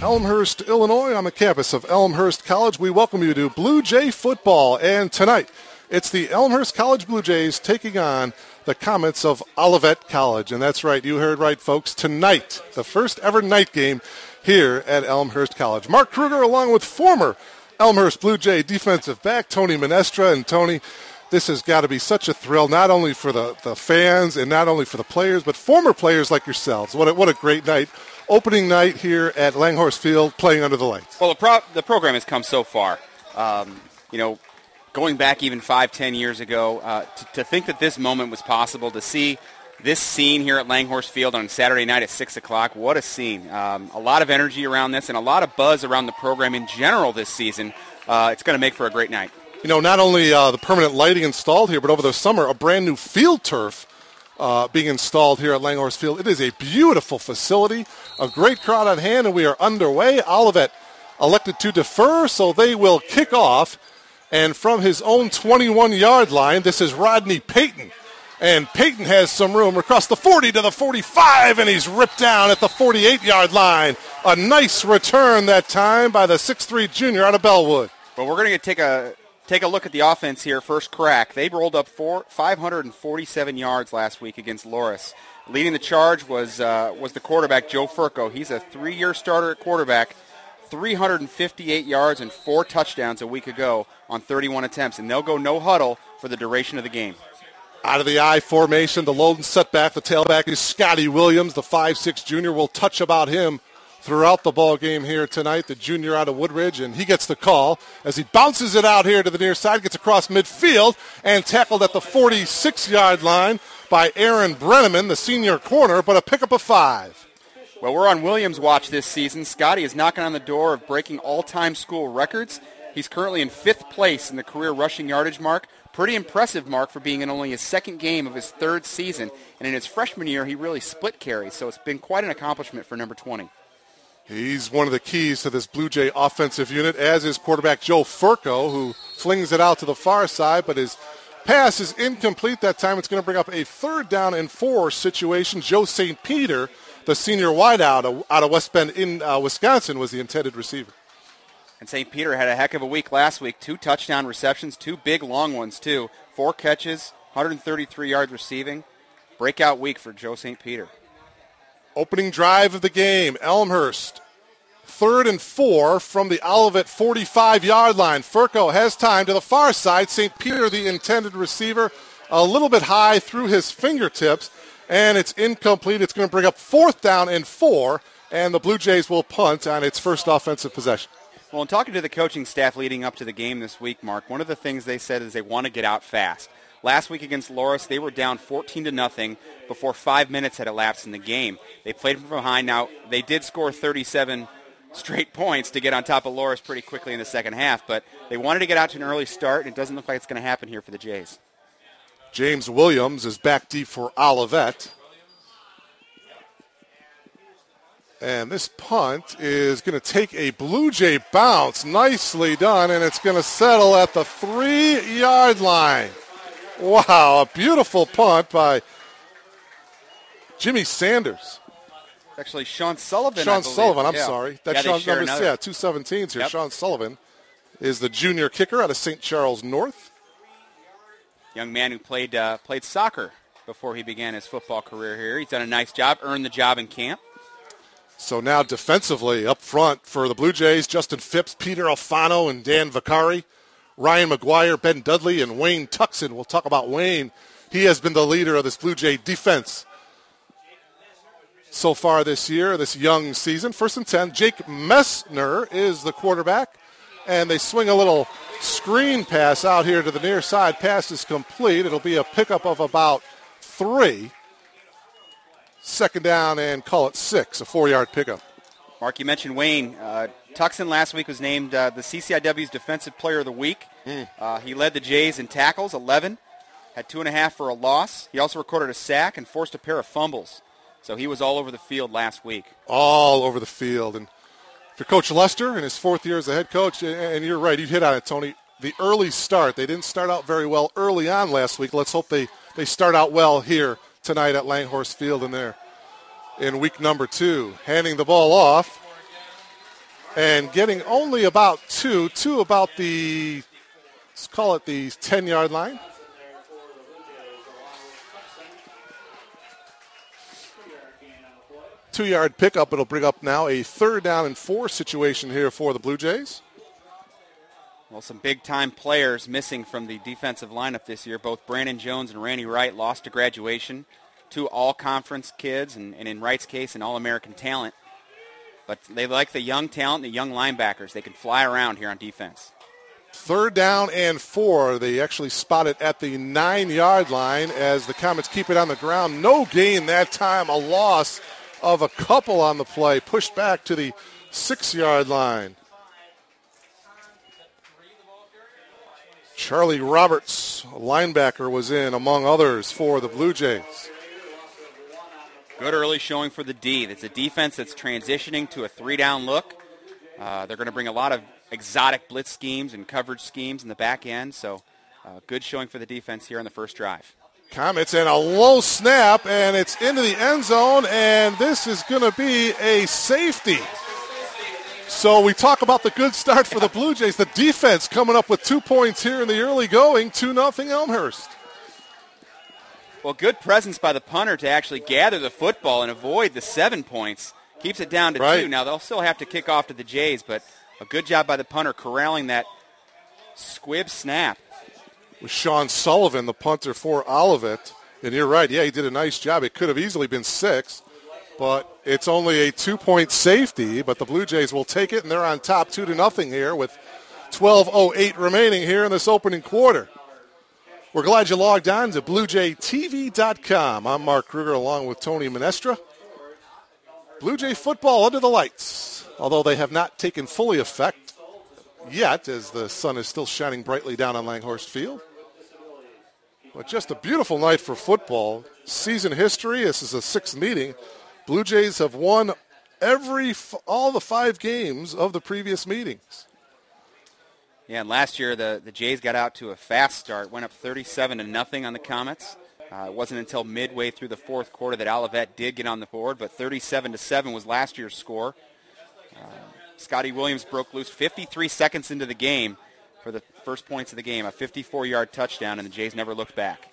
Elmhurst, Illinois, on the campus of Elmhurst College. We welcome you to Blue Jay football. And tonight, it's the Elmhurst College Blue Jays taking on the Comets of Olivet College. And that's right, you heard right, folks. Tonight, the first ever night game here at Elmhurst College. Mark Kruger along with former Elmhurst Blue Jay defensive back Tony Menestra. And Tony, this has got to be such a thrill, not only for the fans and not only for the players, but former players like yourselves. What a great night. Opening night here at Langhorse Field, playing under the lights. Well, the program has come so far. Going back even 5-10 years ago, to think that this moment was possible, to see this scene here at Langhorse Field on Saturday night at 6 o'clock, what a scene. A lot of energy around this and a lot of buzz around the program in general this season. It's going to make for a great night. You know, not only the permanent lighting installed here, but over the summer, a brand new field turf being installed here at Langhorse Field. It is a beautiful facility, a great crowd on hand, and we are underway. Olivet elected to defer, so they will kick off. And from his own 21-yard line, this is Rodney Payton. And Payton has some room across the 40 to the 45, and he's ripped down at the 48-yard line. A nice return that time by the 6'3 junior out of Bellwood. Well, we're going to take a look at the offense here, first crack. They rolled up 547 yards last week against Loris. Leading the charge was the quarterback, Joe Furco. He's a 3-year starter at quarterback, 358 yards and 4 touchdowns a week ago on 31 attempts. And they'll go no huddle for the duration of the game. Out of the I formation, the lone setback, the tailback is Scotty Williams. The 5'6 junior. We'll touch about him throughout the ball game here tonight, the junior out of Woodridge, and he gets the call as he bounces it out here to the near side, gets across midfield, and tackled at the 46-yard line by Aaron Brenneman, the senior corner, but a pickup of 5. Well, we're on Williams' watch this season. Scotty is knocking on the door of breaking all-time school records. He's currently in 5th place in the career rushing yardage mark. Pretty impressive mark for being in only his 2nd game of his 3rd season, and in his freshman year, he really split carries, so it's been quite an accomplishment for number 20. He's one of the keys to this Blue Jay offensive unit, as is quarterback Joe Furco, who flings it out to the far side, but his pass is incomplete that time. It's going to bring up a 3rd down and 4 situation. Joe St. Peter, the senior wideout out of West Bend in Wisconsin, was the intended receiver. And St. Peter had a heck of a week last week. 2 touchdown receptions, 2 big long ones too. 4 catches, 133 yards receiving. Breakout week for Joe St. Peter. Opening drive of the game, Elmhurst. 3rd and 4 from the Olivet 45-yard line. Furco has time to the far side. St. Peter, the intended receiver, a little bit high through his fingertips, and it's incomplete. It's going to bring up 4th down and 4, and the Blue Jays will punt on its first offensive possession. Well, in talking to the coaching staff leading up to the game this week, Mark, one of the things they said is they want to get out fast. Last week against Loris, they were down 14-0 before 5 minutes had elapsed in the game. They played from behind. Now, they did score 37 straight points to get on top of Loris pretty quickly in the second half, but they wanted to get out to an early start, and it doesn't look like it's going to happen here for the Jays. James Williams is back deep for Olivet. And this punt is going to take a Blue Jay bounce. Nicely done, and it's going to settle at the 3-yard line. Wow, a beautiful punt by Jimmy Sanders. Actually, Sean Sullivan, I'm yeah. sorry. That's Sean's number, 217s here. Yep. Sean Sullivan is the junior kicker out of St. Charles North. Young man who played soccer before he began his football career here. He's done a nice job, earned the job in camp. So now defensively up front for the Blue Jays, Justin Phipps, Peter Alfano, and Dan Vicari. Ryan McGuire, Ben Dudley, and Wayne Tuxon. We'll talk about Wayne. He has been the leader of this Blue Jay defense so far this year, this young season. 1st and 10. Jake Messner is the quarterback. And they swing a little screen pass out here to the near side. Pass is complete. It'll be a pickup of about 3. 2nd down and call it 6, a 4-yard pickup. Mark, you mentioned Wayne. Tuxon last week was named the CCIW's Defensive Player of the Week. He led the Jays in tackles, 11, had 2.5 for a loss. He also recorded a sack and forced a pair of fumbles. So he was all over the field last week. All over the field. And for Coach Lester in his 4th year as a head coach, and you're right, you hit on it, Tony, the early start. They didn't start out very well early on last week. Let's hope they start out well here tonight at Langhorse Field in week number 2. Handing the ball off and getting only about two about the, let's call it the 10-yard line. Two-yard pickup. It'll bring up now a 3rd down and 4 situation here for the Blue Jays. Well, some big-time players missing from the defensive lineup this year. Both Brandon Jones and Randy Wright lost to graduation. 2 all-conference kids, and in Wright's case, an all-American talent. But they like the young talent, the young linebackers. They can fly around here on defense. 3rd down and 4. They actually spot it at the 9-yard line as the Comets keep it on the ground. No gain that time. A loss of a couple on the play. Pushed back to the 6-yard line. Charlie Roberts, linebacker, was in among others for the Blue Jays. Good early showing for the D. It's a defense that's transitioning to a 3-down look. They're going to bring a lot of exotic blitz schemes and coverage schemes in the back end. So good showing for the defense here on the first drive. Comets and a low snap, and it's into the end zone, and this is going to be a safety. So we talk about the good start for the Blue Jays. The defense coming up with 2 points here in the early going, 2-0 Elmhurst. Well, good presence by the punter to actually gather the football and avoid the 7 points. Keeps it down to 2. Now they'll still have to kick off to the Jays, but a good job by the punter corralling that squib snap. With Sean Sullivan, the punter for Olivet. And you're right, yeah, he did a nice job. It could have easily been 6. But it's only a 2-point safety, but the Blue Jays will take it, and they're on top 2-0 here with 12:08 remaining here in this opening quarter. We're glad you logged on to BlueJayTV.com. I'm Mark Kruger along with Tony Minestra. Blue Jay football under the lights, although they have not taken fully effect yet as the sun is still shining brightly down on Langhorst Field. But just a beautiful night for football. Season history, this is a 6th meeting. Blue Jays have won all the 5 games of the previous meetings. Yeah, and last year the Jays got out to a fast start, went up 37-0 on the Comets. It wasn't until midway through the 4th quarter that Olivet did get on the board, but 37-7 was last year's score. Scotty Williams broke loose 53 seconds into the game for the first points of the game, a 54-yard touchdown, and the Jays never looked back.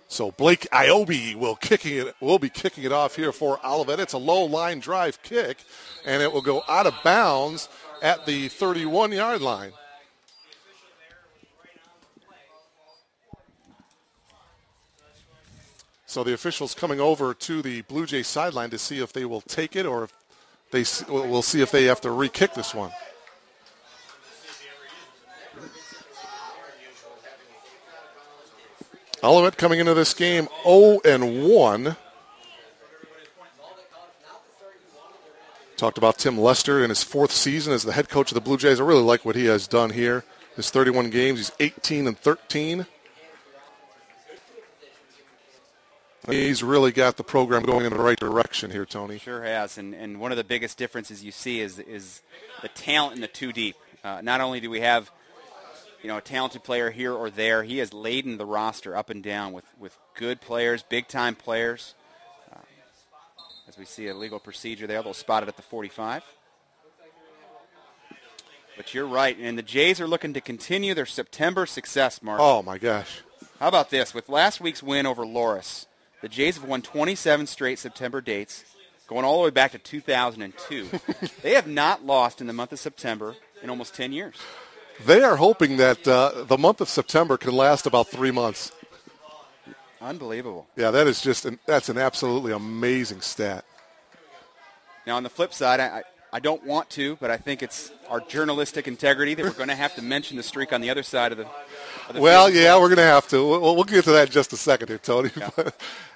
So Blake Iobi will be kicking it off here for Olivet. It's a low line drive kick, and it will go out of bounds at the 31-yard line. So the officials coming over to the Blue Jay sideline to see if they will take it or if we'll see if they have to re-kick this one. Olivet coming into this game 0-1. Talked about Tim Lester in his 4th season as the head coach of the Blue Jays. I really like what he has done here. His 31 games, he's 18-13. He's really got the program going in the right direction here, Tony. Sure has, and one of the biggest differences you see is the talent in the 2 deep. Not only do we have a talented player here or there, he has laden the roster up and down with good players, big-time players. As we see a legal procedure there, they'll spot it at the 45. But you're right, and the Jays are looking to continue their September success, Mark. Oh, my gosh. How about this? With last week's win over Loris, the Jays have won 27 straight September dates, going all the way back to 2002. They have not lost in the month of September in almost 10 years. They are hoping that the month of September can last about 3 months. Unbelievable. Yeah, that is that's an absolutely amazing stat. Now, on the flip side, I don't want to, but I think it's our journalistic integrity that we're going to have to mention the streak on the other side of the well, field. yeah, we're going to have to. We'll get to that in just a second here, Tony. Yeah.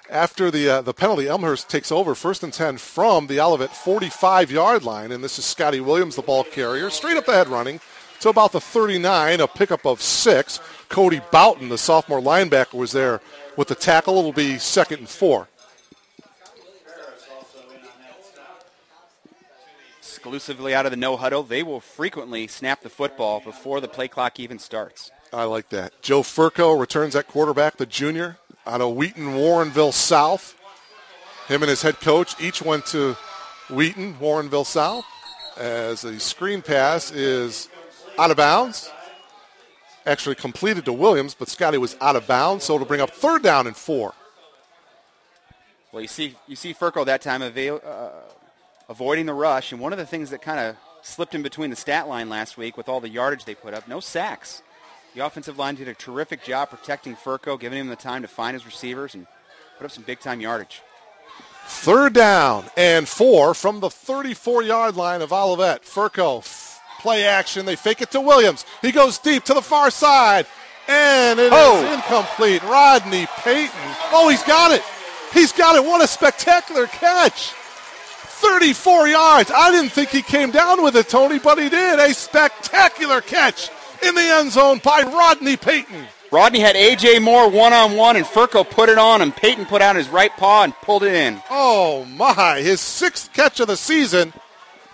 After the penalty, Elmhurst takes over 1st and 10 from the Olivet 45-yard line, and this is Scotty Williams, the ball carrier, straight up the head running to about the 39, a pickup of 6. Cody Boughton, the sophomore linebacker, was there with the tackle. It'll be 2nd and 4. Exclusively out of the no huddle, they will frequently snap the football before the play clock even starts. I like that. Joe Furco returns at quarterback, the junior, out of Wheaton, Warrenville South. Him and his head coach each went to Wheaton, Warrenville South, as the screen pass is out of bounds. Actually completed to Williams, but Scotty was out of bounds, so it'll bring up 3rd down and 4. Well, you see Furco that time avoiding the rush, and one of the things that kind of slipped in between the stat line last week with all the yardage they put up, no sacks. The offensive line did a terrific job protecting Furco, giving him the time to find his receivers and put up some big-time yardage. 3rd down and 4 from the 34-yard line of Olivet. Furco, play action. They fake it to Williams. He goes deep to the far side, and it is incomplete. Rodney Payton. Oh, he's got it. He's got it. What a spectacular catch. 34 yards. I didn't think he came down with it, Tony, but he did. A spectacular catch in the end zone by Rodney Payton. Rodney had A.J. Moore one-on-one, and Furco put it on him. Payton put out his right paw and pulled it in. Oh, my. His 6th catch of the season.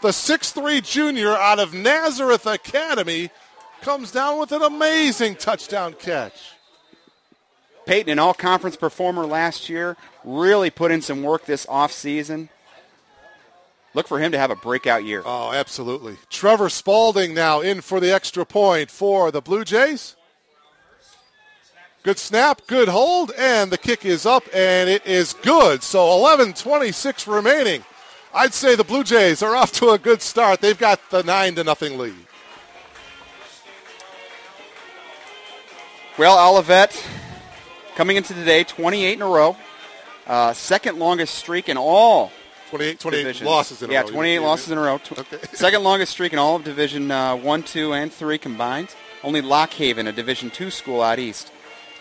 The 6'3 junior out of Nazareth Academy comes down with an amazing touchdown catch. Payton, an all-conference performer last year, really put in some work this offseason. Look for him to have a breakout year. Oh, absolutely. Trevor Spalding now in for the extra point for the Blue Jays. Good snap, good hold, and the kick is up, and it is good. So 11:26 remaining. I'd say the Blue Jays are off to a good start. They've got the 9-0 lead. Well, Olivet coming into today, 28 in a row. Second longest streak in all 28 losses in a row. Yeah, 28 losses in a row. Okay. Second longest streak in all of Division 1, 2, and 3 combined. Only Lock Haven, a Division 2 school out east,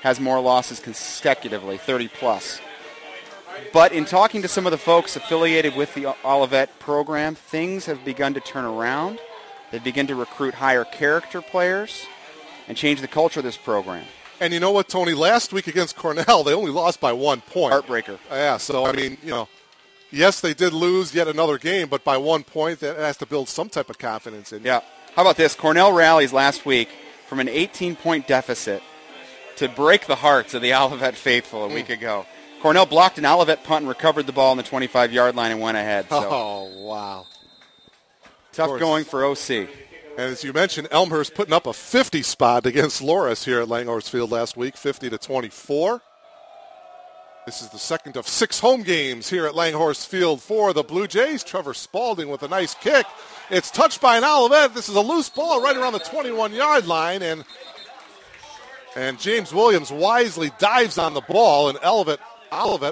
has more losses consecutively, 30-plus. But in talking to some of the folks affiliated with the Olivet program, things have begun to turn around. They've begun to recruit higher character players and change the culture of this program. And you know what, Tony? Last week against Cornell, they only lost by 1 point. Heartbreaker. Yeah, so, I mean, yes, they did lose yet another game, but by 1 point, that has to build some type of confidence in you. Yeah. How about this? Cornell rallies last week from an 18-point deficit to break the hearts of the Olivet faithful a week ago. Cornell blocked an Olivet punt and recovered the ball on the 25-yard line and went ahead. So. Oh, wow. Tough going for OC. And as you mentioned, Elmhurst putting up a 50 spot against Loris here at Langhorse Field last week, 50-24. This is the second of 6 home games here at Langhorse Field for the Blue Jays. Trevor Spalding with a nice kick. It's touched by an Olivet. This is a loose ball right around the 21-yard line, and James Williams wisely dives on the ball, and Olivet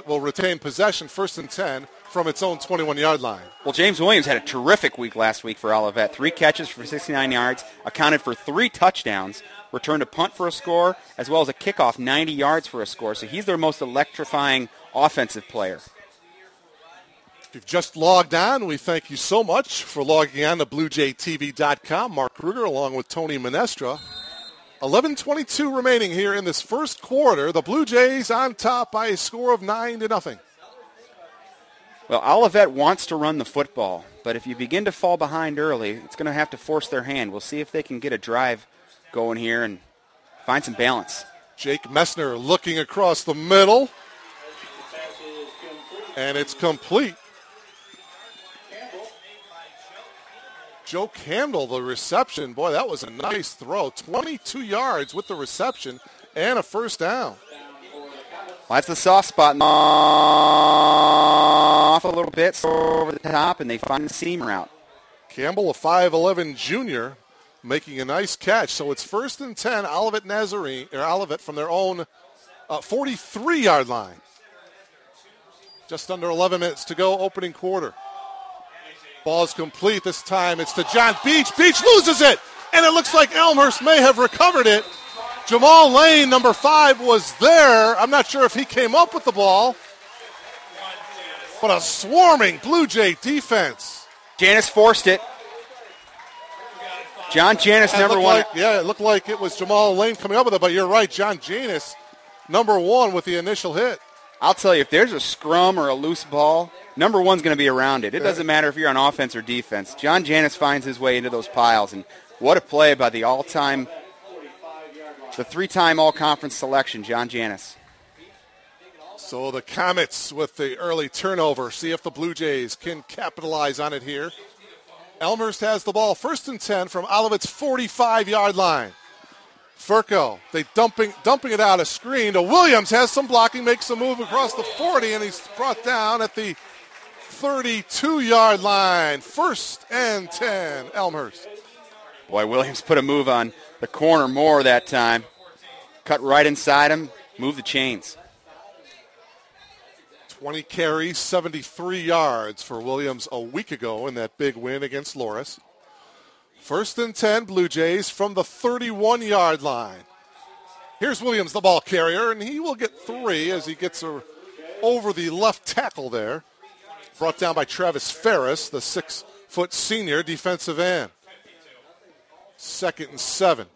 will retain possession, 1st and 10, from its own 21-yard line. Well, James Williams had a terrific week last week for Olivet. 3 catches for 69 yards, accounted for 3 touchdowns, returned a punt for a score, as well as a kickoff 90 yards for a score. So he's their most electrifying offensive player. If you've just logged on, we thank you so much for logging on to BlueJayTV.com. Mark Kruger along with Tony Menestra. 11:22 remaining here in this first quarter. The Blue Jays on top by a score of 9-0. Well, Olivet wants to run the football, but if you begin to fall behind early, it's going to have to force their hand. We'll see if they can get a drive going here and find some balance. Jake Messner looking across the middle, and it's complete. Joe Candle, the reception. Boy, that was a nice throw. 22 yards with the reception and a first down. Well, that's the soft spot. Off a little bit, so over the top, and they find the seam route. Campbell, a 5'11 junior, making a nice catch. So it's 1st and 10, Olivet from their own 43-yard line. Just under 11 minutes to go, opening quarter. Ball is complete this time. It's to John Beach. Beach loses it, and it looks like Elmhurst may have recovered it. Jamal Lane, number 5, was there. I'm not sure if he came up with the ball, but a swarming Blue Jay defense. Janis forced it. John Janis, number 1. It looked like it was Jamal Lane coming up with it, but you're right, John Janis, number 1 with the initial hit. I'll tell you, if there's a scrum or a loose ball, number 1's going to be around it. It doesn't matter if you're on offense or defense. John Janis finds his way into those piles, and what a play by the 3-time all-conference selection, John Janis. So the Comets with the early turnover. See if the Blue Jays can capitalize on it here. Elmhurst has the ball 1st and 10 from Olivet's 45-yard line. Furco, they dumping it out a screen to Williams, has some blocking, makes a move across the 40, and he's brought down at the 32-yard line. 1st and 10, Elmhurst. Boy, Williams put a move on the corner more that time. Cut right inside him, moved the chains. 20 carries, 73 yards for Williams a week ago in that big win against Loris. 1st and 10, Blue Jays from the 31-yard line. Here's Williams, the ball carrier, and he will get 3 as he gets over the left tackle there. Brought down by Travis Ferris, the 6-foot senior defensive end. 2nd and 7.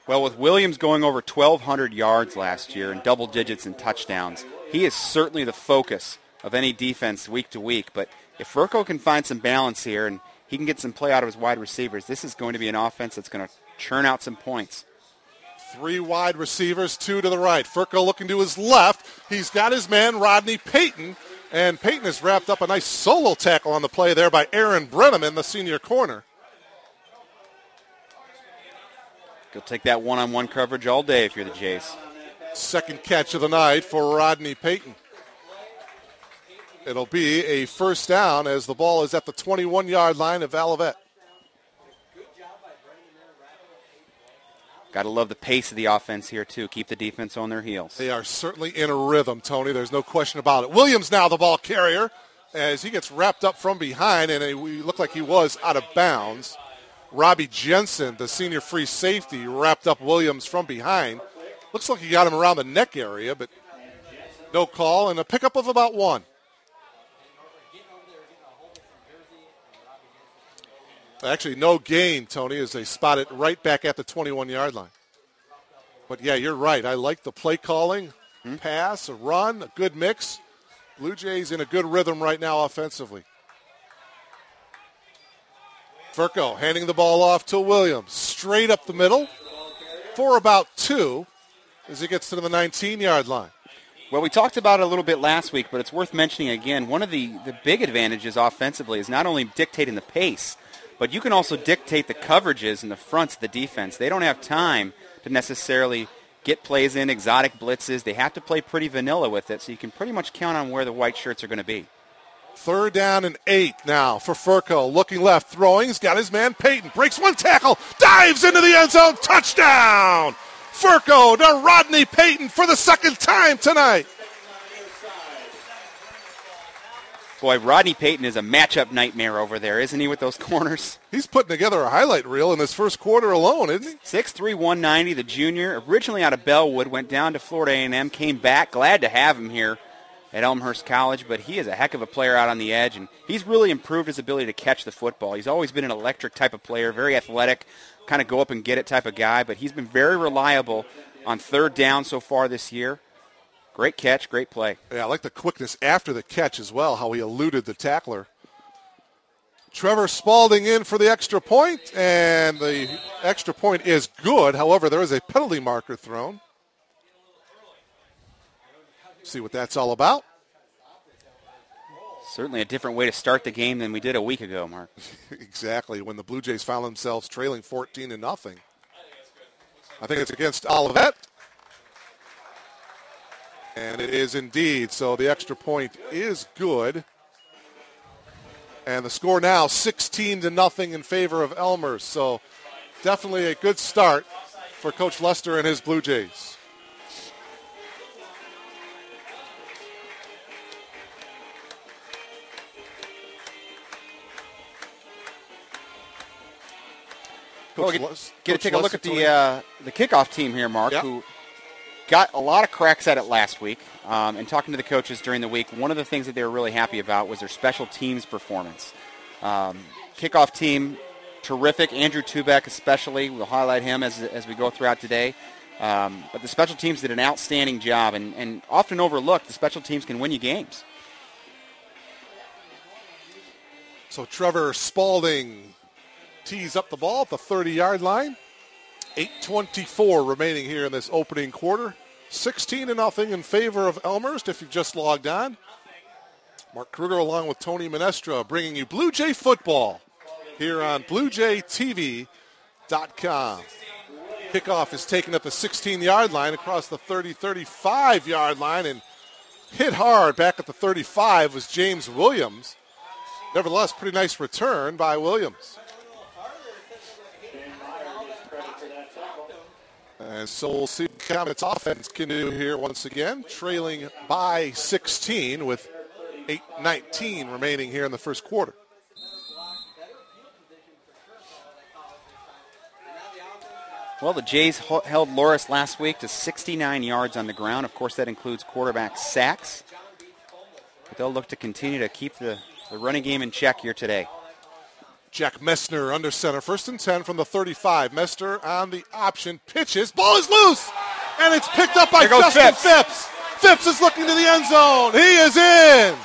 Well, with Williams going over 1,200 yards last year and double digits in touchdowns, he is certainly the focus of any defense week to week. But if Furco can find some balance here and he can get some play out of his wide receivers, this is going to be an offense that's going to churn out some points. 3 wide receivers, 2 to the right. Furco looking to his left. He's got his man, Rodney Payton. And Payton has wrapped up a nice solo tackle on the play there by Aaron Brenneman, the senior corner. You'll take that one-on-one coverage all day if you're the Jays. 2nd catch of the night for Rodney Payton. It'll be a 1st down as the ball is at the 21-yard line of Olivet. Got to love the pace of the offense here, too. Keep the defense on their heels. They are certainly in a rhythm, Tony. There's no question about it. Williams now the ball carrier as he gets wrapped up from behind, and he looked like he was out of bounds. Robbie Jensen, the senior free safety, wrapped up Williams from behind. Looks like he got him around the neck area, but no call, and a pickup of about 1. Actually, no gain, Tony, as they spot it right back at the 21-yard line. But, yeah, you're right. I like the play calling, pass, a run, a good mix. Blue Jays in a good rhythm right now offensively. Furco handing the ball off to Williams. Straight up the middle for about 2 as he gets to the 19-yard line. Well, we talked about it a little bit last week, but it's worth mentioning again. One of the big advantages offensively is not only dictating the pace, but you can also dictate the coverages in the fronts of the defense. They don't have time to necessarily get plays in, exotic blitzes. They have to play pretty vanilla with it, so you can pretty much count on where the white shirts are going to be. 3rd down and 8 now for Furco. Looking left, throwing. He's got his man Payton. Breaks 1 tackle. Dives into the end zone. Touchdown! Furco to Rodney Payton for the 2nd time tonight. Boy, Rodney Payton is a matchup nightmare over there, isn't he, with those corners? He's putting together a highlight reel in this first quarter alone, isn't he? 6'3", 190, the junior, originally out of Bellwood, went down to Florida A&M, came back. Glad to have him here at Elmhurst College, but he is a heck of a player out on the edge, and he's really improved his ability to catch the football. He's always been an electric type of player, very athletic, kind of go up and get it type of guy, but he's been very reliable on 3rd down so far this year. Great catch, great play. Yeah, I like the quickness after the catch as well, how he eluded the tackler. Trevor Spalding in for the extra point, and the extra point is good. However, there is a penalty marker thrown. See what that's all about. Certainly a different way to start the game than we did a week ago, Mark. Exactly, when the Blue Jays found themselves trailing 14-0. I think it's against Olivet. And it is indeed. So the extra point is good. And the score now 16-0 in favor of Elmhurst. So definitely a good start for Coach Lester and his Blue Jays. Well, get to take a look at the kickoff team here, Mark, who got a lot of cracks at it last week. And talking to the coaches during the week, one of the things that they were really happy about was their special teams performance. Kickoff team, terrific. Andrew Tubeck especially. We'll highlight him as we go throughout today. But the special teams did an outstanding job, and often overlooked. The special teams can win you games. So Trevor Spalding tees up the ball at the 30-yard line. 8:24 remaining here in this opening quarter. 16-0 in favor of Elmhurst if you've just logged on. Mark Kruger along with Tony Minestra bringing you Blue Jay football here on BlueJayTV.com. Kickoff is taken at the 16-yard line across the 35-yard line, and hit hard back at the 35 was James Williams. Nevertheless, pretty nice return by Williams. And so we'll see what Comets offense can do here once again, trailing by 16 with 8:19 remaining here in the first quarter. Well, the Jays held Loris last week to 69 yards on the ground. Of course, that includes quarterback sacks. But they'll look to continue to keep the running game in check here today. Jack Messner under center. 1st and 10 from the 35. Messner on the option. Pitches. Ball is loose. And it's picked up by Justin Phipps. Phipps is looking to the end zone. He is in.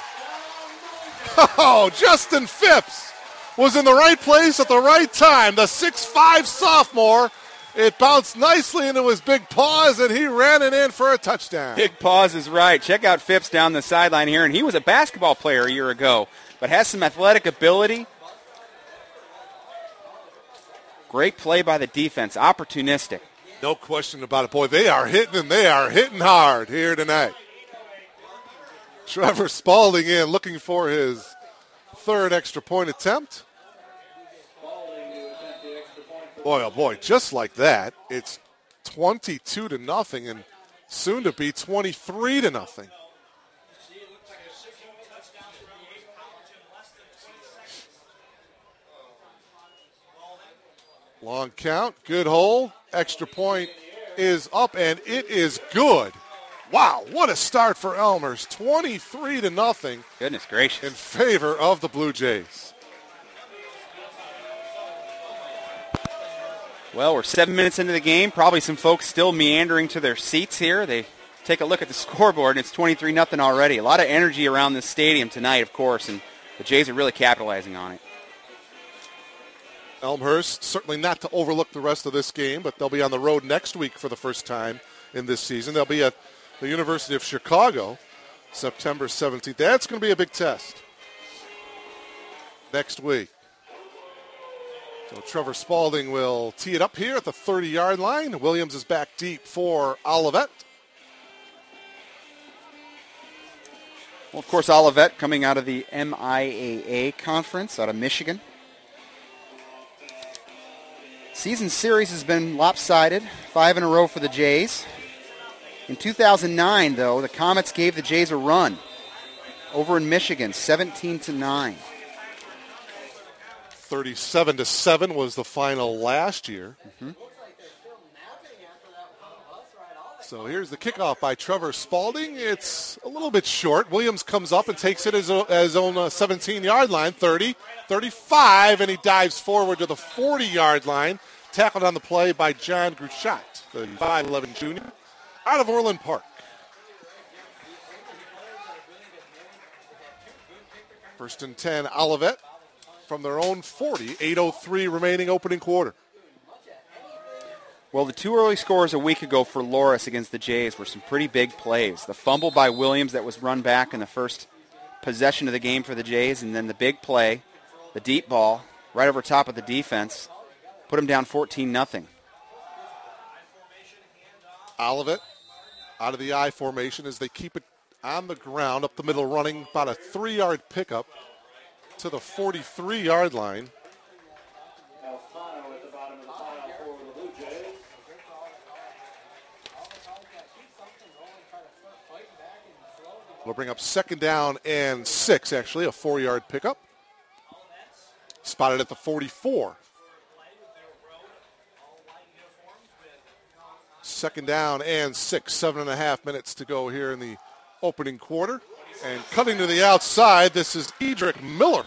Oh, Justin Phipps was in the right place at the right time. The 6'5 sophomore. It bounced nicely into his big paws, and he ran it in for a touchdown. Big paws is right. Check out Phipps down the sideline here, and he was a basketball player a year ago, but has some athletic ability. Great play by the defense, opportunistic. No question about it. Boy, they are hitting, and they are hitting hard here tonight. Trevor Spalding in, looking for his 3rd extra point attempt. Boy, oh boy, just like that, it's 22-0 and soon to be 23-0. Long count, good hole, extra point is up, and it is good. Wow, what a start for Elmhurst, 23-0. Goodness gracious. In favor of the Blue Jays. Well, we're 7 minutes into the game. Probably some folks still meandering to their seats here. They take a look at the scoreboard, and it's 23-0 already. A lot of energy around this stadium tonight, of course, and the Jays are really capitalizing on it. Elmhurst, certainly not to overlook the rest of this game, but they'll be on the road next week for the first time in this season. They'll be at the University of Chicago September 17th. That's going to be a big test next week. So Trevor Spalding will tee it up here at the 30-yard line. Williams is back deep for Olivet. Well, of course, Olivet coming out of the MIAA conference out of Michigan. Season series has been lopsided, 5 in a row for the Jays. In 2009, though, the Comets gave the Jays a run over in Michigan, 17-9. 37-7 was the final last year. Mm-hmm. So here's the kickoff by Trevor Spalding. It's a little bit short. Williams comes up and takes it as his own 17-yard line, 30, 35, and he dives forward to the 40-yard line. Tackled on the play by John Gruchat, the 5'11 junior, out of Orland Park. First and 10, Olivet from their own 40, 8:03 remaining opening quarter. Well, the two early scores a week ago for Loris against the Jays were some pretty big plays. The fumble by Williams that was run back in the first possession of the game for the Jays, and then the big play, the deep ball, right over top of the defense, put them down 14-0. Olivet out of the I formation as they keep it on the ground, up the middle, running about a 3-yard pickup to the 43-yard line. We'll bring up second down and 6, actually, a 4-yard pickup. Spotted at the 44. Second down and 6, 7.5 minutes to go here in the opening quarter. And cutting to the outside, this is Edric Miller.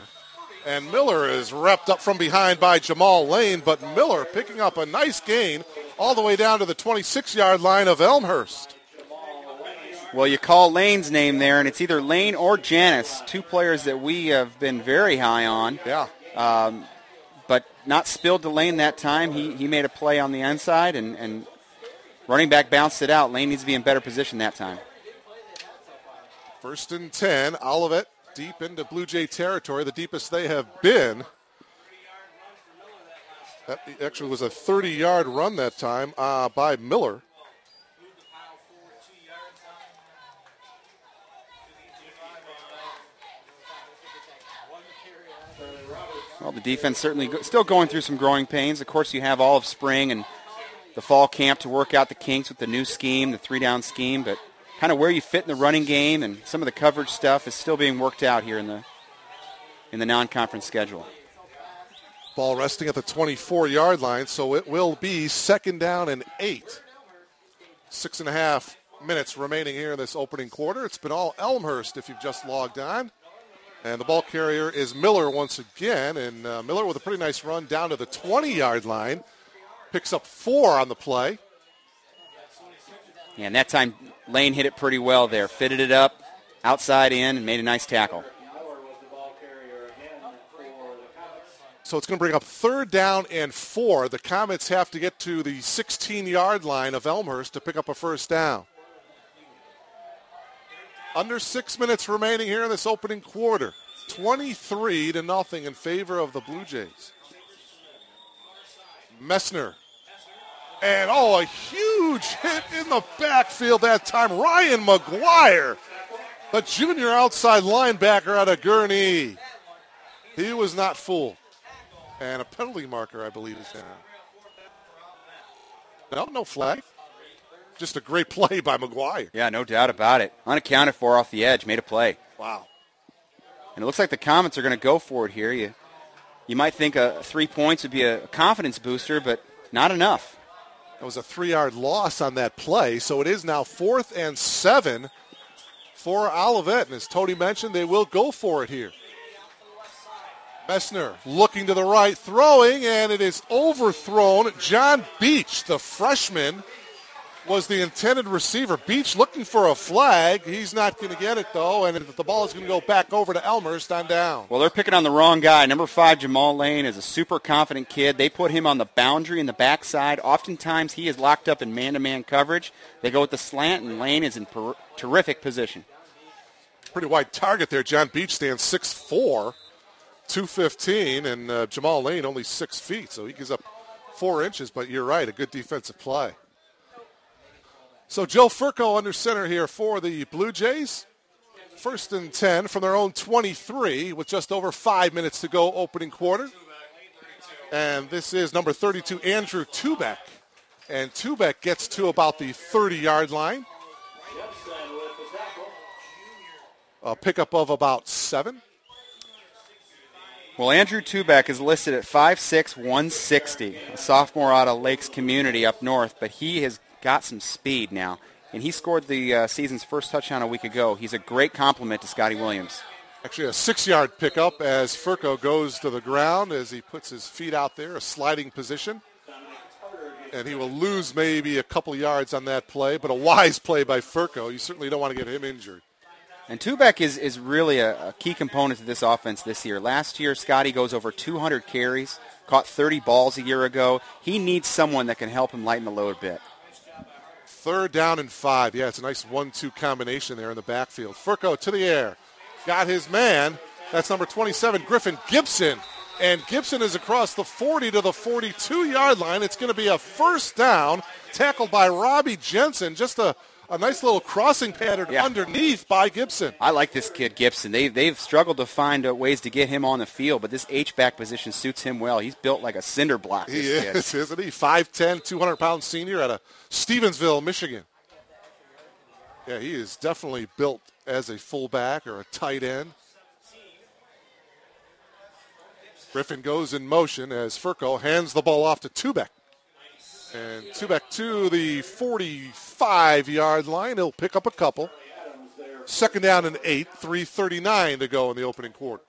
And Miller is wrapped up from behind by Jamal Lane, but Miller picking up a nice gain all the way down to the 26-yard line of Elmhurst. Well, you call Lane's name there, and it's either Lane or Janis, two players that we have been very high on. Yeah. But not spilled to Lane that time. He made a play on the inside and running back bounced it out. Lane needs to be in better position that time. 1st and 10. Olivet deep into Blue Jay territory, the deepest they have been. That actually was a 30-yard run that time by Miller. Well, the defense certainly still going through some growing pains. Of course, you have all of spring and the fall camp to work out the kinks with the new scheme, the 3-down scheme, but kind of where you fit in the running game and some of the coverage stuff is still being worked out here in the non-conference schedule. Ball resting at the 24-yard line, so it will be 2nd down and 8. 6.5 minutes remaining here in this opening quarter. It's been all Elmhurst if you've just logged on. And the ball carrier is Miller once again. And Miller with a pretty nice run down to the 20-yard line. Picks up 4 on the play. Yeah, and that time Lane hit it pretty well there. Fitted it up, outside in, and made a nice tackle. So it's going to bring up 3rd down and 4. The Comets have to get to the 16-yard line of Elmhurst to pick up a 1st down. Under 6 minutes remaining here in this opening quarter. 23-0 in favor of the Blue Jays. Messner. And, a huge hit in the backfield that time. Ryan McGuire, the junior outside linebacker out of Gurnee. He was not fooled. And a penalty marker, I believe, is down. No flag. Just a great play by McGuire. Yeah, no doubt about it. Unaccounted for off the edge, made a play. Wow. And it looks like the Comets are going to go for it here. You might think 3 points would be a confidence booster, but not enough. It was a 3-yard loss on that play, so it is now 4th and 7 for Olivet. And as Tony mentioned, they will go for it here. Messner looking to the right, throwing, and it is overthrown. John Beach, the freshman, was the intended receiver. Beach looking for a flag. He's not going to get it, though, and the ball is going to go back over to Elmhurst on down. Well, they're picking on the wrong guy. Number 5, Jamal Lane, is a super confident kid. They put him on the boundary in the backside. Oftentimes, he is locked up in man-to-man coverage. They go with the slant, and Lane is in terrific position. Pretty wide target there. John Beach stands 6'4", 215, and Jamal Lane only 6 feet, so he gives up 4 inches, but you're right, a good defensive play. So Joe Furco under center here for the Blue Jays. 1st and 10 from their own 23 with just over 5 minutes to go opening quarter. And this is number 32, Andrew Tubeck. And Tubeck gets to about the 30-yard line. A pickup of about 7. Well, Andrew Tubeck is listed at 5'6", 160, a sophomore out of Lakes Community up north, but he has got some speed now, and he scored the season's first touchdown a week ago. He's a great compliment to Scotty Williams. Actually a 6-yard pickup as Furco goes to the ground as he puts his feet out there, a sliding position. And he will lose maybe a couple yards on that play, but a wise play by Furco. You certainly don't want to get him injured. And Tubeck is really a key component to this offense this year. Last year, Scotty goes over 200 carries, caught 30 balls a year ago. He needs someone that can help him lighten the load a bit. 3rd down and 5. Yeah, it's a nice 1-2 combination there in the backfield. Furco to the air. Got his man. That's number 27, Griffin Gibson. And Gibson is across the 40 to the 42-yard line. It's going to be a 1st down, tackled by Robbie Jensen. Just a nice little crossing pattern underneath by Gibson. I like this kid, Gibson. They've struggled to find ways to get him on the field, but this H-back position suits him well. He's built like a cinder block. He is, isn't he? 5'10", 200-pound senior out of Stevensville, Michigan. Yeah, he is definitely built as a fullback or a tight end. Griffin goes in motion as Furco hands the ball off to Tubeck. And Tubeck to the 45-yard line. He'll pick up a couple. 2nd down and 8, 3:39 to go in the opening quarter.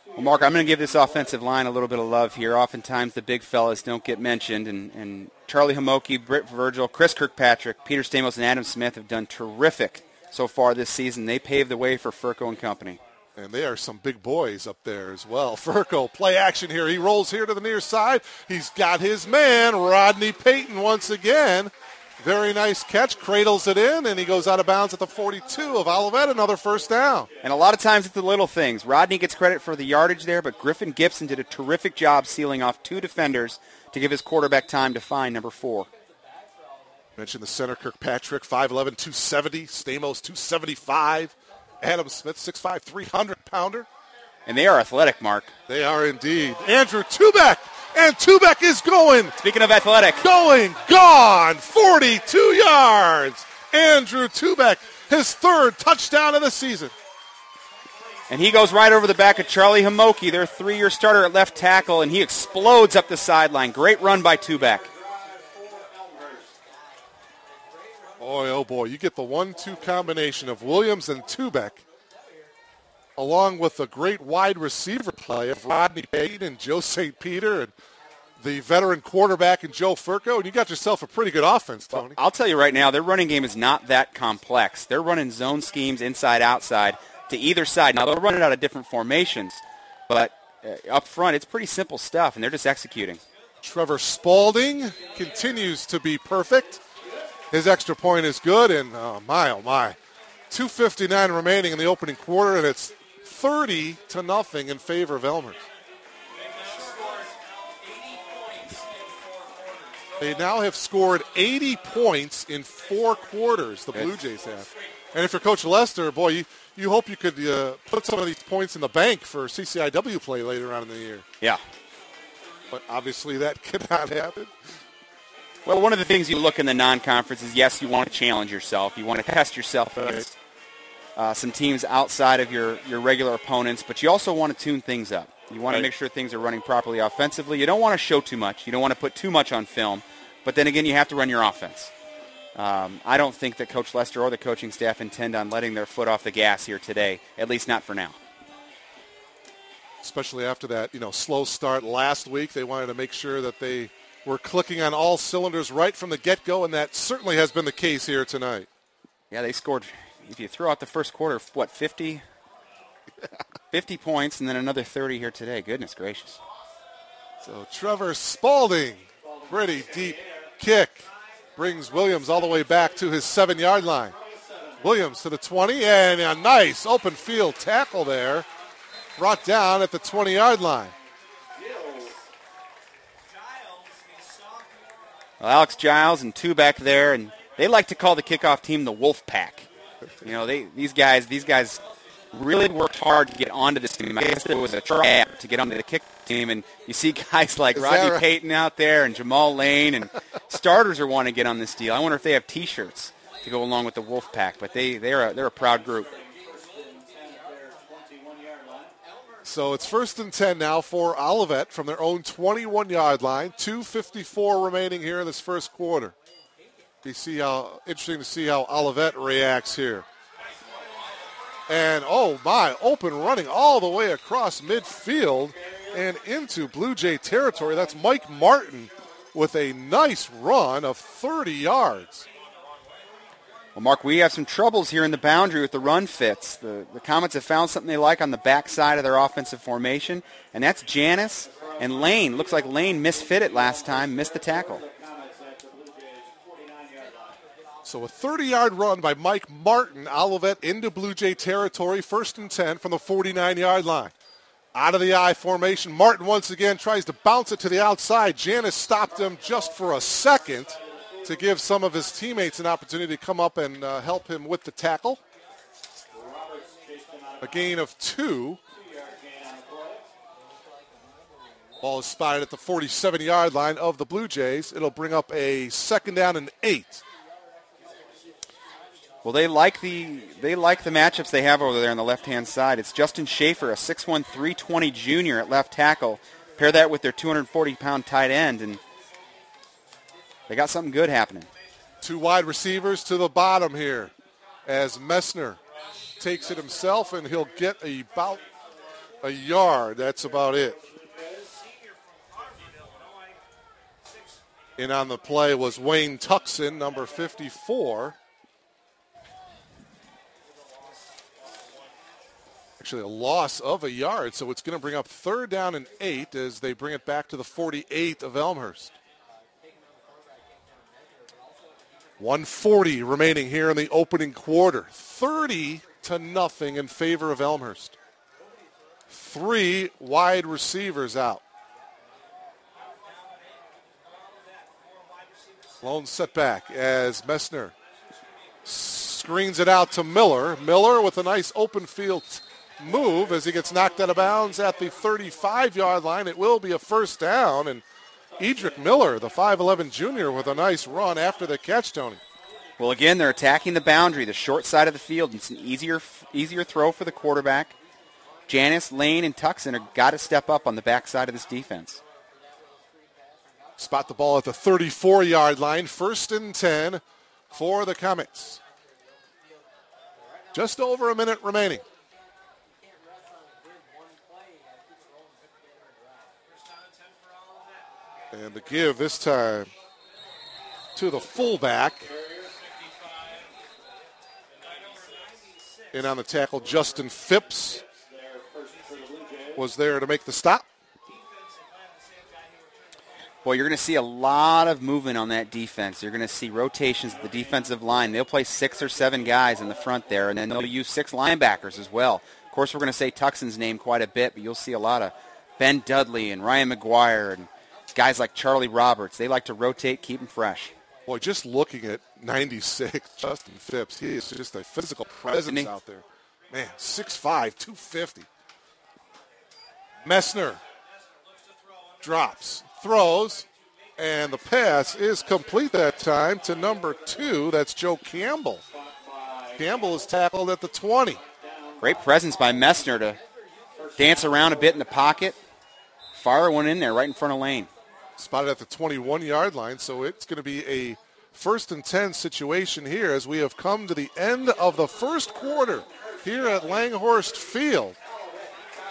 Well, Mark, I'm going to give this offensive line a little bit of love here. Oftentimes the big fellas don't get mentioned, and Charlie Homoki, Britt Virgil, Chris Kirkpatrick, Peter Stamos, and Adam Smith have done terrific so far this season. They paved the way for Furco and company. And they are some big boys up there as well. Furco, play action here. He rolls here to the near side. He's got his man, Rodney Payton, once again. Very nice catch, cradles it in, and he goes out of bounds at the 42 of Olivet, another first down. And a lot of times it's the little things. Rodney gets credit for the yardage there, but Griffin Gibson did a terrific job sealing off 2 defenders to give his quarterback time to find number 4. Mentioned the center, Kirkpatrick, 5'11", 270. Stamos, 275. Adam Smith, 6'5", 300-pounder. And they are athletic, Mark. They are indeed. Andrew Tubeck, and Tubeck is going. Speaking of athletic. Gone, 42 yards. Andrew Tubeck, his 3rd touchdown of the season. And he goes right over the back of Charlie Hamoki, their 3-year starter at left tackle, and he explodes up the sideline. Great run by Tubeck. Boy, oh boy, you get the 1-2 combination of Williams and Tubeck, along with the great wide receiver play of Rodney Payton and Joe St. Peter and the veteran quarterback in Joe Furco, and you got yourself a pretty good offense, Tony. Well, I'll tell you right now, their running game is not that complex. They're running zone schemes inside, outside, to either side. Now, they'll run it out of different formations, but up front, it's pretty simple stuff, and they're just executing. Trevor Spaulding continues to be perfect. His extra point is good, and oh my, 2:59 remaining in the opening quarter, and it's 30-0 in favor of Elmhurst. They now have scored 80 points in 4 quarters, the Blue Jays have. And if you're Coach Lester, boy, you hope you could put some of these points in the bank for CCIW play later on in the year. Yeah. But obviously that cannot happen. Well, one of the things you look in the non-conference is, yes, you want to challenge yourself. You want to test yourself against some teams outside of your regular opponents, but you also want to tune things up. You want to make sure things are running properly offensively. You don't want to show too much. You don't want to put too much on film. But then again, you have to run your offense. I don't think that Coach Lester or the coaching staff intend on letting their foot off the gas here today, at least not for now. Especially after that, slow start last week. They wanted to make sure that they were clicking on all cylinders right from the get-go, and that certainly has been the case here tonight. Yeah, they scored, if you throw out the first quarter, 50? 50 points, and then another 30 here today. Goodness gracious. So Trevor Spaulding, pretty deep kick, brings Williams all the way back to his 7-yard line. Williams to the 20, and a nice open field tackle there, brought down at the 20-yard line. Well, Alex Giles and two back there, and they like to call the kickoff team the Wolf Pack. These guys really worked hard to get onto this team. I guess there was a trap to get onto the kick team, and you see guys like Rodney Payton out there and Jamal Lane, and starters are wanting to get on this deal. I wonder if they have T-shirts to go along with the Wolf Pack, but they're a proud group. So it's 1st and 10 now for Olivet from their own 21-yard line. 2:54 remaining here in this first quarter. Interesting to see how Olivet reacts here. And, oh my, open running all the way across midfield and into Blue Jay territory. That's Mike Martin with a nice run of 30 yards. Well, Mark, we have some troubles here in the boundary with the run fits. The Comets have found something they like on the backside of their offensive formation, and that's Janis and Lane. Looks like Lane misfit it last time, missed the tackle. So a 30-yard run by Mike Martin, Olivet into Blue Jay territory, 1st and 10 from the 49-yard line. Out of the I formation, Martin once again tries to bounce it to the outside. Janis stopped him just for a second to give some of his teammates an opportunity to come up and help him with the tackle. A gain of 2. Ball is spotted at the 47-yard line of the Blue Jays. It'll bring up a 2nd down and 8. Well, they like the matchups they have over there on the left-hand side. It's Justin Schaefer, a 6'1", 320 junior at left tackle. Pair that with their 240-pound tight end, and they got something good happening. 2 wide receivers to the bottom here as Messner takes it himself, and he'll get about a yard. That's about it. And on the play was Wayne Tuckson, number 54. Actually, a loss of a yard, so it's going to bring up 3rd down and 8 as they bring it back to the 48 of Elmhurst. 1:40 remaining here in the opening quarter. 30-0 in favor of Elmhurst. 3 wide receivers out. Lone setback as Messner screens it out to Miller. Miller with a nice open field move as he gets knocked out of bounds at the 35-yard line. It will be a first down, and Edric Miller, the 5'11 junior, with a nice run after the catch, Tony. Well, again, they're attacking the boundary, the short side of the field. It's an easier throw for the quarterback. Janis, Lane, and Tucson have got to step up on the backside of this defense. Spot the ball at the 34-yard line. 1st and 10 for the Comets. Just over a minute remaining. And the give this time to the fullback. In on the tackle, Justin Phipps was there to make the stop. Boy, you're going to see a lot of movement on that defense. You're going to see rotations at the defensive line. They'll play 6 or 7 guys in the front there, and then they'll use 6 linebackers as well. Of course, we're going to say Tuckson's name quite a bit, but you'll see a lot of Ben Dudley and Ryan McGuire and guys like Charlie Roberts. They like to rotate, keep them fresh. Boy, just looking at 96, Justin Phipps, he is just a physical presence out there. Man, 6'5", 250. Messner drops, throws, and the pass is complete that time to number 2. That's Joe Campbell. Campbell is tackled at the 20. Great presence by Messner to dance around a bit in the pocket. Fire one in there right in front of Lane. Spotted at the 21-yard line, so it's going to be a 1st and 10 situation here as we have come to the end of the first quarter here at Langhorst Field.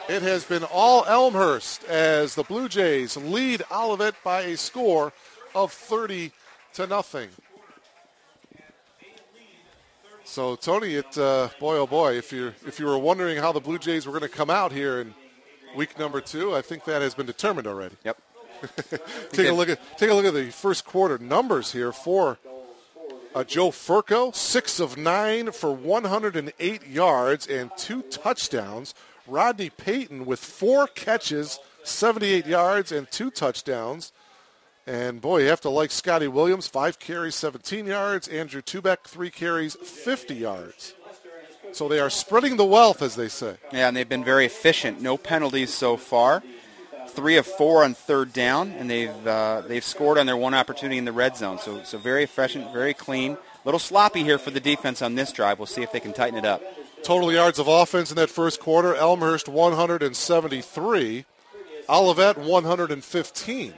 It has been all Elmhurst as the Blue Jays lead Olivet by a score of 30-0. So, Tony, boy, oh boy, if you were wondering how the Blue Jays were going to come out here in week number 2, I think that has been determined already. Yep. Take a look at the first quarter numbers here for Joe Furco, 6 of 9 for 108 yards and 2 touchdowns. Rodney Payton with 4 catches, 78 yards and 2 touchdowns. And boy, you have to like Scotty Williams, 5 carries, 17 yards. Andrew Tubeck, 3 carries, 50 yards. So they are spreading the wealth, as they say. Yeah, and they've been very efficient. No penalties so far. 3 of 4 on 3rd down, and they've scored on their one opportunity in the red zone. So very efficient, very clean. A little sloppy here for the defense on this drive. We'll see if they can tighten it up. Total yards of offense in that first quarter, Elmhurst 173, Olivet 115.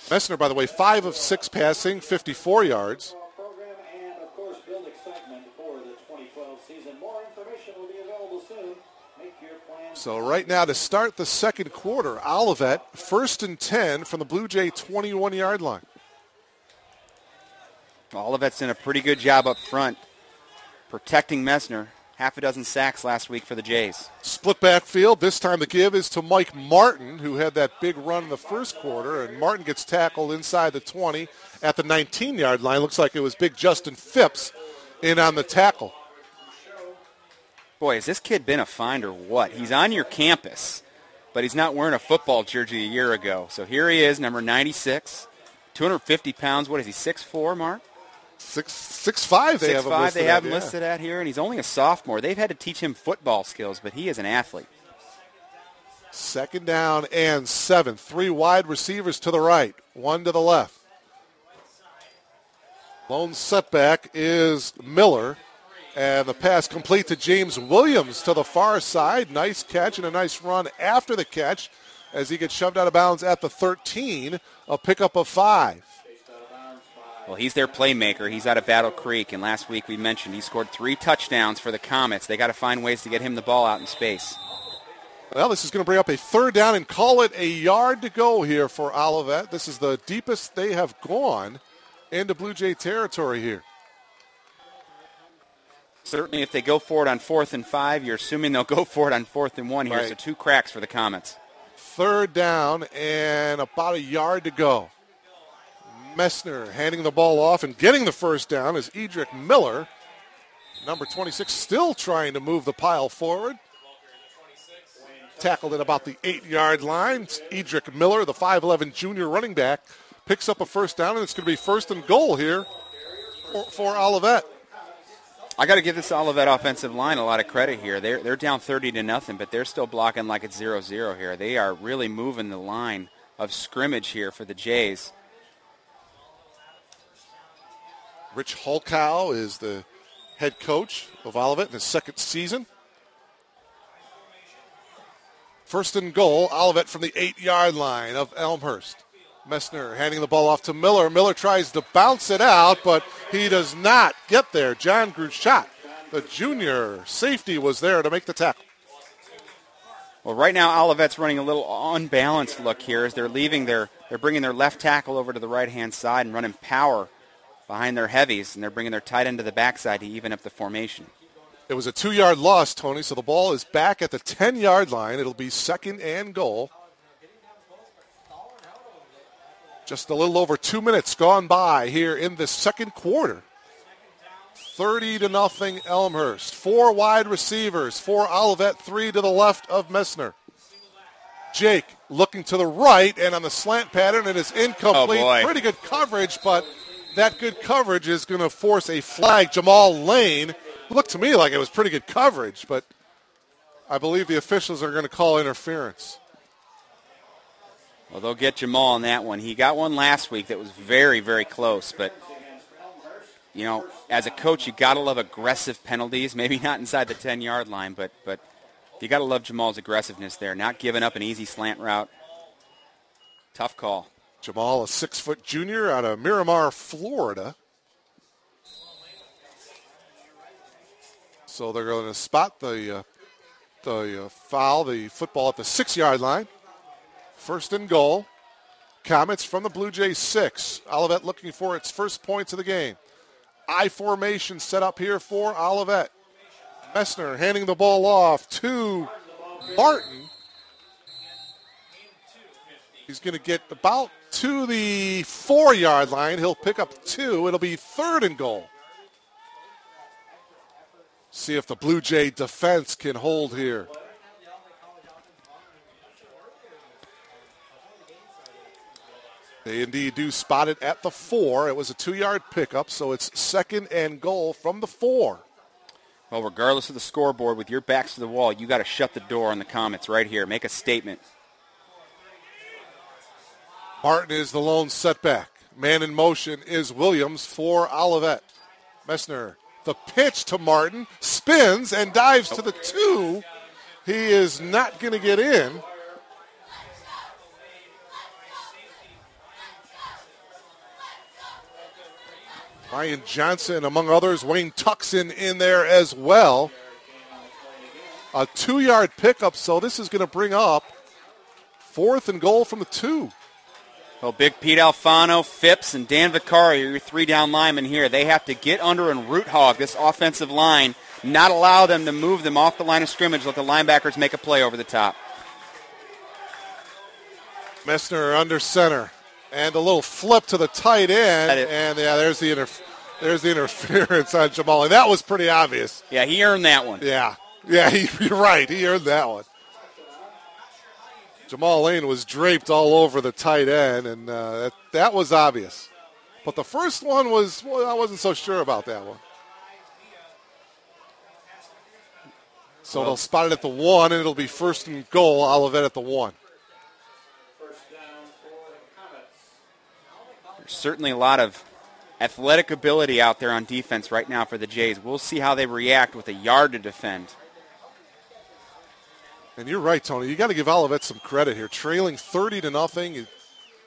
Messner, by the way, 5 of 6 passing, 54 yards. So right now to start the second quarter, Olivet 1st and 10 from the Blue Jay 21-yard line. Olivet's done a pretty good job up front protecting Messner. Half a dozen sacks last week for the Jays. Split backfield. This time the give is to Mike Martin, who had that big run in the first quarter. And Martin gets tackled inside the 20 at the 19-yard line. Looks like it was big Justin Phipps in on the tackle. Boy, has this kid been a find or what? He's on your campus, but he's not wearing a football jersey a year ago. So here he is, number 96, 250 pounds. What is he, 6'4", Mark? 6'5" they have him listed they have him listed at here, and he's only a sophomore. They've had to teach him football skills, but he is an athlete. 2nd down and 7. 3 wide receivers to the right, 1 to the left. Lone setback is Miller. And the pass complete to James Williams to the far side. Nice catch and a nice run after the catch as he gets shoved out of bounds at the 13. A pickup of 5. Well, he's their playmaker. He's out of Battle Creek, and last week we mentioned he scored 3 touchdowns for the Comets. They got to find ways to get him the ball out in space. Well, this is going to bring up a 3rd down and call it a yard to go here for Olivet. This is the deepest they have gone into Blue Jay territory here. Certainly if they go for it on 4th and 5, you're assuming they'll go for it on 4th and 1 here. Right. So 2 cracks for the Comets. 3rd down and about a yard to go. Messner handing the ball off and getting the first down is Edric Miller. Number 26 still trying to move the pile forward. Tackled at about the 8-yard line. Edric Miller, the 5'11 junior running back, picks up a first down, and it's going to be first and goal here for Olivet. I got to give this Olivet offensive line a lot of credit here. They're down 30-0, but they're still blocking like it's 0-0 here. They are really moving the line of scrimmage here for the Jays. Rich Holkow is the head coach of Olivet in his second season. First and goal, Olivet from the 8-yard line of Elmhurst. Messner handing the ball off to Miller. Miller tries to bounce it out, but he does not get there. John Gruchat, the junior safety, was there to make the tackle. Well, right now Olivet's running a little unbalanced look here as they're bringing their left tackle over to the right-hand side and running power behind their heavies, and they're bringing their tight end to the backside to even up the formation. It was a 2-yard loss, Tony, so the ball is back at the 10-yard line. It'll be second and goal. Just a little over 2 minutes gone by here in the second quarter. 30-0 Elmhurst. 4 wide receivers for Olivet, 3 to the left of Messner. Jake looking to the right, and on the slant pattern, it is incomplete. Oh, boy. Pretty good coverage, but that good coverage is going to force a flag. Jamal Lane looked to me like it was pretty good coverage, but I believe the officials are going to call interference. Well, they'll get Jamal on that one. He got one last week that was very, very close. But, you know, as a coach, you got to love aggressive penalties. Maybe not inside the 10-yard line, but you got to love Jamal's aggressiveness there, not giving up an easy slant route. Tough call. Jamal, a 6-foot junior out of Miramar, Florida. So they're going to spot the foul, the football at the 6-yard line. First and goal. Comets from the Blue Jays 6. Olivet looking for its first points of the game. I formation set up here for Olivet. Messner handing the ball off to Martin. He's going to get about to the 4-yard line. He'll pick up 2. It'll be third and goal. See if the Blue Jay defense can hold here. They indeed do spot it at the 4. It was a 2-yard pickup, so it's second and goal from the 4. Well, regardless of the scoreboard, with your backs to the wall, you got to shut the door on the Comets right here. Make a statement. Martin is the lone setback. Man in motion is Williams for Olivet. Messner, the pitch to Martin, spins and dives to the 2. He is not going to get in. Ryan Johnson, among others. Wayne Tuxon in there as well. A 2-yard pickup, so this is going to bring up fourth and goal from the 2. Well, big Pete Alfano, Phipps, and Dan Vicario, your 3-down linemen here. They have to get under and root hog this offensive line, not allow them to move them off the line of scrimmage, let the linebackers make a play over the top. Messner under center. And a little flip to the tight end, and yeah, there's the interference on Jamal, and that was pretty obvious. Yeah, he earned that one. Yeah, you're right. He earned that one. Jamal Lane was draped all over the tight end, and that was obvious. But the first one was, well, I wasn't so sure about that one. So they'll spot it at the 1, and it'll be first and goal, Olivet at the 1. There's certainly a lot of athletic ability out there on defense right now for the Jays. We'll see how they react with a yard to defend. And you're right, Tony. You got to give Olivet some credit here. Trailing 30-0, you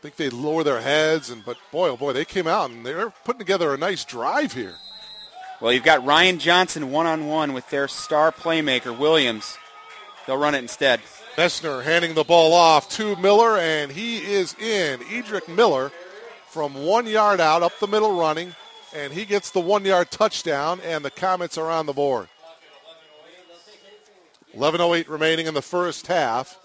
think they'd lower their heads, but boy, oh boy, they came out and they're putting together a nice drive here. Well, you've got Ryan Johnson one-on-one with their star playmaker, Williams. They'll run it instead. Messner handing the ball off to Miller, and he is in. Edric Miller from 1 yard out, up the middle running, and he gets the 1-yard touchdown, and the Comets are on the board. 11:08 remaining in the first half.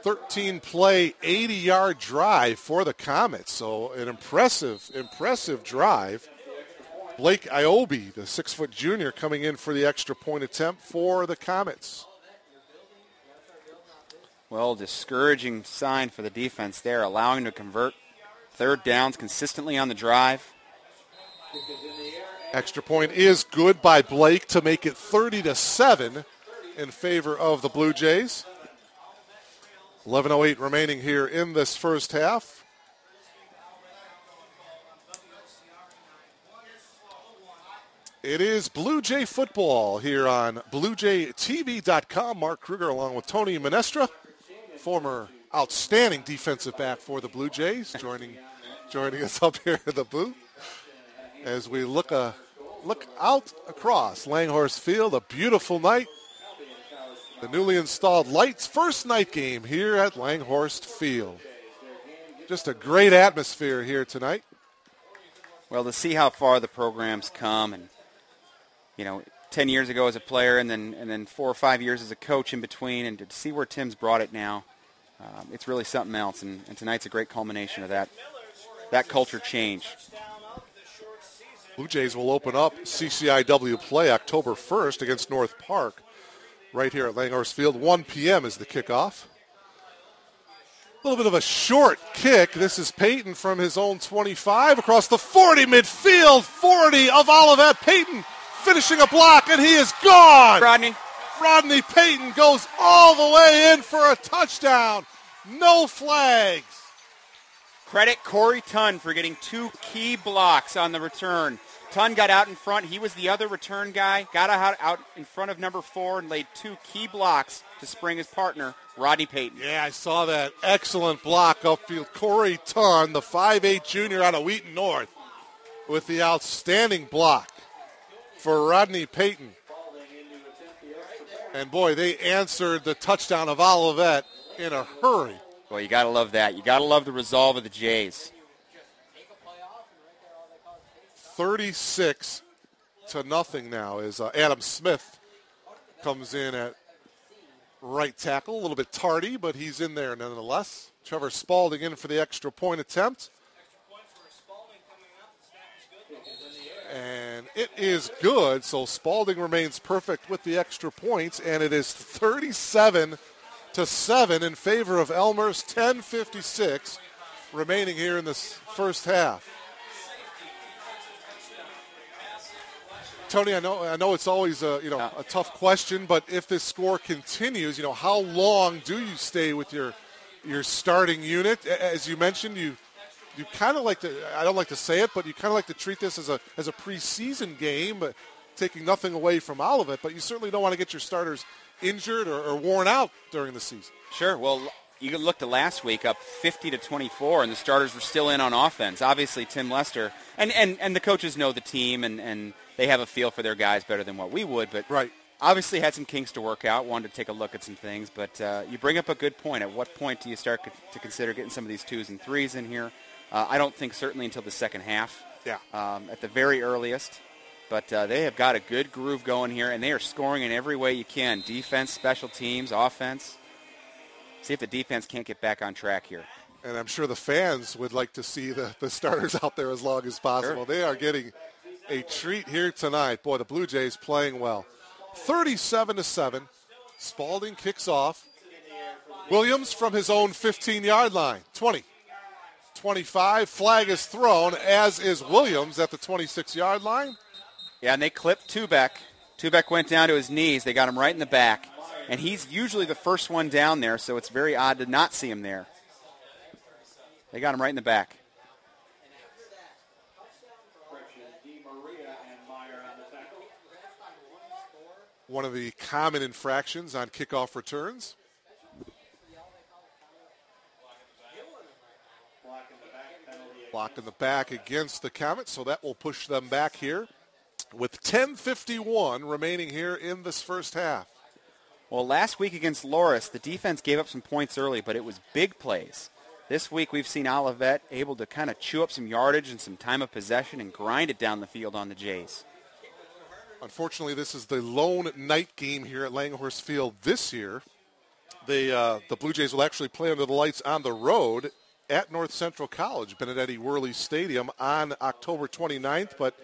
13-play, 80-yard drive for the Comets. So an impressive drive. Blake Iobi, the 6-foot junior, coming in for the extra point attempt for the Comets. Well, discouraging sign for the defense there, allowing to convert third downs consistently on the drive. Extra point is good by Blake to make it 30-7 in favor of the Blue Jays. 11:08 remaining here in this first half. It is Blue Jay football here on BlueJayTV.com. Mark Kruger along with Tony Menestra, former outstanding defensive back for the Blue Jays, joining us up here in the booth as we look out across Langhorse Field. A beautiful night. The newly installed lights, first night game here at Langhorst Field. Just a great atmosphere here tonight. Well, to see how far the program's come, and 10 years ago as a player, and then 4 or 5 years as a coach in between, and to see where Tim's brought it now, it's really something else. And tonight's a great culmination of that culture change. Blue Jays will open up CCIW play October 1st against North Park, right here at Langhorse Field. 1 p.m. is the kickoff. A little bit of a short kick. This is Peyton from his own 25 across the 40 midfield. 40 of Olivet. Peyton finishing a block, and he is gone. Rodney Payton goes all the way in for a touchdown. No flags. Credit Corey Tunn for getting 2 key blocks on the return. Tunn got out in front. He was the other return guy. Got out in front of number 4 and laid 2 key blocks to spring his partner, Rodney Payton. Yeah, I saw that. Excellent block upfield. Corey Tunn, the 5'8 junior out of Wheaton North, with the outstanding block for Rodney Payton. And, boy, they answered the touchdown of Olivet in a hurry. Well, you got to love that. You got to love the resolve of the Jays. 36-0 now as Adam Smith comes in at right tackle. A little bit tardy, but he's in there nonetheless. Trevor Spalding in for the extra point attempt. And it is good, so Spalding remains perfect with the extra points, and it is 37-7 in favor of Elmhurst. 10:56 remaining here in this first half. Tony, I know it's always a tough question, but if this score continues, how long do you stay with your starting unit? As you mentioned, you kind of like to, I don't like to say it, but you kind of like to treat this as a preseason game, but taking nothing away from Olivet, but you certainly don't want to get your starters injured or worn out during the season. Sure. Well, you looked at last week up 50-24, and the starters were still in on offense. Obviously, Tim Lester, and the coaches know the team, and they have a feel for their guys better than what we would, but right. Obviously had some kinks to work out, wanted to take a look at some things, but you bring up a good point. At what point do you start to consider getting some of these 2s and 3s in here? I don't think certainly until the second half, at the very earliest. But they have got a good groove going here, and they are scoring in every way you can. Defense, special teams, offense. See if the defense can't get back on track here. And I'm sure the fans would like to see the starters out there as long as possible. Sure. They are getting a treat here tonight. Boy, the Blue Jays playing well. 37-7. Spalding kicks off. Williams from his own 15-yard line. 20. 25. Flag is thrown, as is Williams at the 26-yard line. Yeah, and they clipped Tubeck. Tubeck went down to his knees. They got him right in the back. And he's usually the first one down there, so it's very odd to not see him there. They got him right in the back. One of the common infractions on kickoff returns. Block in the back against the Comets, so that will push them back here with 10:51 remaining here in this first half. Well, last week against Loris, the defense gave up some points early, but it was big plays. This week we've seen Olivet able to kind of chew up some yardage and some time of possession and grind it down the field on the Jays. Unfortunately, this is the lone night game here at Langhorse Field this year. The Blue Jays will actually play under the lights on the road at North Central College, Benedetti Worley Stadium, on October 29th. But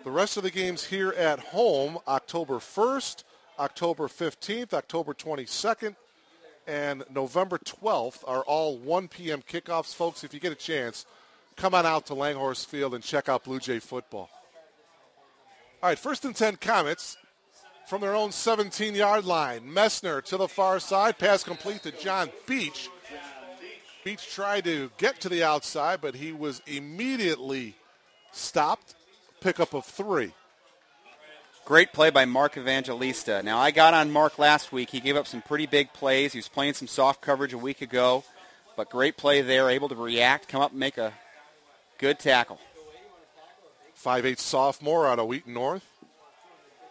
the rest of the games here at home, October 1st, October 15th, October 22nd, and November 12th are all 1 p.m. kickoffs. Folks, if you get a chance, come on out to Langhorse Field and check out Blue Jay football. All right, 1st and 10 Comets from their own 17-yard line. Messner to the far side. Pass complete to John Beach. Beach tried to get to the outside, but he was immediately stopped. Pickup of 3. Great play by Mark Evangelista. Now, I got on Mark last week. He gave up some pretty big plays. He was playing some soft coverage a week ago, but great play there, able to react, come up and make a good tackle. 5'8" sophomore out of Wheaton North.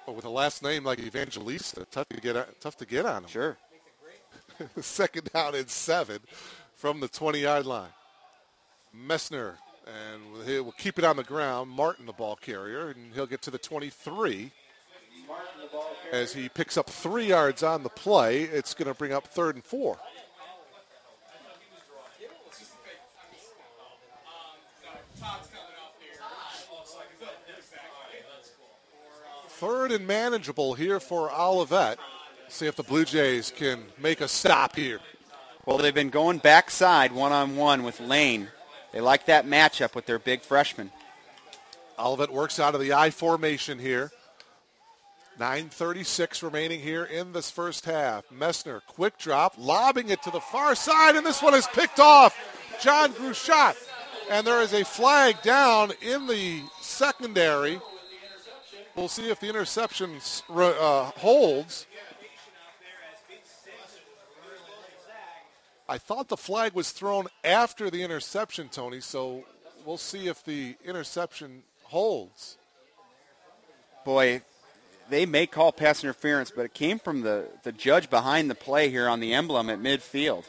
But with a last name like Evangelista, tough to get on him. Sure. 2nd down and 7 from the 20-yard line. Messner, and we'll keep it on the ground. Martin, the ball carrier, and he'll get to the 23. As he picks up 3 yards on the play, it's going to bring up 3rd and 4. Third and manageable here for Olivet. See if the Blue Jays can make a stop here. Well, they've been going backside one-on-one with Lane. They like that matchup with their big freshman. Olivet works out of the I formation here. 9:36 remaining here in this first half. Messner, quick drop, lobbing it to the far side, and this one is picked off. John Gruchat. And there is a flag down in the secondary. We'll see if the interception holds. I thought the flag was thrown after the interception, Tony, so we'll see if the interception holds. Boy, they may call pass interference, but it came from the judge behind the play here on the emblem at midfield.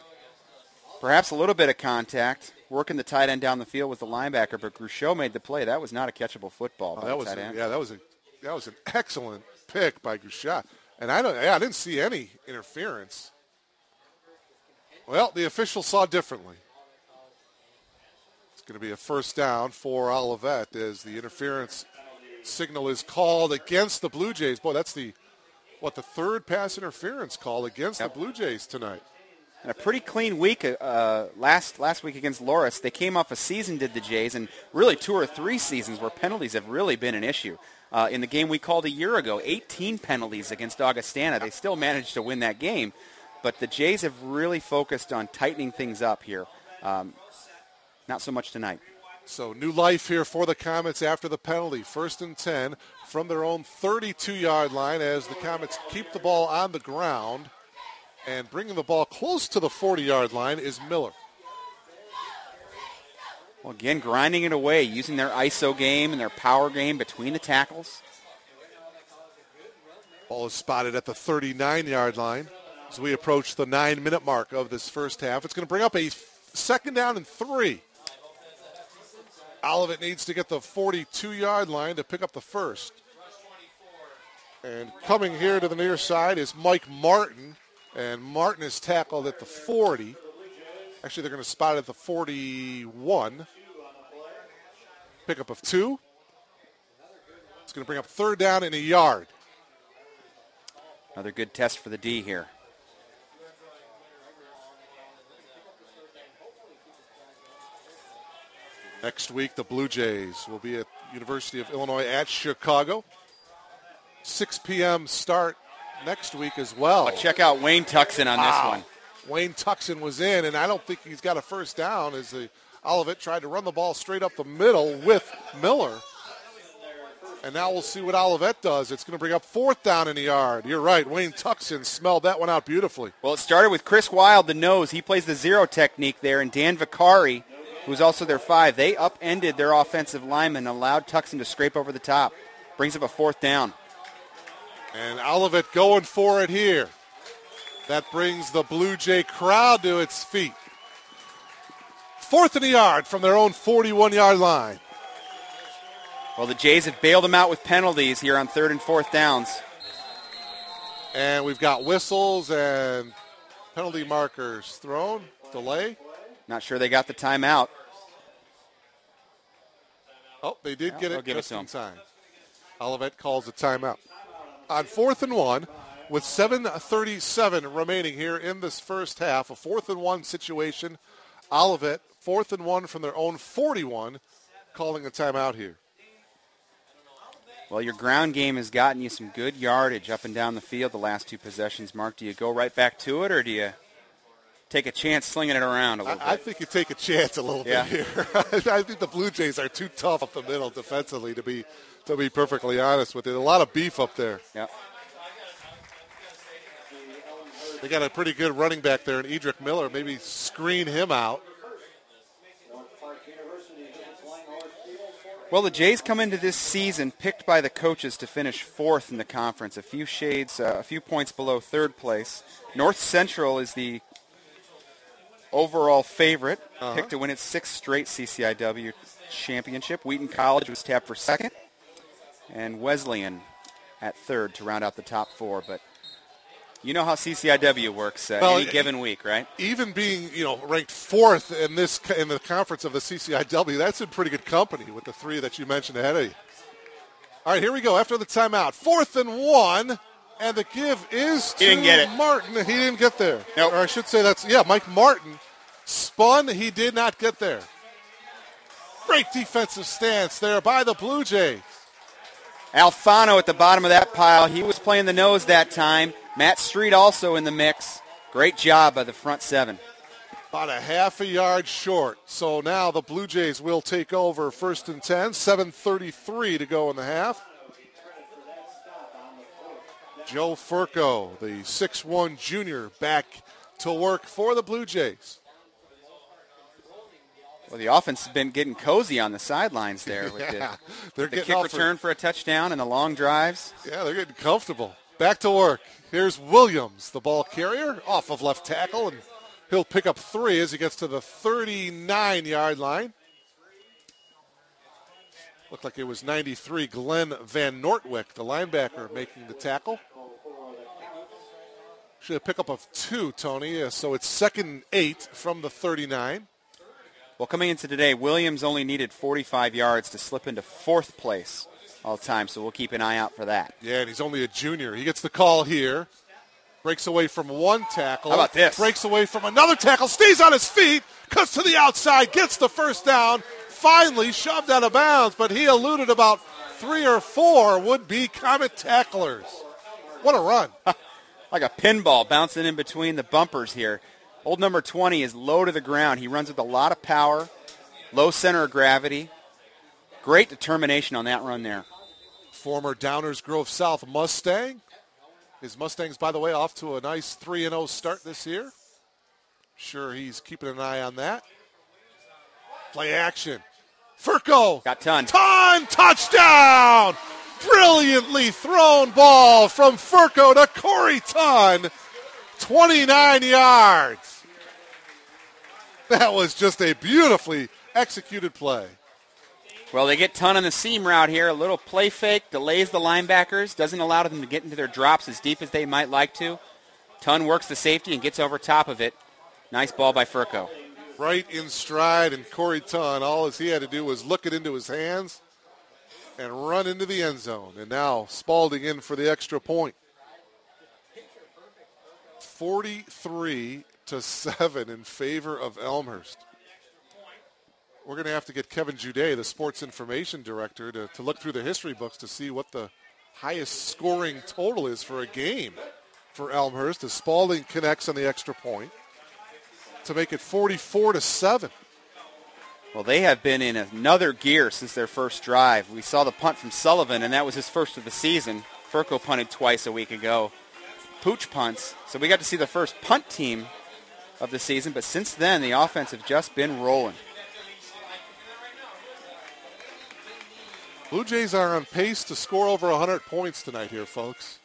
Perhaps a little bit of contact, working the tight end down the field with the linebacker, but Gruchat made the play. That was not a catchable football by the tight end. That was an excellent pick by Gruchat. And I didn't see any interference. Well, the officials saw differently. It's going to be a first down for Olivet as the interference signal is called against the Blue Jays. Boy, that's the third pass interference call against the Blue Jays tonight. And a pretty clean week last week against Loris. They came off a season, did the Jays, and really 2 or 3 seasons where penalties have really been an issue. In the game we called a year ago, 18 penalties against Augustana. They still managed to win that game. But the Jays have really focused on tightening things up here. Not so much tonight. So new life here for the Comets after the penalty. 1st and 10 from their own 32-yard line as the Comets keep the ball on the ground. And bringing the ball close to the 40-yard line is Miller. Well, again, grinding it away, using their ISO game and their power game between the tackles. Ball is spotted at the 39-yard line as we approach the 9-minute mark of this first half. It's going to bring up a 2nd down and 3. Olivet needs to get the 42-yard line to pick up the first. And coming here to the near side is Mike Martin. And Martin is tackled at the 40. Actually, they're going to spot it at the 41. Pickup of 2. It's going to bring up 3rd down and a yard. Another good test for the D here. Next week, the Blue Jays will be at University of Illinois at Chicago. 6 p.m. start next week as well. Check out Wayne Tuxen on this one. Wayne Tuxen was in, and I don't think he's got a first down as the Olivet tried to run the ball straight up the middle with Miller. And now we'll see what Olivet does. It's going to bring up 4th down in the yard. You're right. Wayne Tuxen smelled that one out beautifully. Well, it started with Chris Wild, the nose. He plays the zero technique there, and Dan Vicari, who's also their 5. They upended their offensive lineman and allowed Tuxen to scrape over the top. Brings up a 4th down. And Olivet going for it here. That brings the Blue Jay crowd to its feet. 4th in the yard from their own 41-yard line. Well, the Jays have bailed them out with penalties here on 3rd and 4th downs. And we've got whistles, and Penalty markers thrown. Delay. Not sure they got the timeout. Oh, they did get it give it just to in 'em. time. Olivet calls a timeout. On 4th and 1, with 7:37 remaining here in this first half, a 4th and 1 situation. Olivet, 4th and 1 from their own 41, calling a timeout here. Well, your ground game has gotten you some good yardage up and down the field the last two possessions, Mark. Do you go right back to it, or do you take a chance slinging it around a little bit? I think you take a chance a little bit here. I think the Blue Jays are too tough up the middle defensively, to be perfectly honest with you. A lot of beef up there. Yep. They got a pretty good running back there in Edric Miller. Maybe screen him out. Well, the Jays come into this season picked by the coaches to finish 4th in the conference, a few points below 3rd place. North Central is the overall favorite, picked to win its 6th straight CCIW championship. Wheaton College was tapped for 2nd, and Wesleyan at 3rd to round out the top 4. But you know how CCIW works any given week, right? Even being, ranked 4th in the conference of the CCIW, that's in pretty good company with the 3 that you mentioned ahead of you. All right, here we go. After the timeout, 4th and 1, and the give is to Martin. He didn't get there. Nope. Or I should say Mike Martin spun. He did not get there. Great defensive stance there by the Blue Jays. Alfano at the bottom of that pile. He was playing the nose that time. Matt Street also in the mix. Great job by the front 7. About a half a yard short. So now the Blue Jays will take over 1st and 10. 7:33 to go in the half. Joe Furco, the 6'1 junior, back to work for the Blue Jays. Well, the offense has been getting cozy on the sidelines there with the kick return for a touchdown and the long drives. Yeah, they're getting comfortable. Back to work. Here's Williams, the ball carrier, off of left tackle, and he'll pick up 3 as he gets to the 39-yard line. Looked like it was 93 Glenn Van Nortwick, the linebacker, making the tackle. Should have pick up of 2, Tony, so it's 2nd and 8 from the 39. Well, coming into today, Williams only needed 45 yards to slip into 4th place all the time, so we'll keep an eye out for that. Yeah, and he's only a junior. He gets the call here. Breaks away from one tackle. How about this? Breaks away from another tackle. Stays on his feet. Cuts to the outside. Gets the first down. Finally shoved out of bounds, but he eluded about 3 or 4 would-be Comet tacklers. What a run. Like a pinball bouncing in between the bumpers here. Old number 20 is low to the ground. He runs with a lot of power, low center of gravity. Great determination on that run there. Former Downers Grove South Mustang. His Mustangs, by the way, off to a nice 3-0 start this year. Sure, he's keeping an eye on that. Play action. Furco. Got Ton. Touchdown! Brilliantly thrown ball from Furco to Corey Ton. 29 yards. That was just a beautifully executed play. Well, they get Ton on the seam route here. A little play fake, delays the linebackers, doesn't allow them to get into their drops as deep as they might like to. Ton works the safety and gets over top of it. Nice ball by Furco. Right in stride, and Corey Ton, all he had to do was look it into his hands and run into the end zone. And now Spalding in for the extra point. 43-7 in favor of Elmhurst. We're going to have to get Kevin Jude, the sports information director, to look through the history books to see what the highest scoring total is for a game for Elmhurst as Spalding connects on the extra point to make it 44-7. Well, they have been in another gear since their first drive. We saw the punt from Sullivan, and that was his first of the season. Furco punted twice a week ago. Pooch punts. So we got to see the first punt team of the season, but since then, the offense have just been rolling. Blue Jays are on pace to score over 100 points tonight here, folks.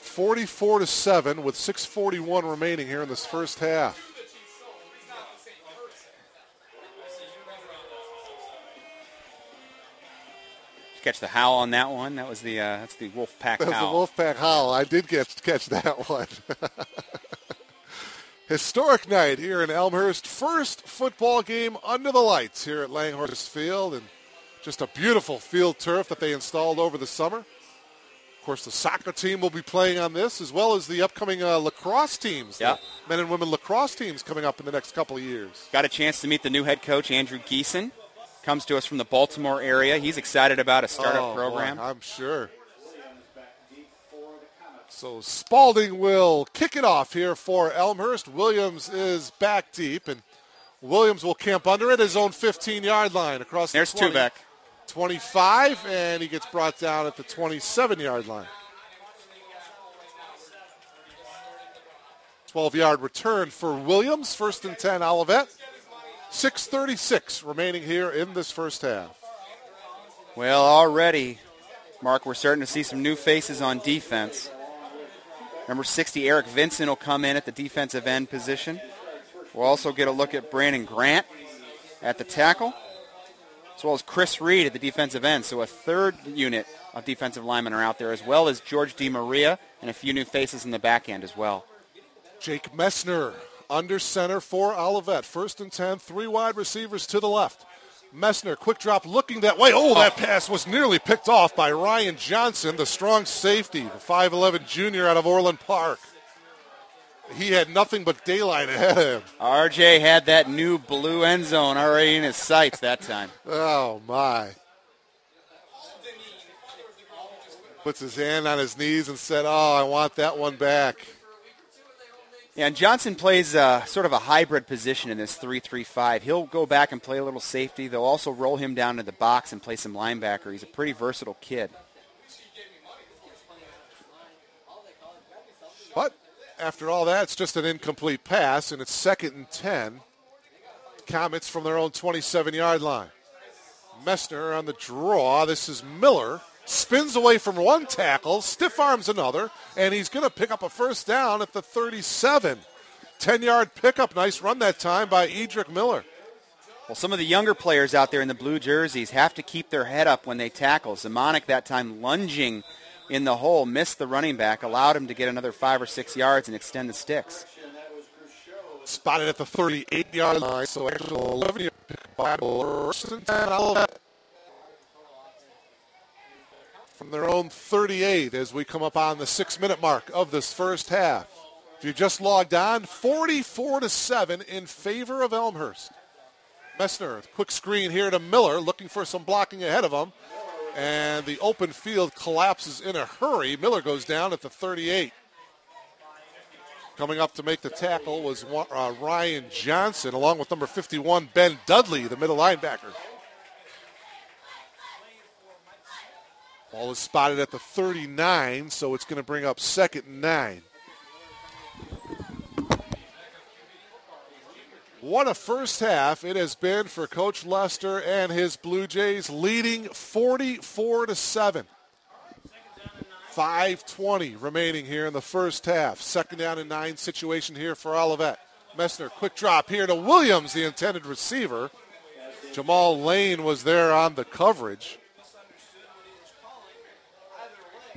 44-7 with 6:41 remaining here in this first half. Did you catch the howl on that one? That was that's the Wolfpack howl. That was the Wolfpack howl. I did catch that one. Historic night here in Elmhurst. First football game under the lights here at Langhorse Field, and just a beautiful field turf that they installed over the summer. Of course, the soccer team will be playing on this, as well as the upcoming lacrosse teams, yeah. the men and women lacrosse teams coming up in the next couple of years. Got a chance to meet the new head coach, Andrew Geeson. Comes to us from the Baltimore area. He's excited about a startup program. Boy, I'm sure. So Spalding will kick it off here for Elmhurst. Williams is back deep, and Williams will camp under it, his own 15-yard line across There's the 20, two back. 25, and he gets brought down at the 27-yard line. 12-yard return for Williams, 1st and 10, Olivet. 6:36 remaining here in this first half. Well, already, Mark, we're starting to see some new faces on defense. Number 60, Eric Vincent, will come in at the defensive end position. We'll also get a look at Brandon Grant at the tackle, as well as Chris Reed at the defensive end. So a third unit of defensive linemen are out there, as well as George DiMaria and a few new faces in the back end as well. Jake Messner under center for Olivet. 1st and 10, 3 wide receivers to the left. Messner, quick drop, looking that way. Oh, that pass was nearly picked off by Ryan Johnson, the strong safety, the 5'11 junior out of Orland Park. He had nothing but daylight ahead of him. RJ had that new blue end zone already in his sights that time. Oh, my. Puts his hand on his knees and said, oh, I want that one back. Yeah, and Johnson plays sort of a hybrid position in this 3-3-5. He'll go back and play a little safety. They'll also roll him down to the box and play some linebacker. He's a pretty versatile kid. But after all that, it's just an incomplete pass, and it's 2nd and 10. Comets from their own 27-yard line. Messner on the draw. This is Miller. Spins away from one tackle, stiff arms another, and he's going to pick up a first down at the 37. 10-yard pickup. Nice run that time by Edric Miller. Well, some of the younger players out there in the blue jerseys have to keep their head up when they tackle. Zimonic that time lunging in the hole, missed the running back, allowed him to get another 5 or 6 yards and extend the sticks. Spotted at the 38-yard line, so actually 11-yard pickup by First and 10, Olivet. From their own 38 as we come up on the 6-minute mark of this first half. If you just logged on, 44-7 in favor of Elmhurst. Messner, quick screen here to Miller, looking for some blocking ahead of him. And the open field collapses in a hurry. Miller goes down at the 38. Coming up to make the tackle was Ryan Johnson, along with number 51, Ben Dudley, the middle linebacker. Ball is spotted at the 39, so it's going to bring up 2nd and 9. What a first half it has been for Coach Lester and his Blue Jays, leading 44-7. 5:20 remaining here in the first half. 2nd down and 9 situation here for Olivet. Messner, quick drop here to Williams, the intended receiver. Jamal Lane was there on the coverage.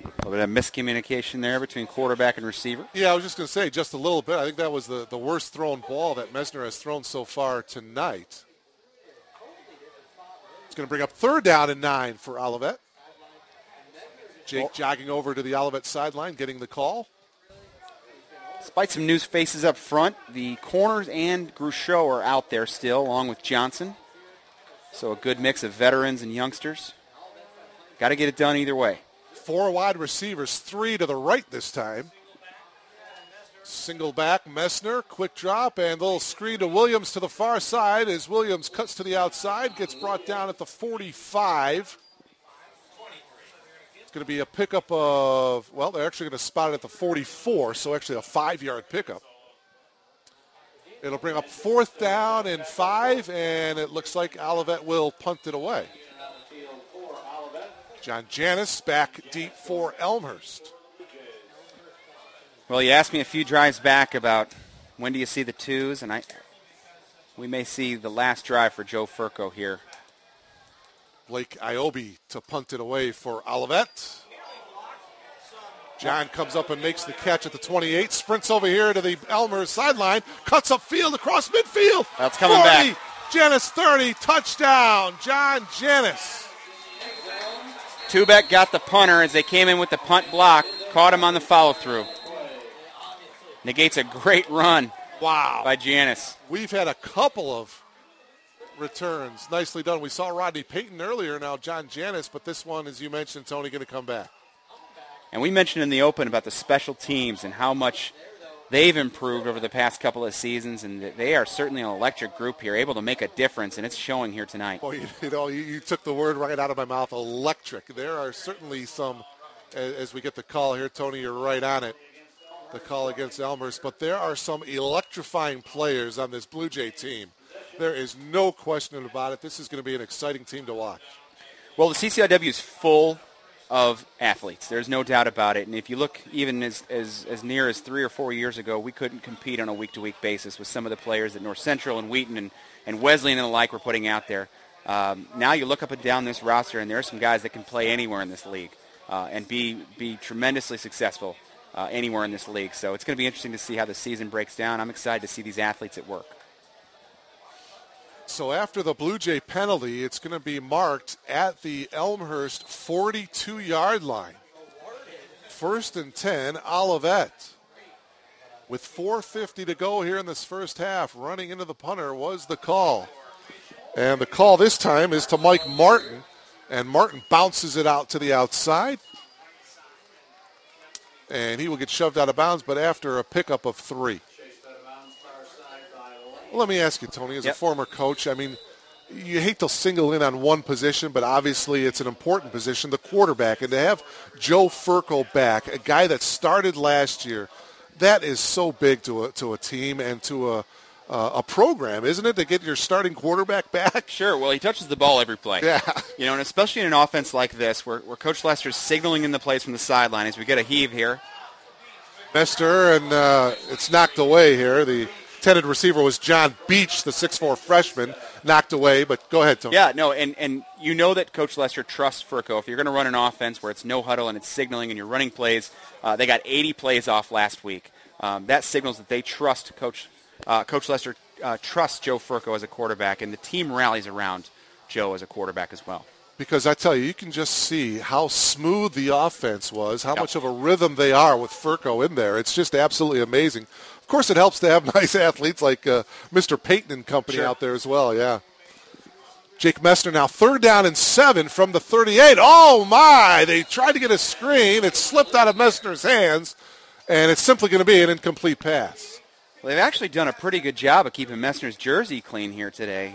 A little bit of miscommunication there between quarterback and receiver. Yeah, I was just going to say just a little bit. I think that was the worst thrown ball that Messner has thrown so far tonight. It's going to bring up 3rd down and 9 for Olivet. Jake jogging over to the Olivet sideline, getting the call. Despite some new faces up front, the corners and Gruchot are out there still, along with Johnson. So a good mix of veterans and youngsters. Got to get it done either way. 4 wide receivers, 3 to the right this time. Single back, Messner, quick drop, and a little screen to Williams to the far side as Williams cuts to the outside, gets brought down at the 45. It's going to be a pickup of, well, they're actually going to spot it at the 44, so actually a 5-yard pickup. It'll bring up 4th down and 5, and it looks like Olivet will punt it away. John Janis back deep for Elmhurst. Well, you asked me a few drives back about when do you see the twos, and we may see the last drive for Joe Furco here. Blake Iobi to punt it away for Olivet. John comes up and makes the catch at the 28, sprints over here to the Elmhurst sideline, cuts upfield across midfield. That's coming 40, back. Janis 30, touchdown, John Janis. Tubeck got the punter as they came in with the punt block, caught him on the follow-through. Negates a great run by Janis. We've had a couple of returns. Nicely done. We saw Rodney Payton earlier, now John Janis, but this one, as you mentioned, Tony, going to come back. And we mentioned in the open about the special teams and how much they've improved over the past couple of seasons, and they are certainly an electric group here, able to make a difference, and it's showing here tonight. Well, you took the word right out of my mouth, electric. There are certainly some, as we get the call here, Tony, you're right on it, the call against Elmhurst, but there are some electrifying players on this Blue Jay team. There is no question about it. This is going to be an exciting team to watch. Well, the CCIW is full of athletes. There's no doubt about it. And if you look even as near as 3 or 4 years ago, we couldn't compete on a week-to-week basis with some of the players that North Central and Wheaton and Wesleyan and the like were putting out there. Now you look up and down this roster, and there are some guys that can play anywhere in this league and be tremendously successful anywhere in this league. So it's going to be interesting to see how the season breaks down. I'm excited to see these athletes at work. So after the Blue Jay penalty, it's going to be marked at the Elmhurst 42-yard line. 1st and 10, Olivet. With 4:50 to go here in this first half, running into the punter was the call. And the call this time is to Mike Martin, and Martin bounces it out to the outside. And he will get shoved out of bounds, but after a pickup of 3. Well, let me ask you, Tony, as a former coach, I mean, you hate to single in on one position, but obviously it's an important position, the quarterback. And to have Joe Furco back, a guy that started last year, that is so big to a team and to a program, isn't it, to get your starting quarterback back? Sure. Well, he touches the ball every play. Yeah. And especially in an offense like this where Coach Lester's signaling in the plays from the sideline as we get a heave here. Lester, and it's knocked away here. The intended receiver was John Beach, the 6'4 freshman, knocked away. But go ahead, Tony. Yeah, no, and you know that Coach Lester trusts Furco. If you're going to run an offense where it's no huddle and it's signaling and you're running plays, they got 80 plays off last week. That signals that they trust Coach Lester trusts Joe Furco as a quarterback, and the team rallies around Joe as a quarterback as well. Because I tell you can just see how smooth the offense was, how much of a rhythm they are with Furco in there. It's just absolutely amazing. Of course, it helps to have nice athletes like Mr. Payton and company out there as well, yeah. Jake Messner now 3rd down and 7 from the 38. Oh, my! They tried to get a screen. It slipped out of Messner's hands, and it's simply going to be an incomplete pass. Well, they've actually done a pretty good job of keeping Messner's jersey clean here today.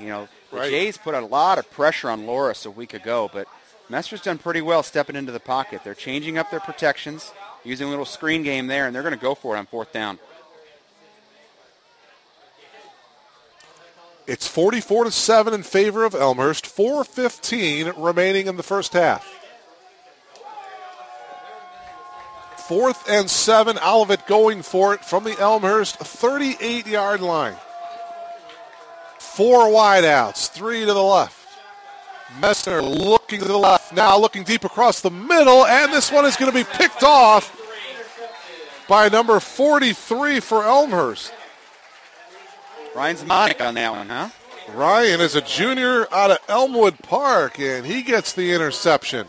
The Jays put a lot of pressure on Loris a week ago, but Messner's done pretty well stepping into the pocket. They're changing up their protections, using a little screen game there, and they're going to go for it on 4th down. It's 44-7 in favor of Elmhurst. 4:15 remaining in the first half. 4th and 7, Olivet going for it from the Elmhurst 38-yard line. 4 wideouts, 3 to the left. Messner looking to the left, now looking deep across the middle, and this one is going to be picked off by number 43 for Elmhurst. Ryan's Monic on that one, huh? Ryan is a junior out of Elmwood Park, and he gets the interception.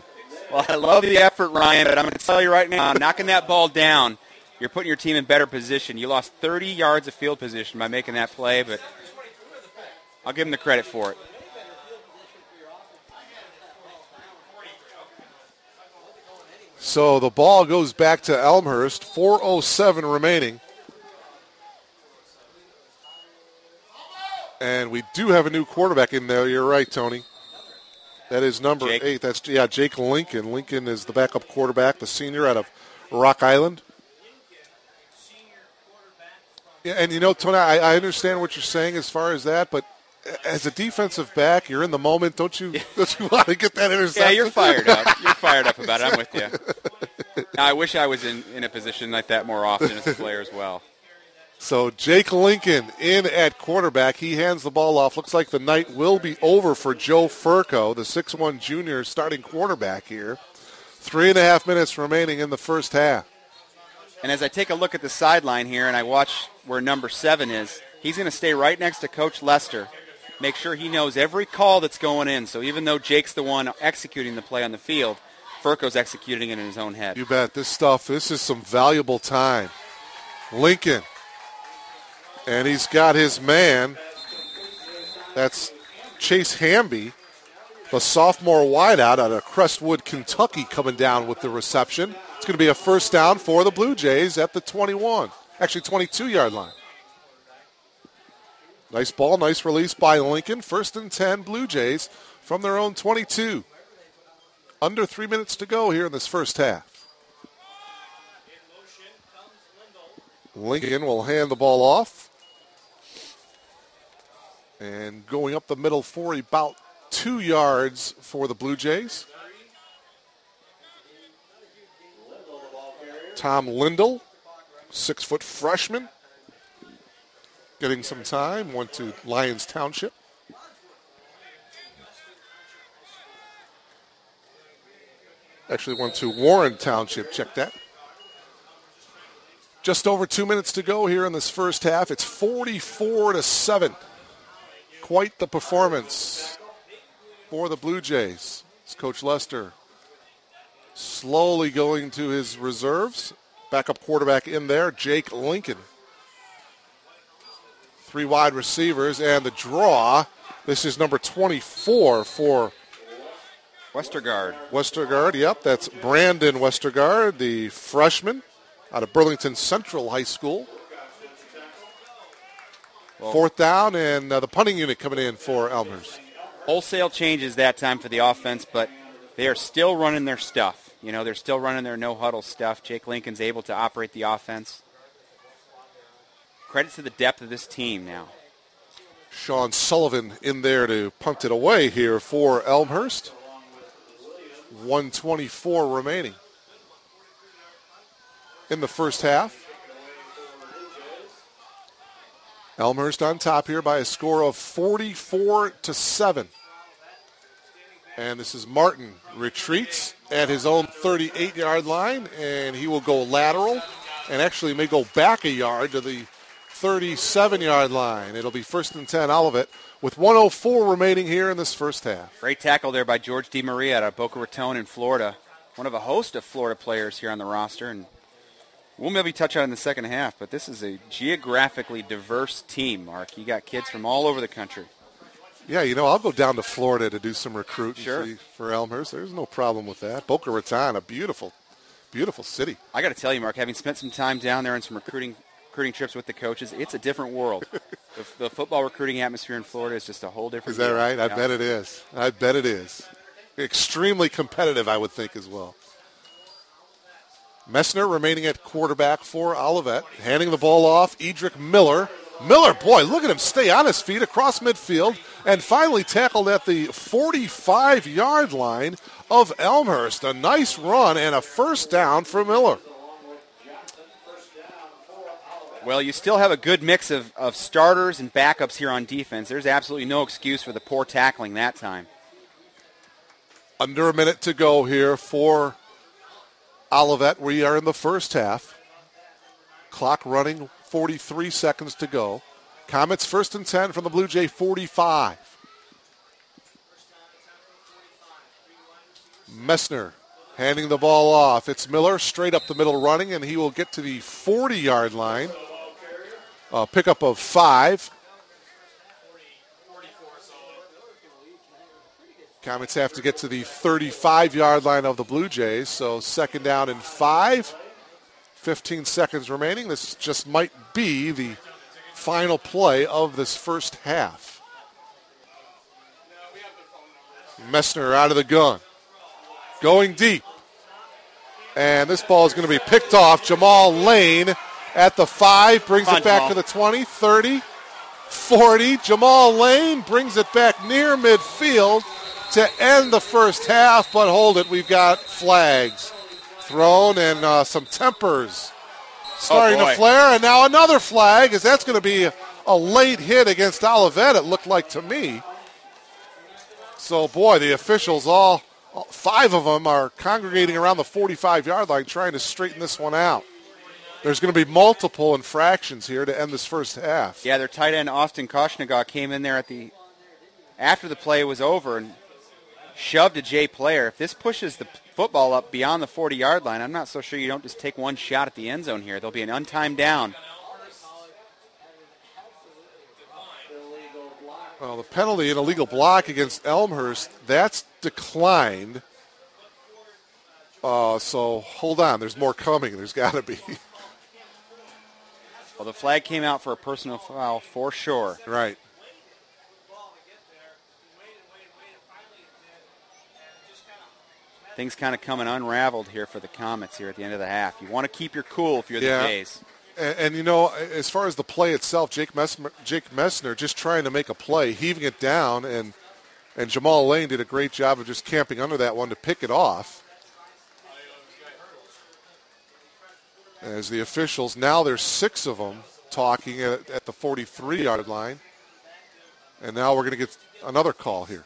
Well, I love the effort, Ryan, but I'm going to tell you right now, knocking that ball down, you're putting your team in better position. You lost 30 yards of field position by making that play, but I'll give him the credit for it. So the ball goes back to Elmhurst, 4:07 remaining. And we do have a new quarterback in there. You're right, Tony. That is number 8. That's Jake Lincoln. Lincoln is the backup quarterback, the senior out of Rock Island. Yeah, and Tony, I understand what you're saying as far as that, but as a defensive back, you're in the moment. Don't you want to get that interception? Yeah, you're fired up. You're fired up about it. I'm with you. Now, I wish I was in a position like that more often as a player as well. So Jake Lincoln in at quarterback. He hands the ball off. Looks like the night will be over for Joe Furco, the 6'1 junior starting quarterback here. 3.5 minutes remaining in the first half. And as I take a look at the sideline here and I watch where number 7 is, he's going to stay right next to Coach Lester, make sure he knows every call that's going in. So even though Jake's the one executing the play on the field, Furco's executing it in his own head. You bet. This is some valuable time. Lincoln. And he's got his man. That's Chase Hamby, the sophomore wideout out of Crestwood, Kentucky, coming down with the reception. It's going to be a first down for the Blue Jays at the 22-yard line. Nice ball, nice release by Lincoln. 1st and 10 Blue Jays from their own 22. Under 3 minutes to go here in this first half. Lincoln will hand the ball off. And going up the middle for about 2 yards for the Blue Jays. Tom Lindell, 6-foot freshman, getting some time, went to Lyons Township. Actually went to Warren Township, check that. Just over 2 minutes to go here in this first half. It's 44-7. Quite the performance for the Blue Jays. It's Coach Lester slowly going to his reserves. Backup quarterback in there, Jake Lincoln. 3 wide receivers and the draw. This is number 24 for Westergaard. Westergaard, yep, that's Brandon Westergaard, the freshman out of Burlington Central High School. Well, 4th down, and the punting unit coming in for Elmhurst. Wholesale changes that time for the offense, but they are still running their stuff. You know, they're still running their no-huddle stuff. Jake Lincoln's able to operate the offense. Credit to the depth of this team now. Sean Sullivan in there to punt it away here for Elmhurst. 1:24 remaining in the first half. Elmhurst on top here by a score of 44-7. And this is Martin, retreats at his own 38-yard line, and he will go lateral and actually may go back a yard to the 37-yard line. It'll be 1st and 10 Olivet with 1:04 remaining here in this first half. Great tackle there by George DiMaria out of Boca Raton in Florida. One of a host of Florida players here on the roster, and we'll maybe touch on it in the second half, but this is a geographically diverse team, Mark. You got kids from all over the country. Yeah, you know, I'll go down to Florida to do some recruiting sure. For Elmhurst. There's no problem with that. Boca Raton, a beautiful, beautiful city. I got to tell you, Mark, having spent some time down there on some recruiting trips with the coaches, it's a different world. The football recruiting atmosphere in Florida is just a whole different deal. Is that right? I bet it is. I bet it is. Extremely competitive, I would think, as well. Messner remaining at quarterback for Olivet. Handing the ball off, Edric Miller. Miller, boy, look at him stay on his feet across midfield and finally tackled at the 45-yard line of Elmhurst. A nice run and a first down for Miller. Well, you still have a good mix of starters and backups here on defense. There's absolutely no excuse for the poor tackling that time. Under a minute to go here for Olivet. We are in the first half. Clock running, 43 seconds to go. Comets 1st and 10 from the Blue Jay 45. Messner handing the ball off. It's Miller straight up the middle running, and he will get to the 40-yard line. Pickup of 5. Comets have to get to the 35-yard line of the Blue Jays, so 2nd down and 5. 15 seconds remaining. This just might be the final play of this first half. Messner out of the gun. Going deep. And this ball is going to be picked off. Jamal Lane at the 5, brings it back to the 20, 30, 40. Jamal Lane brings it back near midfield to end the first half, but hold it, we've got flags thrown and some tempers starting to flare, and now another flag, as that's going to be a late hit against Olivet, it looked like to me. So, boy, the officials, all 5 of them, are congregating around the 45-yard line trying to straighten this one out. there's going to be multiple infractions here to end this first half. Yeah, their tight end, Austin Koshnaga, came in there after the play was over and shoved a Jay player. If this pushes the football up beyond the 40-yard line, I'm not so sure you don't just take one shot at the end zone here. There'll be an untimed down. Well, the penalty, an illegal block against Elmhurst, that's declined. So hold on. There's more coming. There's got to be. Well, the flag came out for a personal foul for sure. Right. Things kind of coming unraveled here for the Comets here at the end of the half. You want to keep your cool if you're the Jays. And you know, as far as the play itself, Jake Messner just trying to make a play, heaving it down, and Jamal Lane did a great job of just camping under that one to pick it off. As the officials, now there's 6 of them talking at the 43-yard line. And now we're going to get another call here.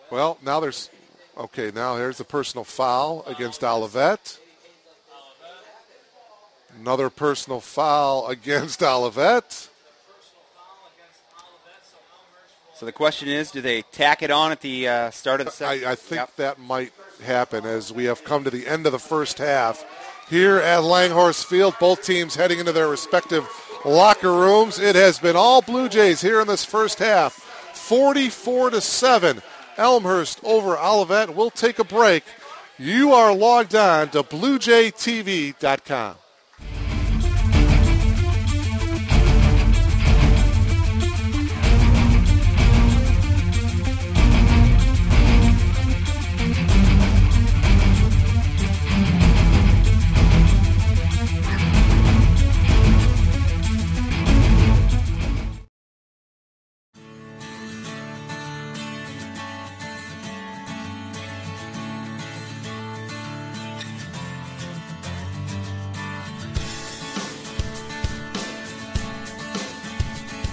Well, now there's the personal foul against Olivet. Another personal foul against Olivet. So the question is, do they tack it on at the start of the second? I think that might happen as we have come to the end of the first half. Here at Langhorse Field, both teams heading into their respective locker rooms. It has been all Blue Jays here in this first half. 44-7. Elmhurst over Olivet. We'll take a break. You are logged on to BlueJayTV.com.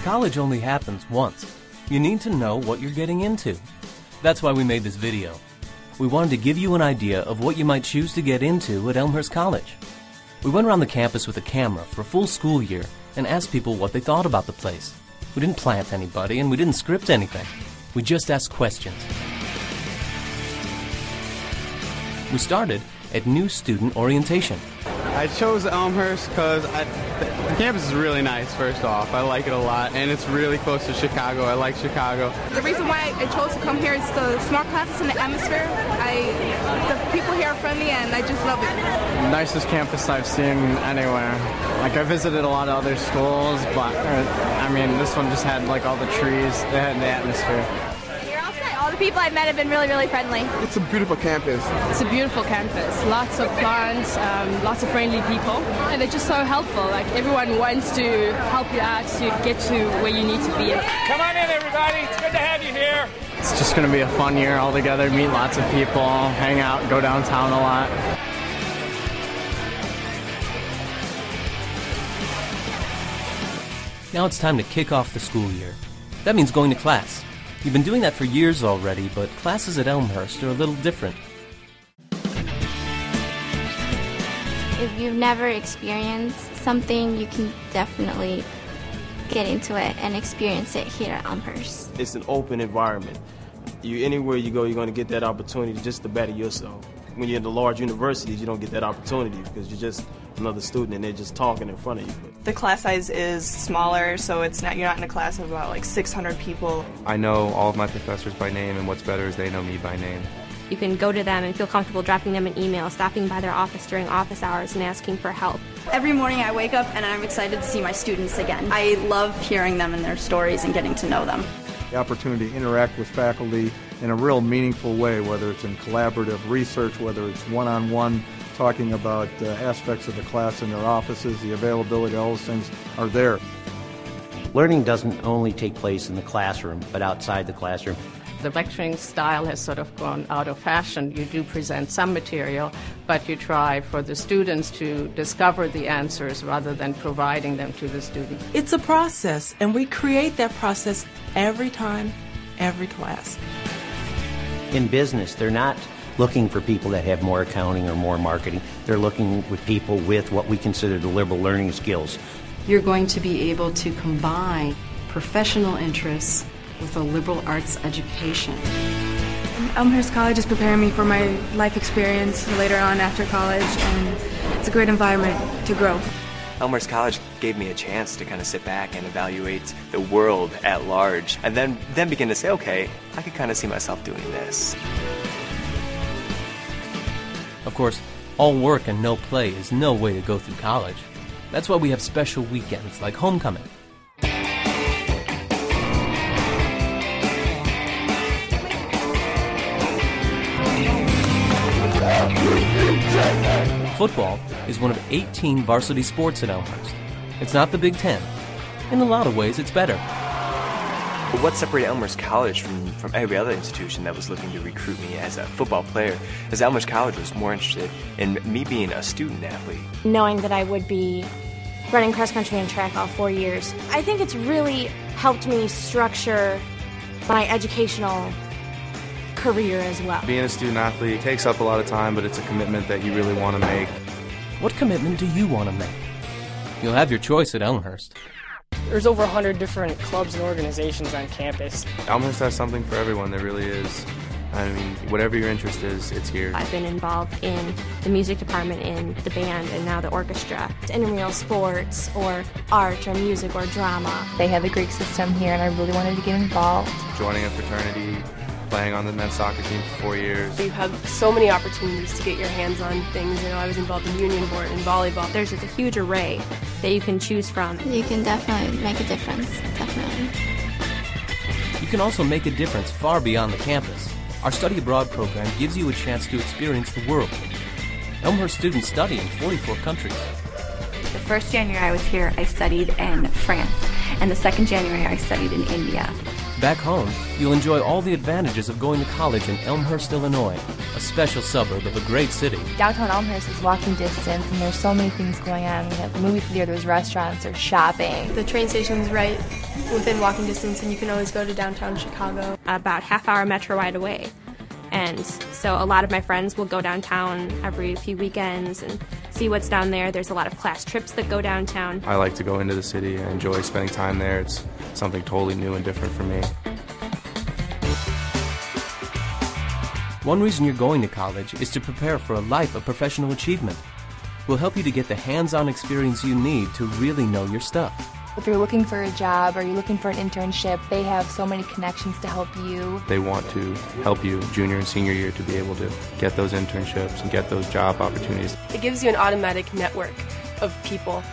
College only happens once. You need to know what you're getting into. That's why we made this video. We wanted to give you an idea of what you might choose to get into at Elmhurst College. We went around the campus with a camera for a full school year and asked people what they thought about the place. We didn't plant anybody and we didn't script anything. We just asked questions. We started at new student orientation. I chose Elmhurst because the campus is really nice, first off. I like it a lot, and it's really close to Chicago. I like Chicago. The reason why I chose to come here is the smart classes and the atmosphere. The people here are friendly, and I just love it. Nicest campus I've seen anywhere. Like, I visited a lot of other schools, but, this one just had, all the trees. They had the atmosphere. All the people I've met have been really, really friendly. It's a beautiful campus. It's a beautiful campus. Lots of plants, lots of friendly people. And they're just so helpful. Everyone wants to help you out to get to where you need to be. Come on in, everybody. It's good to have you here. It's just going to be a fun year all together. Meet lots of people, hang out, go downtown a lot. Now it's time to kick off the school year. That means going to class. You've been doing that for years already, but classes at Elmhurst are a little different. If you've never experienced something, you can definitely get into it and experience it here at Elmhurst. It's an open environment. Anywhere you go, you're going to get that opportunity just to better yourself. When you're in the large universities, you don't get that opportunity because you're just another student and they're just talking in front of you. The class size is smaller, so you're not in a class of about 600 people. I know all of my professors by name, and what's better is they know me by name. You can go to them and feel comfortable dropping them an email, stopping by their office during office hours and asking for help. Every morning I wake up and I'm excited to see my students again. I love hearing them and their stories and getting to know them. The opportunity to interact with faculty in a real meaningful way, whether it's in collaborative research, whether it's one-on-one, talking about aspects of the class in their offices, the availability, all those things are there. Learning doesn't only take place in the classroom, but outside the classroom. The lecturing style has sort of gone out of fashion. You do present some material, but you try for the students to discover the answers rather than providing them to the student. It's a process, and we create that process every time, every class. In business, they're not looking for people that have more accounting or more marketing. They're looking with people with what we consider the liberal learning skills. You're going to be able to combine professional interests with a liberal arts education. Elmhurst College is preparing me for my life experience later on after college, and it's a great environment to grow. Elmhurst College gave me a chance to kind of sit back and evaluate the world at large, and then begin to say, okay, I could kind of see myself doing this. Of course, all work and no play is no way to go through college. That's why we have special weekends like homecoming. Football is one of 18 varsity sports at Elmhurst. It's not the Big Ten. In a lot of ways, it's better. What separated Elmhurst College from every other institution that was looking to recruit me as a football player is Elmhurst College was more interested in me being a student athlete. Knowing that I would be running cross country and track all 4 years, I think it's really helped me structure my educational career as well. Being a student athlete takes up a lot of time, but it's a commitment that you really want to make. What commitment do you want to make? You'll have your choice at Elmhurst. There's over 100 different clubs and organizations on campus. Elmhurst has something for everyone. There really is. I mean, whatever your interest is, it's here. I've been involved in the music department, in the band, and now the orchestra. Intramural sports, or art, or music, or drama. They have the Greek system here, and I really wanted to get involved. Joining a fraternity, playing on the men's soccer team for 4 years. You have so many opportunities to get your hands on things. You know, I was involved in union board and volleyball. There's just a huge array that you can choose from. You can definitely make a difference, definitely. You can also make a difference far beyond the campus. Our study abroad program gives you a chance to experience the world. Elmhurst students study in 44 countries. The first January I was here, I studied in France, and the second January I studied in India. Back home, you'll enjoy all the advantages of going to college in Elmhurst, Illinois, a special suburb of a great city. Downtown Elmhurst is walking distance, and there's so many things going on. We have the movie theater, there's restaurants, there's shopping. The train station's right within walking distance, and you can always go to downtown Chicago. About half-hour metro ride away. And so a lot of my friends will go downtown every few weekends and see what's down there. There's a lot of class trips that go downtown. I like to go into the city and enjoy spending time there. It's something totally new and different for me. One reason you're going to college is to prepare for a life of professional achievement. We'll help you to get the hands-on experience you need to really know your stuff. If you're looking for a job or you're looking for an internship, they have so many connections to help you. They want to help you junior and senior year to be able to get those internships and get those job opportunities. It gives you an automatic network of people.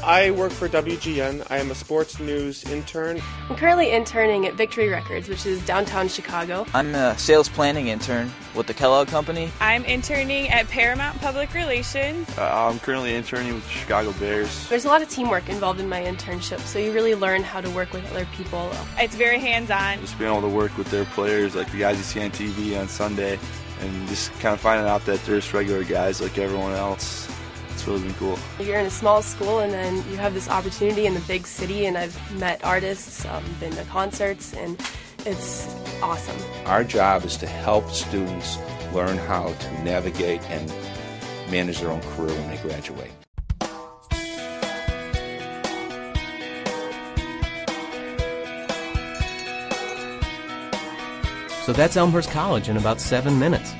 I work for WGN. I am a sports news intern. I'm currently interning at Victory Records, which is downtown Chicago. I'm a sales planning intern with the Kellogg Company. I'm interning at Paramount Public Relations. I'm currently interning with the Chicago Bears. There's a lot of teamwork involved in my internship, so you really learn how to work with other people. It's very hands-on. Just being able to work with their players, like the guys you see on TV on Sunday, and just kind of finding out that they're just regular guys like everyone else. It's really been cool. You're in a small school, and then you have this opportunity in the big city, and I've met artists, been to concerts, and it's awesome. Our job is to help students learn how to navigate and manage their own career when they graduate. So that's Elmhurst College in about 7 minutes.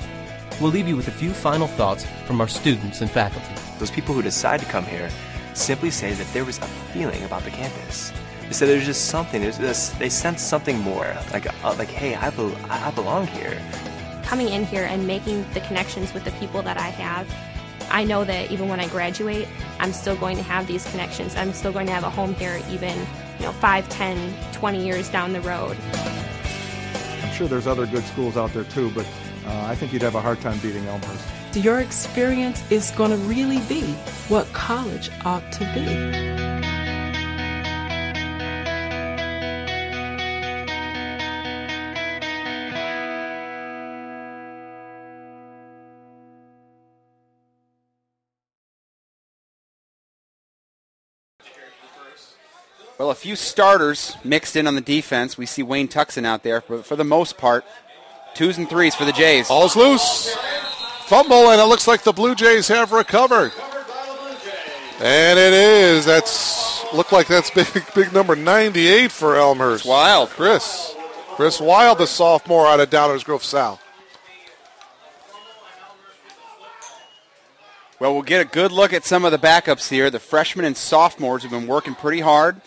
We'll leave you with a few final thoughts from our students and faculty. Those people who decide to come here simply say that there was a feeling about the campus. They said there's just something, they sense something more, like hey, I belong here. Coming in here and making the connections with the people that I have, I know that even when I graduate, I'm still going to have these connections. I'm still going to have a home here even 5, 10, 20 years down the road. I'm sure there's other good schools out there too, but I think you'd have a hard time beating Elmhurst. Your experience is going to really be what college ought to be. Well, a few starters mixed in on the defense. We see Wayne Tuxon out there, but for the most part, 2s and 3s for the Jays. Ball's loose. Fumble, and it looks like the Blue Jays have recovered. And it is. Looked like that's big number 98 for Elmhurst. Wild. Chris Wild, the sophomore out of Downers Grove South. Well, we'll get a good look at some of the backups here. The freshmen and sophomores have been working pretty hard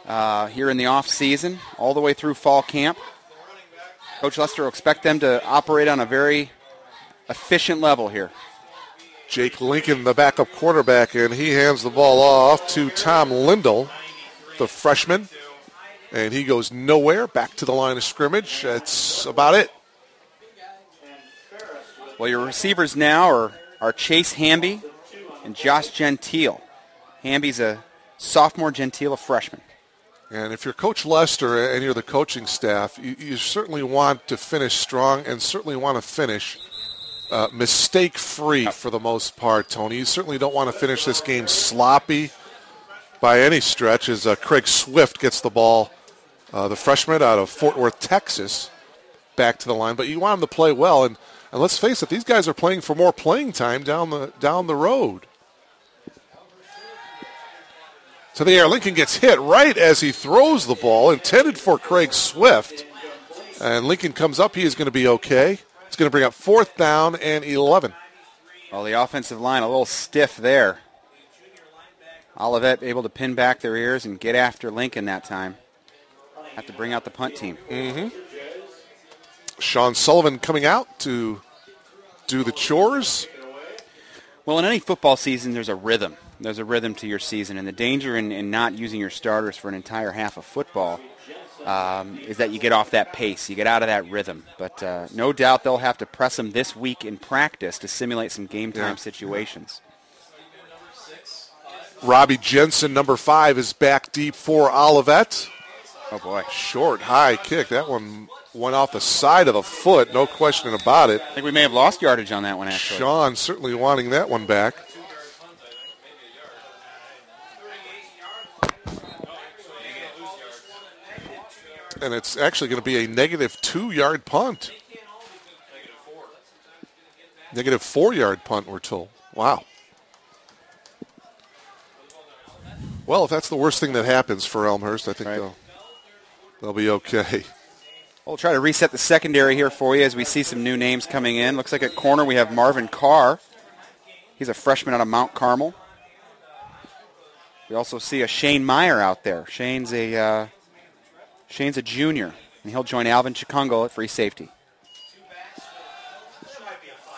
here in the off season, all the way through fall camp. Coach Lester will expect them to operate on a very efficient level here. Jake Lincoln, the backup quarterback, and he hands the ball off to Tom Lindell, the freshman. And he goes nowhere, back to the line of scrimmage. That's about it. Well, your receivers now are Chase Hamby and Josh Gentile. Hamby's a sophomore, Gentile a freshman. And if you're Coach Lester and you're the coaching staff, you certainly want to finish strong and certainly want to finish mistake-free for the most part, Tony. You certainly don't want to finish this game sloppy by any stretch as Craig Swift gets the ball, the freshman out of Fort Worth, Texas, back to the line. But you want him to play well. And let's face it, these guys are playing for more playing time down the road. To the air, Lincoln gets hit right as he throws the ball, intended for Craig Swift. And Lincoln comes up. He is going to be okay. It's going to bring up 4th down and 11. Well, the offensive line a little stiff there. Olivet able to pin back their ears and get after Lincoln that time. Have to bring out the punt team. Mm-hmm. Sean Sullivan coming out to do the chores. Well, in any football season, there's a rhythm. There's a rhythm to your season, and the danger in not using your starters for an entire half of football is that you get off that pace. You get out of that rhythm. But no doubt they'll have to press them this week in practice to simulate some game-time situations. Robbie Jensen, number 5, is back deep for Olivet. Oh, boy. Short, high kick. That one went off the side of the foot, no question about it. I think we may have lost yardage on that one, actually. Sean certainly wanting that one back. And it's actually going to be a negative 2-yard punt. Negative 4-yard punt, we're told. Wow. Well, if that's the worst thing that happens for Elmhurst, I think they'll be okay. We'll try to reset the secondary here for you as we see some new names coming in. Looks like at corner we have Marvin Carr. He's a freshman out of Mount Carmel. We also see a Shane Meyer out there. Shane's a junior, and he'll join Alvin Chikungo at free safety.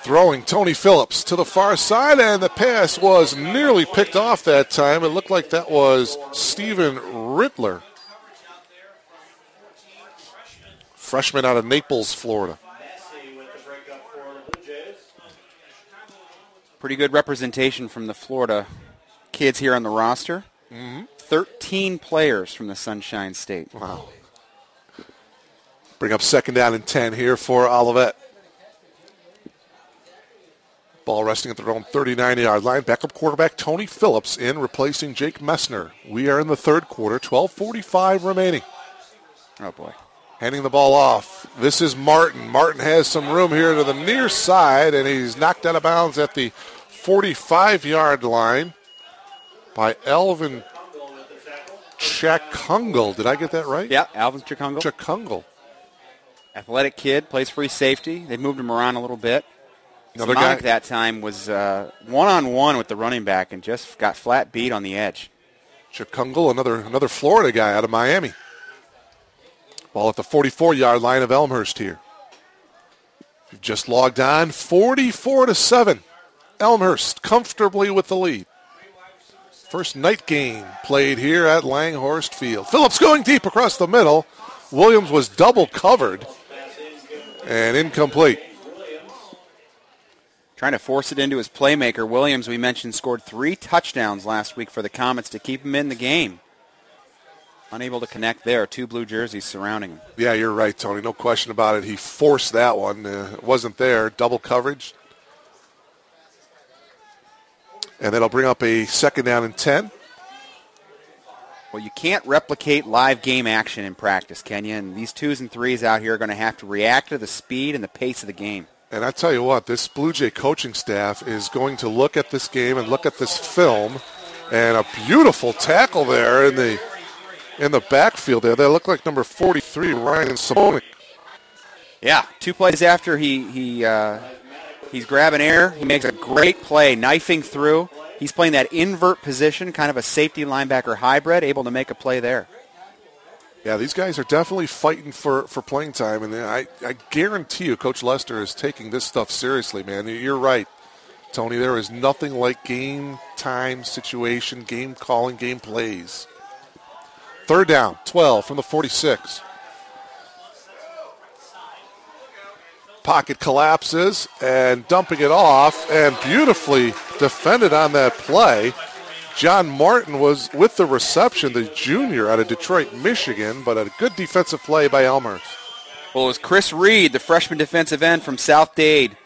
Throwing Tony Phillips to the far side, and the pass was nearly picked off that time. It looked like that was Stephen Rittler, freshman out of Naples, Florida. Pretty good representation from the Florida kids here on the roster. Mm-hmm. 13 players from the Sunshine State. Wow. Bring up 2nd down and 10 here for Olivet. Ball resting at their own 39-yard line. Backup quarterback Tony Phillips in, replacing Jake Messner. We are in the 3rd quarter, 12:45 remaining. Oh, boy. Handing the ball off. This is Martin. Martin has some room here to the near side, and he's knocked out of bounds at the 45-yard line by Alvin Chikungo. Did I get that right? Yeah, Alvin Chikungo. Chikungo. Athletic kid, plays free safety. They moved him around a little bit. Another guy that time was one-on-one with the running back and just got flat beat on the edge. Chikungo, another Florida guy out of Miami. Ball at the 44-yard line of Elmhurst here. You've just logged on, 44-7. Elmhurst comfortably with the lead. First night game played here at Langhorst Field. Phillips going deep across the middle. Williams was double covered and incomplete. Trying to force it into his playmaker. Williams, we mentioned, scored 3 touchdowns last week for the Comets to keep him in the game. Unable to connect there. 2 blue jerseys surrounding him. Yeah, you're right, Tony. No question about it. He forced that one. It wasn't there. Double coverage. And that'll bring up a 2nd down and 10. Well, you can't replicate live game action in practice, can you? And these 2s and 3s out here are going to have to react to the speed and the pace of the game. And I tell you what, this Blue Jay coaching staff is going to look at this game and look at this film, and a beautiful tackle there in the backfield there. They look like number 43, Ryan Simonik. Yeah, 2 plays after he's grabbing air, he makes a great play, knifing through. He's playing that invert position, kind of a safety linebacker hybrid, able to make a play there. Yeah, these guys are definitely fighting for playing time, and I guarantee you Coach Lester is taking this stuff seriously, man. You're right, Tony. There is nothing like game time situation, game calling, game plays. 3rd down, 12 from the 46. Pocket collapses and dumping it off, and beautifully defended on that play. John Martin was with the reception, the junior out of Detroit, Michigan, but a good defensive play by Elmhurst. Well, it was Chris Reed, the freshman defensive end from South Dade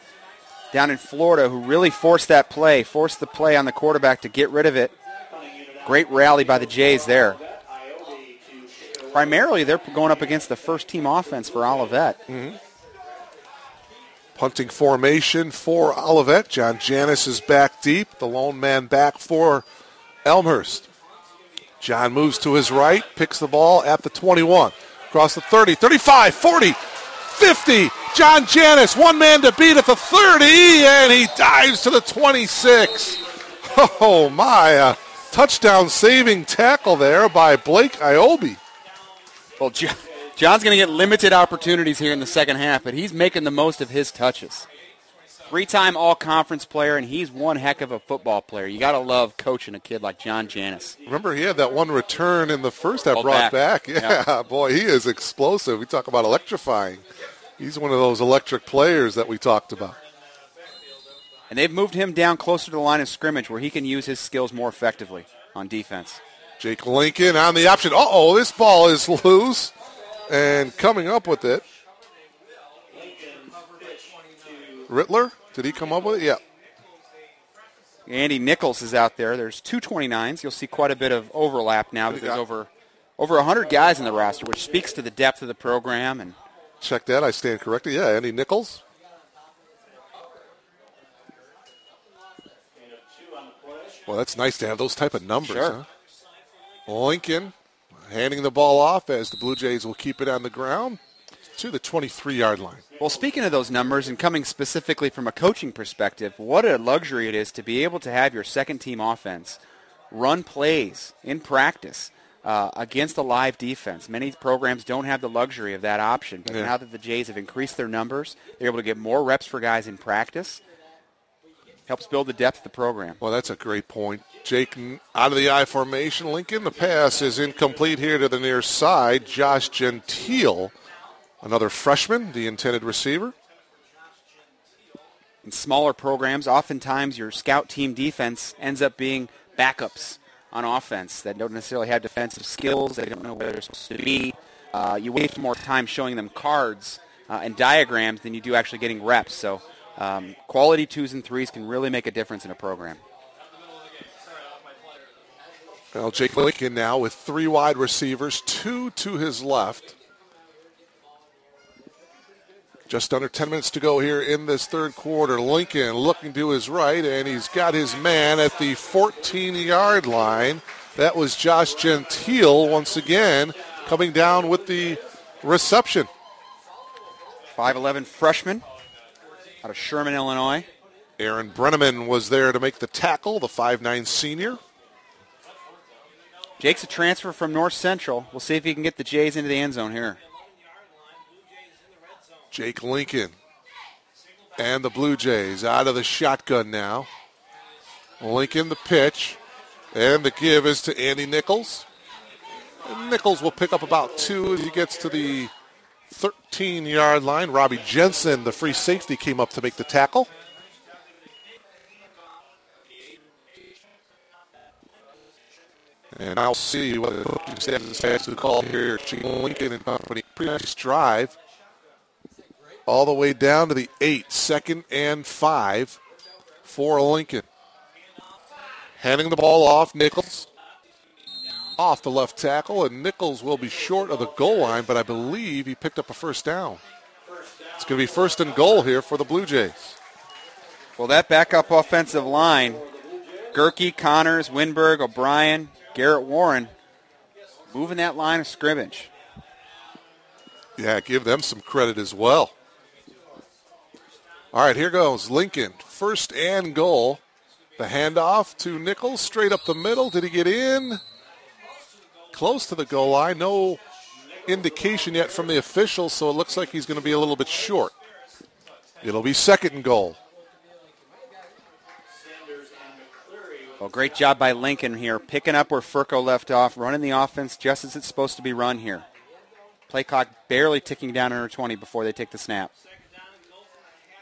down in Florida, who really forced the play on the quarterback to get rid of it. Great rally by the Jays there. Primarily, they're going up against the first-team offense for Olivet. Mm-hmm. Punting formation for Olivet. John Janis is back deep, the lone man back for Elmhurst. John moves to his right, picks the ball at the 21. Across the 30, 35, 40, 50. John Janis, one man to beat at the 30, and he dives to the 26. Oh, my. Touchdown saving tackle there by Blake Iobi. Well, John's going to get limited opportunities here in the second half, but he's making the most of his touches. 3-time all-conference player, and he's one heck of a football player. You got to love coaching a kid like John Janis. Remember, he had that one return in the first that brought back. Yeah, yep. Boy, he is explosive. We talk about electrifying. He's one of those electric players that we talked about. And they've moved him down closer to the line of scrimmage where he can use his skills more effectively on defense. Jake Lincoln on the option. Uh-oh, this ball is loose. And coming up with it, Rittler, did he come up with it? Yeah. Andy Nichols is out there. There's 2 29s. You'll see quite a bit of overlap now. There's over 100 guys in the roster, which speaks to the depth of the program. And check that. I stand corrected. Yeah, Andy Nichols. Well, that's nice to have those type of numbers. Sure. Huh? Lincoln handing the ball off as the Blue Jays will keep it on the ground to the 23-yard line. Well, speaking of those numbers and coming specifically from a coaching perspective, what a luxury it is to be able to have your second-team offense run plays in practice against a live defense. Many programs don't have the luxury of that option. But now that the Jays have increased their numbers, they're able to get more reps for guys in practice. Helps build the depth of the program. Well, that's a great point. Jake out of the I formation. Lincoln, the pass is incomplete here to the near side. Josh Gentile, another freshman, the intended receiver. In smaller programs, oftentimes your scout team defense ends up being backups on offense that don't necessarily have defensive skills. They don't know where they're supposed to be. You waste more time showing them cards and diagrams than you do actually getting reps. So quality 2s and 3s can really make a difference in a program. Well, Jake Lincoln now with 3 wide receivers, 2 to his left. Just under 10 minutes to go here in this third quarter. Lincoln looking to his right, and he's got his man at the 14-yard line. That was Josh Gentile once again coming down with the reception. 5'11 freshman out of Sherman, Illinois. Aaron Brenneman was there to make the tackle, the 5'9 senior. Jake's a transfer from North Central. We'll see if he can get the Jays into the end zone here. Jake Lincoln and the Blue Jays out of the shotgun now. Lincoln the pitch, and the give is to Andy Nichols. And Nichols will pick up about 2 as he gets to the 13-yard line. Robbie Jensen, the free safety, came up to make the tackle. And I'll see what the coaching staff has to call here. Jake Lincoln and company. Pretty nice drive. All the way down to the 8, 2nd and 5 for Lincoln. Handing the ball off, Nichols. off the left tackle, and Nichols will be short of the goal line, but I believe he picked up a first down. It's going to be first and goal here for the Blue Jays. Well, that backup offensive line, Gerke, Connors, Winberg, O'Brien, Garrett Warren, moving that line of scrimmage. Yeah, give them some credit as well. All right, here goes Lincoln. First and goal. The handoff to Nichols, straight up the middle. Did he get in? Close to the goal line. No indication yet from the officials, so it looks like he's going to be a little bit short. It'll be second and goal. Well, great job by Lincoln here, picking up where Furco left off, running the offense just as it's supposed to be run here. Play clock barely ticking down under 20 before they take the snap.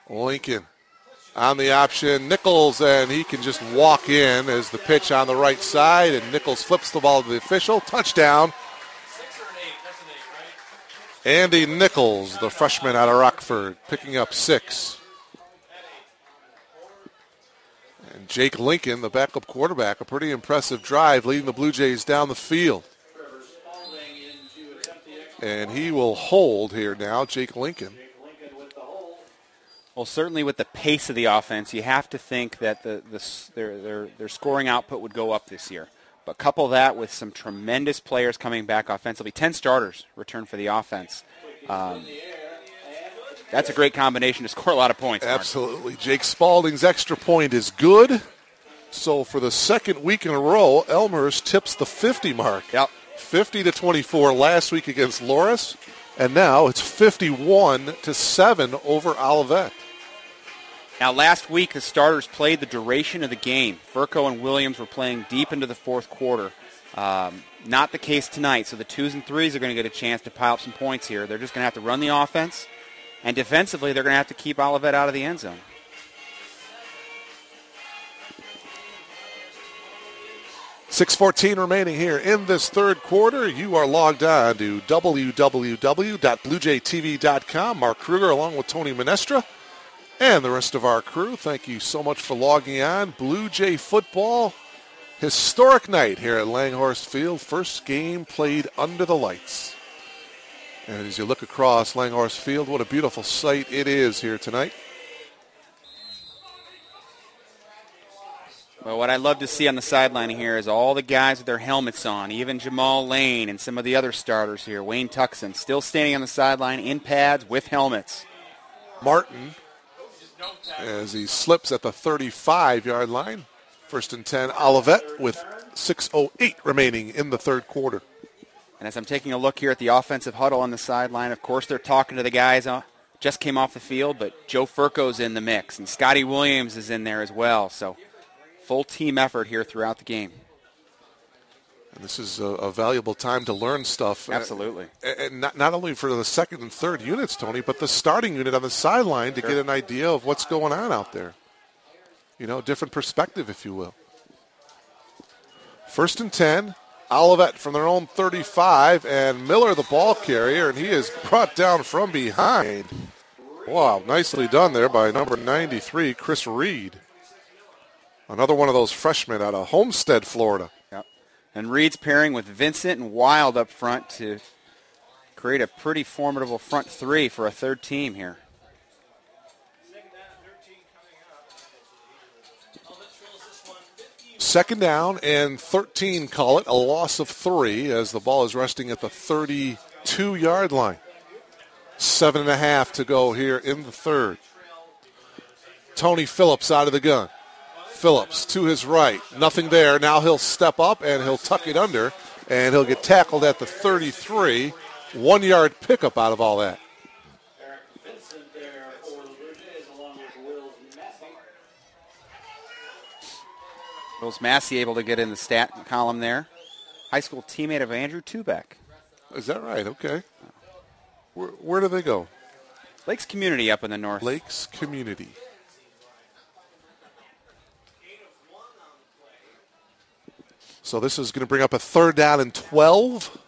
Lincoln on the option. Nichols, and he can just walk in as the pitch on the right side, and Nichols flips the ball to the official. Touchdown. Andy Nichols, the freshman out of Rockford, picking up 6. And Jake Lincoln, the backup quarterback, a pretty impressive drive, leading the Blue Jays down the field. And he will hold here now, Jake Lincoln. Well, certainly with the pace of the offense, you have to think that their scoring output would go up this year. But couple that with some tremendous players coming back offensively. 10 starters return for the offense. That's a great combination to score a lot of points. Mark. Absolutely. Jake Spalding's extra point is good. So for the second week in a row, Elmhurst tips the 50 mark. Yep. 50-24 last week against Loris. And now it's 51-7 over Olivet. Now, last week, the starters played the duration of the game. Furco and Williams were playing deep into the fourth quarter. Not the case tonight, so the 2s and 3s are going to get a chance to pile up some points here. They're just going to have to run the offense, and defensively, they're going to have to keep Olivet out of the end zone. .6:14 remaining here in this third quarter. You are logged on to www.bluejtv.com. Mark Kruger along with Tony Menestra and the rest of our crew. Thank you so much for logging on. Blue Jay football, historic night here at Langhorse Field. First game played under the lights. And as you look across Langhorse Field, what a beautiful sight it is here tonight. Well, what I love to see on the sideline here is all the guys with their helmets on, even Jamal Lane and some of the other starters here. Wayne Tuckson still standing on the sideline in pads with helmets. Martin, as he slips at the 35-yard line. First and 10, Olivet with 6:08 remaining in the third quarter. And as I'm taking a look here at the offensive huddle on the sideline, of course they're talking to the guys just came off the field, but Joe Furco's in the mix, and Scotty Williams is in there as well. So full team effort here throughout the game. And this is a valuable time to learn stuff. Absolutely. And not only for the second and third units, Tony, but the starting unit on the sideline to get an idea of what's going on out there. You know, different perspective, if you will. First and 10, Olivet from their own 35, and Miller the ball carrier, and he is brought down from behind. Wow, nicely done there by number 93, Chris Reed. Another one of those freshmen out of Homestead, Florida. Yep. And Reed's pairing with Vincent and Wild up front to create a pretty formidable front three for a third team here. Second down and 13, call it, a loss of 3 as the ball is resting at the 32-yard line. 7.5 to go here in the third. Tony Phillips out of the gun. Phillips to his right, nothing there. Now he'll step up and he'll tuck it under, and he'll get tackled at the 33. 1-yard pickup out of all that. Wills Massey able to get in the stat column there. High school teammate of Andrew Tubeck. Is that right? Okay. Where do they go? Lakes Community up in the north. Lakes Community. So this is going to bring up a third down and 12.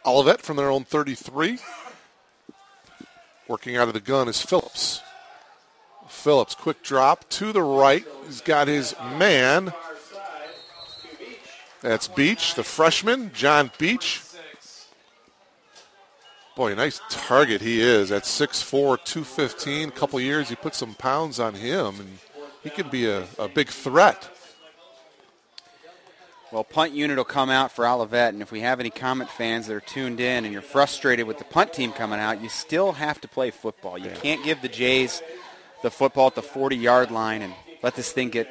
Olivet from their own 33. Working out of the gun is Phillips. Phillips, quick drop to the right. He's got his man. That's Beach, the freshman, John Beach. Boy, nice target he is at 6'4", 215. A couple years, you put some pounds on him, and he can be a big threat. Well, punt unit will come out for Olivet, and if we have any Comet fans that are tuned in and you're frustrated with the punt team coming out, you still have to play football. You can't give the Jays the football at the 40-yard line and let this thing get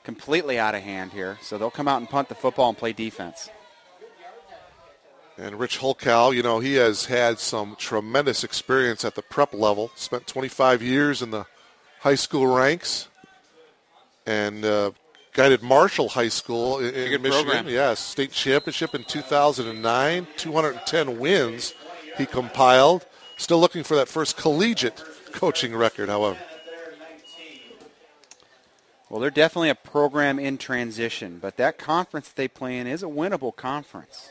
completely out of hand here. So they'll come out and punt the football and play defense. And Rich Holkow, he has had some tremendous experience at the prep level, spent 25 years in the high school ranks, and guided Marshall High School in Michigan. Program. Yes, state championship in 2009, 210 wins he compiled. Still looking for that first collegiate coaching record, however. Well, they're definitely a program in transition, but that conference they play in is a winnable conference.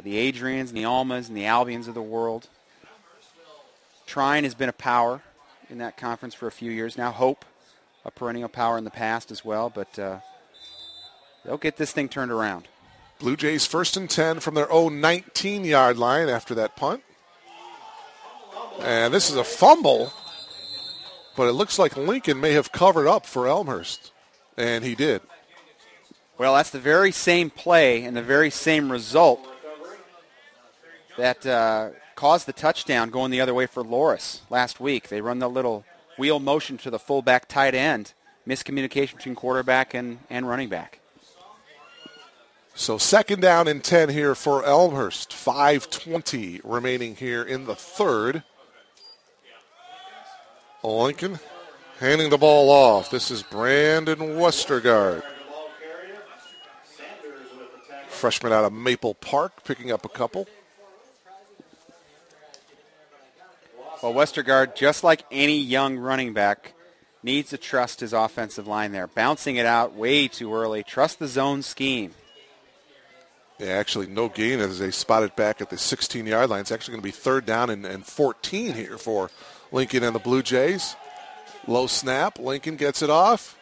The Adrians and the Almas and the Albions of the world. Trine has been a power in that conference for a few years now. Hope, a perennial power in the past as well, but they'll get this thing turned around. Blue Jays 1st and 10 from their own 19-yard line after that punt. And this is a fumble, but it looks like Lincoln may have covered up for Elmhurst, and he did. Well, that's the very same play and the very same result that caused the touchdown going the other way for Loris last week. They run the little wheel motion to the fullback tight end. Miscommunication between quarterback and running back. So 2nd down and 10 here for Elmhurst. 5:20 remaining here in the third. Lincoln handing the ball off. This is Brandon Westergaard. Freshman out of Maple Park, picking up a couple. Well, Westergaard, just like any young running back, needs to trust his offensive line there. Bouncing it out way too early. Trust the zone scheme. Yeah, actually no gain as they spot it back at the 16-yard line. It's actually going to be 3rd down and 14 here for Lincoln and the Blue Jays. Low snap. Lincoln gets it off.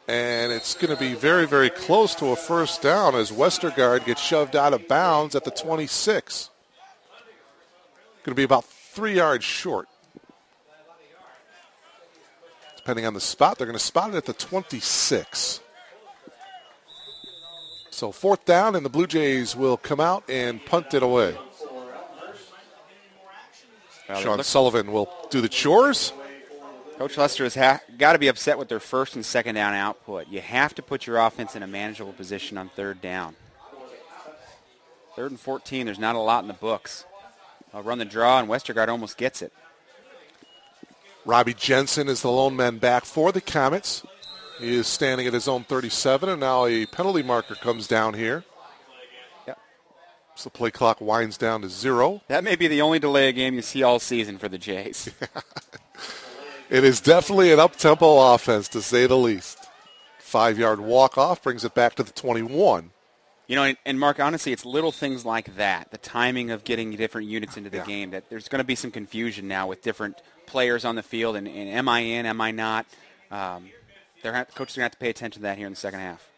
And it's going to be very, very close to a 1st down as Westergaard gets shoved out of bounds at the 26. Going to be about 3 yards short. Depending on the spot, they're going to spot it at the 26. So 4th down, and the Blue Jays will come out and punt it away. Well, Sean Sullivan will do the chores. Coach Lester has got to be upset with their 1st and 2nd down output. You have to put your offense in a manageable position on 3rd down. 3rd and 14, there's not a lot in the books. I'll run the draw, and Westergaard almost gets it. Robbie Jensen is the lone man back for the Comets. He is standing at his own 37, and now a penalty marker comes down here. Yep. So the play clock winds down to 0. That may be the only delay of game you see all season for the Jays. It is definitely an up-tempo offense, to say the least. 5-yard walk-off brings it back to the 21. And Mark, honestly, it's little things like that, the timing of getting different units into the game, that there's going to be some confusion now with different players on the field, and am I in, am I not? Coaches are going to have to pay attention to that here in the second half.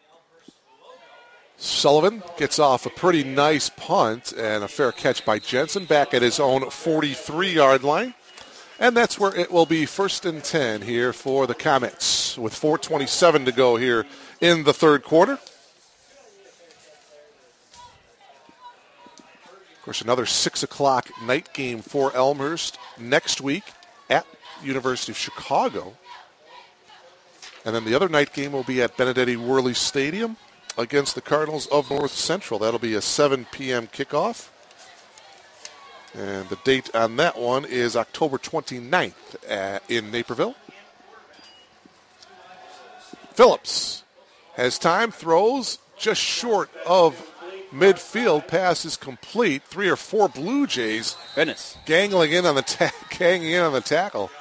Sullivan gets off a pretty nice punt and a fair catch by Jensen back at his own 43-yard line. And that's where it will be 1st and 10 here for the Comets with 4:27 to go here in the third quarter. Of course, another 6 o'clock night game for Elmhurst next week at University of Chicago. And then the other night game will be at Benedetti Worley Stadium against the Cardinals of North Central. That'll be a 7 p.m. kickoff. And the date on that one is October 29th in Naperville. Phillips has time, throws just short of midfield. Pass is complete. 3 or 4 Blue Jays. Goodness. Ganging in on the tackle.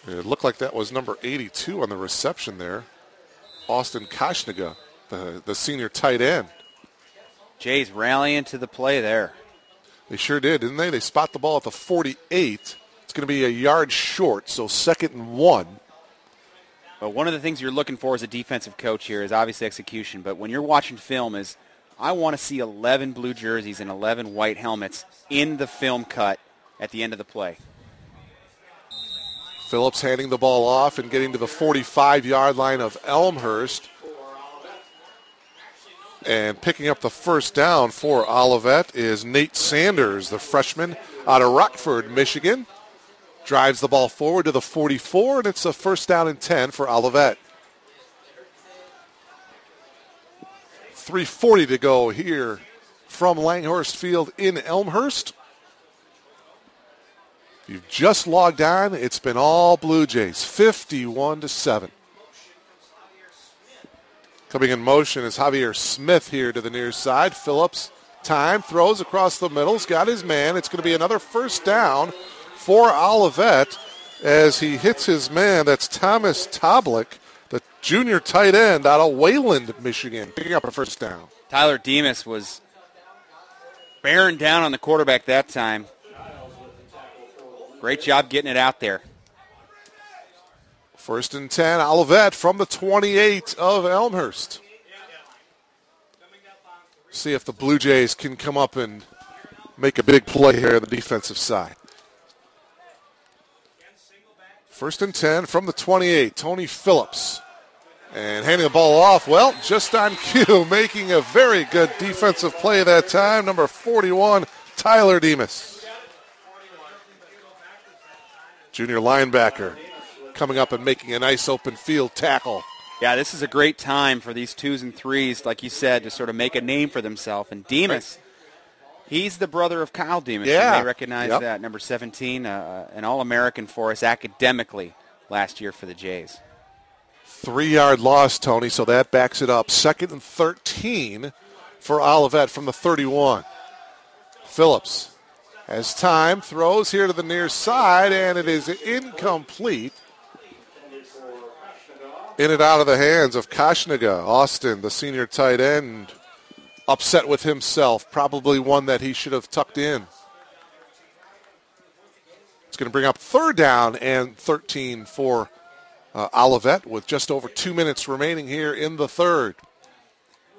It looked like that was number 82 on the reception there. Austin Koshniga, the senior tight end. Jays rallying to the play there. They sure did, didn't they? They spot the ball at the 48. It's going to be a yard short, so 2nd and 1. Well, one of the things you're looking for as a defensive coach here is obviously execution, but when you're watching film is I want to see 11 blue jerseys and 11 white helmets in the film cut at the end of the play. Phillips handing the ball off and getting to the 45-yard line of Elmhurst. And picking up the first down for Olivet is Nate Sanders, the freshman out of Rockford, Michigan. Drives the ball forward to the 44, and it's a first down and 10 for Olivet. 3:40 to go here from Langhorst Field in Elmhurst. If you've just logged on, it's been all Blue Jays, 51-7. Coming in motion is Javier Smith here to the near side. Phillips, time, throws across the middle. He's got his man. It's going to be another first down for Olivet as he hits his man. That's Thomas Toblick, the junior tight end out of Wayland, Michigan, picking up a first down. Tyler Demas was bearing down on the quarterback that time. Great job getting it out there. First and 10, Olivet from the 28 of Elmhurst. See if the Blue Jays can come up and make a big play here on the defensive side. First and 10 from the 28, Tony Phillips. And handing the ball off, well, just on cue, making a very good defensive play that time, number 41, Tyler Demas. Junior linebacker coming up and making a nice open field tackle. Yeah, this is a great time for these 2s and 3s, like you said, to sort of make a name for themselves. And Demas, he's the brother of Kyle Demas. Yeah. You may recognize that, number 17, an All-American for us academically last year for the Jays. 3-yard loss, Tony, so that backs it up. Second and 13 for Olivet from the 31. Phillips has time, throws here to the near side, and it is incomplete. In and out of the hands of Koshnaga. Austin, the senior tight end, upset with himself. Probably one that he should have tucked in. It's going to bring up third down and 13 for Olivet with just over 2 minutes remaining here in the third.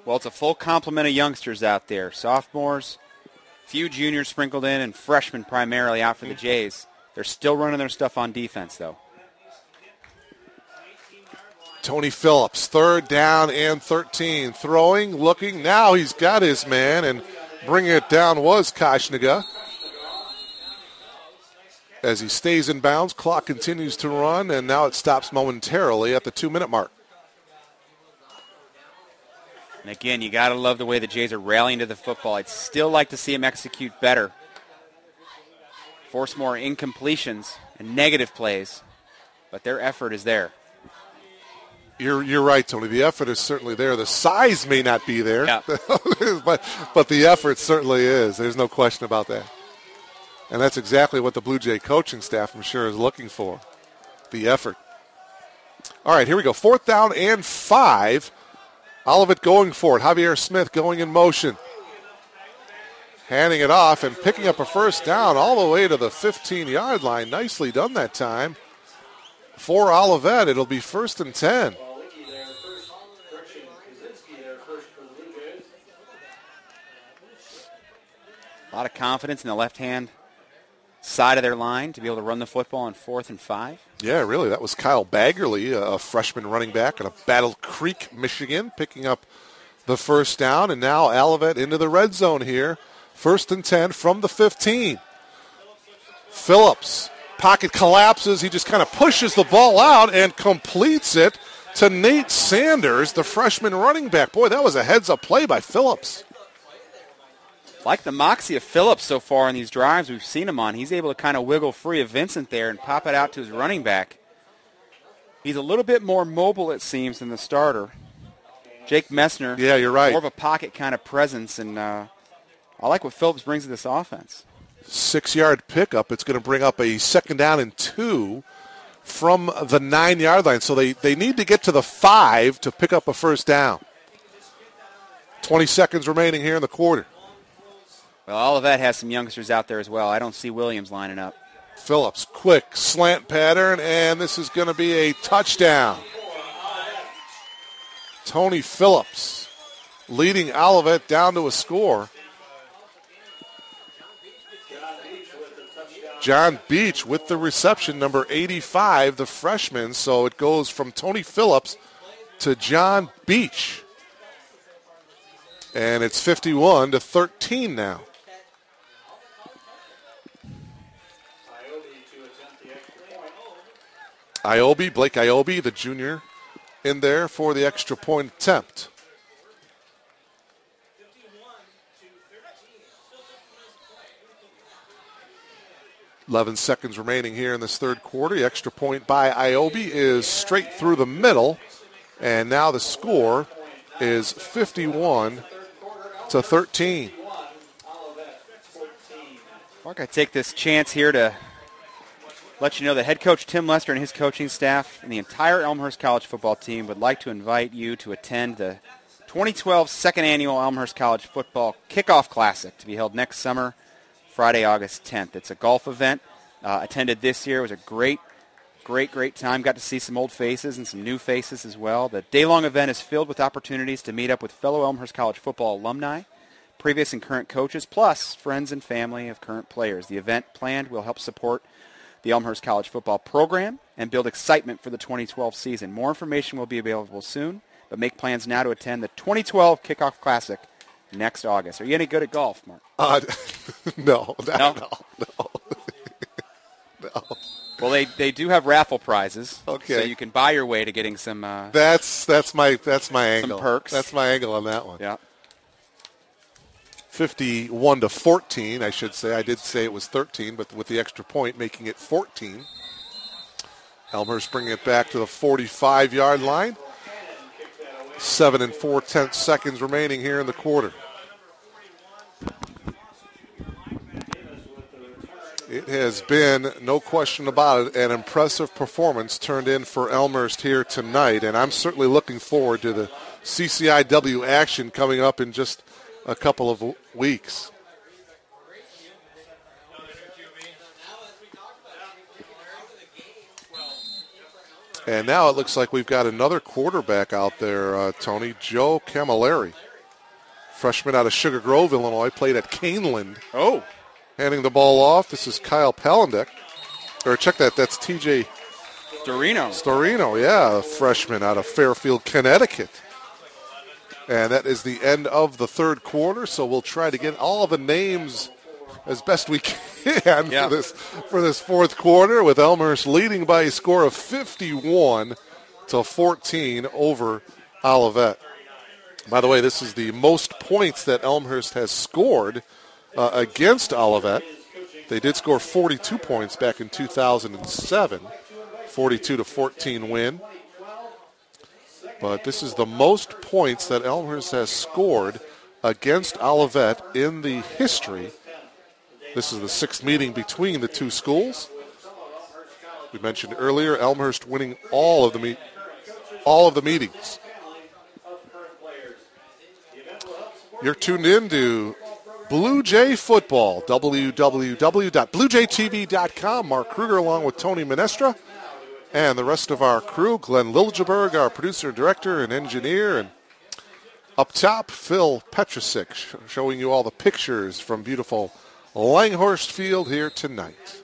Well, it's a full complement of youngsters out there. Sophomores, few juniors sprinkled in, and freshmen primarily out for the Jays. They're still running their stuff on defense, though. Tony Phillips, third down and 13. Throwing, looking. Now he's got his man, and bringing it down was Koshnaga. As he stays in bounds, clock continues to run, and now it stops momentarily at the 2-minute mark. And again, you got to love the way the Jays are rallying to the football. I'd still like to see them execute better. Force more incompletions and negative plays, but their effort is there. You're right, Tony. The effort is certainly there. The size may not be there, yeah. but the effort certainly is. There's no question about that. And that's exactly what the Blue Jay coaching staff, I'm sure, is looking for, the effort. All right, here we go. 4th down and 5. Olivet going for it. Javier Smith going in motion. Handing it off and picking up a first down all the way to the 15-yard line. Nicely done that time. For Olivet, it'll be 1st and 10. A lot of confidence in the left-hand side of their line to be able to run the football on 4th and 5. Yeah, really. That was Kyle Baggerly, a freshman running back out of Battle Creek, Michigan, picking up the first down. And now Olivet into the red zone here. 1st and 10 from the 15. Phillips, pocket collapses. He just kind of pushes the ball out and completes it to Nate Sanders, the freshman running back. Boy, that was a heads-up play by Phillips. Like the moxie of Phillips so far in these drives we've seen him on, he's able to kind of wiggle free of Vincent there and pop it out to his running back. He's a little bit more mobile, it seems, than the starter. Jake Messner, yeah, you're right. More of a pocket kind of presence, and I like what Phillips brings to this offense. 6-yard pickup. It's going to bring up a 2nd down and 2 from the 9-yard line. So they need to get to the 5 to pick up a first down. 20 seconds remaining here in the quarter. Well, Olivet has some youngsters out there as well. I don't see Williams lining up. Phillips, quick slant pattern, and this is going to be a touchdown. Tony Phillips leading Olivet down to a score. John Beach with the reception, number 85, the freshman. So it goes from Tony Phillips to John Beach. And it's 51-13 now. Blake Iobi, the junior, in there for the extra point attempt. .11 seconds remaining here in this third quarter. The extra point by Iobi is straight through the middle. And now the score is 51-13. Mark, I take this chance here to let you know that head coach Tim Lester and his coaching staff and the entire Elmhurst College football team would like to invite you to attend the 2012 second annual Elmhurst College Football Kickoff Classic to be held next summer, Friday, August 10th. It's a golf event. Attended this year. It was a great time. Got to see some old faces and some new faces as well. The day-long event is filled with opportunities to meet up with fellow Elmhurst College football alumni, previous and current coaches, plus friends and family of current players. The event planned will help support the Elmhurst College football program and build excitement for the 2012 season. More information will be available soon, but make plans now to attend the 2012 Kickoff Classic next August. Are you any good at golf, Mark? No. Well, they do have raffle prizes, okay, so you can buy your way to getting some. That's my angle. Some perks. That's my angle on that one. Yeah. 51-14, I should say. I did say it was 13, but with the extra point, making it 14. Elmhurst bringing it back to the 45-yard line. 7 4/10 seconds remaining here in the quarter. It has been, no question about it, an impressive performance turned in for Elmhurst here tonight, and I'm certainly looking forward to the CCIW action coming up in just a couple of weeks. And now it looks like we've got another quarterback out there, Tony, Joe Camilleri. Freshman out of Sugar Grove, Illinois, played at Caneland. Oh. Handing the ball off. This is Kyle Palendek. Or check that. That's TJ Storino, yeah, a freshman out of Fairfield, Connecticut. And that is the end of the third quarter, so we'll try to get all the names as best we can for this fourth quarter, with Elmhurst leading by a score of 51-14 over Olivet. By the way, this is the most points that Elmhurst has scored against Olivet. They did score 42 points back in 2007, 42-14 win. But this is the most points that Elmhurst has scored against Olivet in the history. This is the sixth meeting between the two schools. We mentioned earlier Elmhurst winning all of the meetings. You're tuned in to Blue Jay Football, www.bluejaytv.com. Mark Kruger along with Tony Menestra and the rest of our crew. Glenn Liljeberg, our producer and director and engineer. And up top, Phil Petrosic, showing you all the pictures from beautiful Langhorst Field here tonight.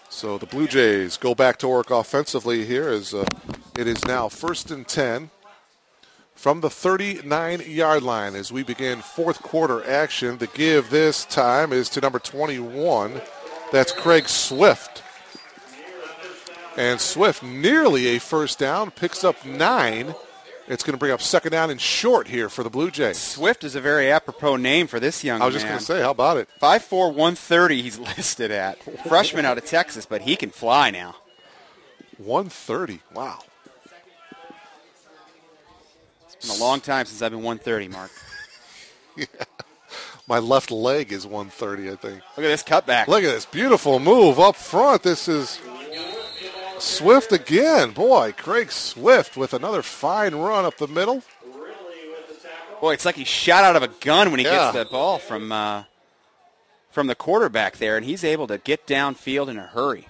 So the Blue Jays go back to work offensively here as it is now 1st and 10 from the 39-yard line as we begin fourth quarter action. The give this time is to number 21. That's Craig Swift. And Swift nearly a first down, picks up 9. It's going to bring up second down and short here for the Blue Jays. Swift is a very apropos name for this young man. I was just going to say, how about it? 5'4", 130 he's listed at. Freshman out of Texas, but he can fly now. 130, wow. It's been a long time since I've been 130, Mark. Yeah. My left leg is 130, I think. Look at this cutback. Look at this beautiful move up front. This is Swift again. Boy, Craig Swift with another fine run up the middle. Boy, it's like he shot out of a gun when he gets the ball from the quarterback there, and he's able to get downfield in a hurry.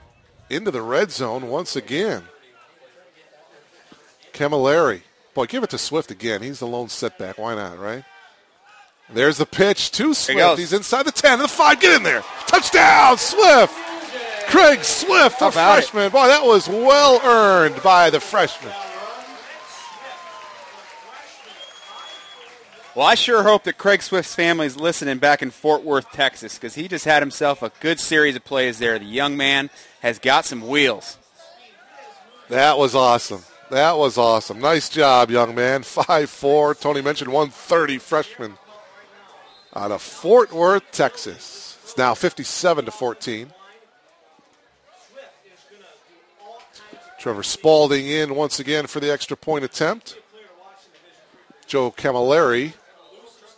Into the red zone once again. Camilleri. Boy, give it to Swift again. He's the lone setback. Why not, right? There's the pitch to Swift. He's inside the 10 and the 5. Get in there. Touchdown, Swift. Craig Swift, the freshman. Boy, that was well earned by the freshman. Well, I sure hope that Craig Swift's family is listening back in Fort Worth, Texas, because he just had himself a good series of plays there. The young man has got some wheels. That was awesome. That was awesome. Nice job, young man. 5'4". Tony mentioned 130 freshman out of Fort Worth, Texas. It's now 57-14. Trevor Spalding in once again for the extra point attempt. Joe Camilleri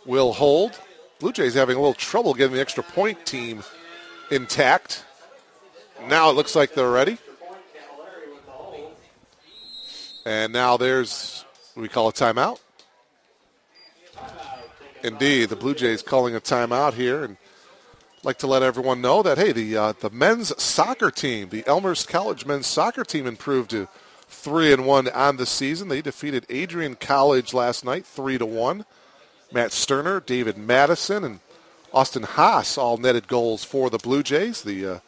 will hold. Blue Jays having a little trouble getting the extra point team intact. Now it looks like they're ready. And now there's, we call a timeout. Indeed, the Blue Jays calling a timeout here. And I'd like to let everyone know that, hey, the men's soccer team, the Elmhurst College men's soccer team improved to 3-1 on the season. They defeated Adrian College last night, 3-1. Matt Sterner, David Madison, and Austin Haas all netted goals for the Blue Jays. The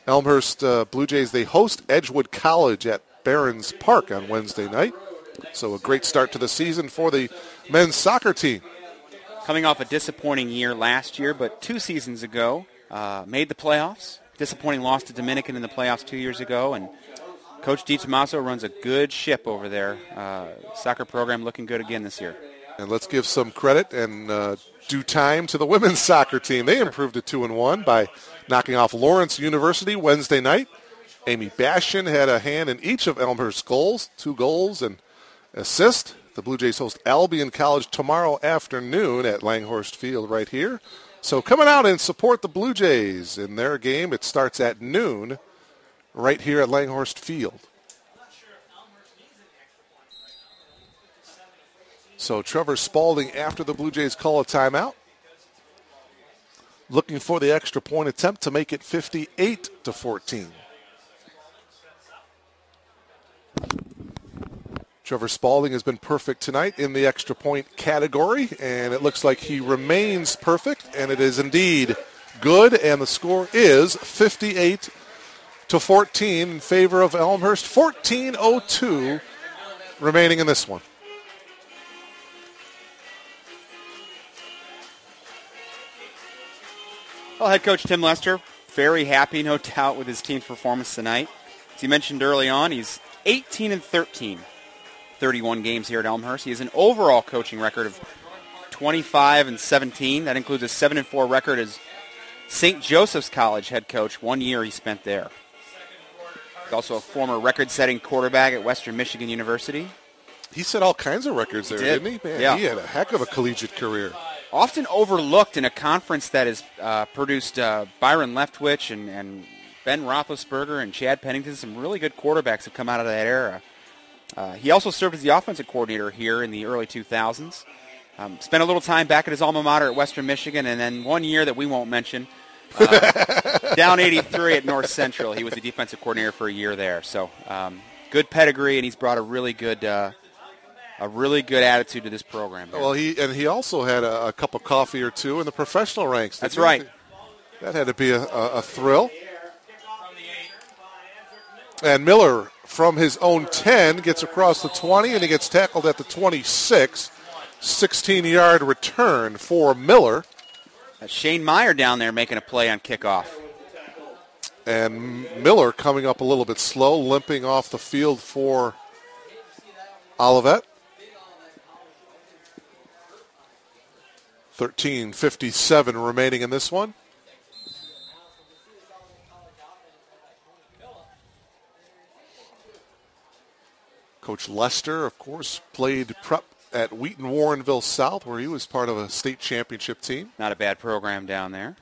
Elmhurst Blue Jays, they host Edgewood College at Barron's Park on Wednesday night. So a great start to the season for the men's soccer team. Coming off a disappointing year last year, but 2 seasons ago, made the playoffs. Disappointing loss to Dominican in the playoffs 2 years ago, and Coach DiTomaso runs a good ship over there. Soccer program looking good again this year. And let's give some credit and due time to the women's soccer team. They improved to 2-1 by knocking off Lawrence University Wednesday night. Amy Bastion had a hand in each of Elmhurst's goals, 2 goals and assist. The Blue Jays host Albion College tomorrow afternoon at Langhorst Field right here. So coming out and support the Blue Jays in their game. It starts at noon right here at Langhorst Field. So Trevor Spalding, after the Blue Jays call a timeout, looking for the extra point attempt to make it 58-14. Trevor Spalding has been perfect tonight in the extra point category, and it looks like he remains perfect, and it is indeed good, and the score is 58-14 in favor of Elmhurst. 14:02 remaining in this one. Well, head coach Tim Lester, very happy, no doubt, with his team's performance tonight. As he mentioned early on, he's 18-13. 31 games here at Elmhurst. He has an overall coaching record of 25-17. That includes a 7-4 record as St. Joseph's College head coach. 1 year he spent there. He's also a former record-setting quarterback at Western Michigan University. He set all kinds of records there, didn't he? Man, yeah. He had a heck of a collegiate career. Often overlooked in a conference that has produced Byron Leftwich and Ben Roethlisberger and Chad Pennington. Some really good quarterbacks have come out of that era. He also served as the offensive coordinator here in the early 2000s. Spent a little time back at his alma mater at Western Michigan, and then 1 year that we won't mention, down 83 at North Central. He was the defensive coordinator for a year there. So good pedigree, and he's brought a really good attitude to this program here. Well, he also had a cup of coffee or two in the professional ranks. That's right. That had to be a thrill. And Miller, from his own 10, gets across the 20, and he gets tackled at the 26. 16-yard return for Miller. Shane Meyer down there making a play on kickoff. And Miller coming up a little bit slow, limping off the field for Olivet. 13:57 remaining in this one. Coach Lester, of course, played prep at Wheaton Warrenville South, where he was part of a state championship team. Not a bad program down there.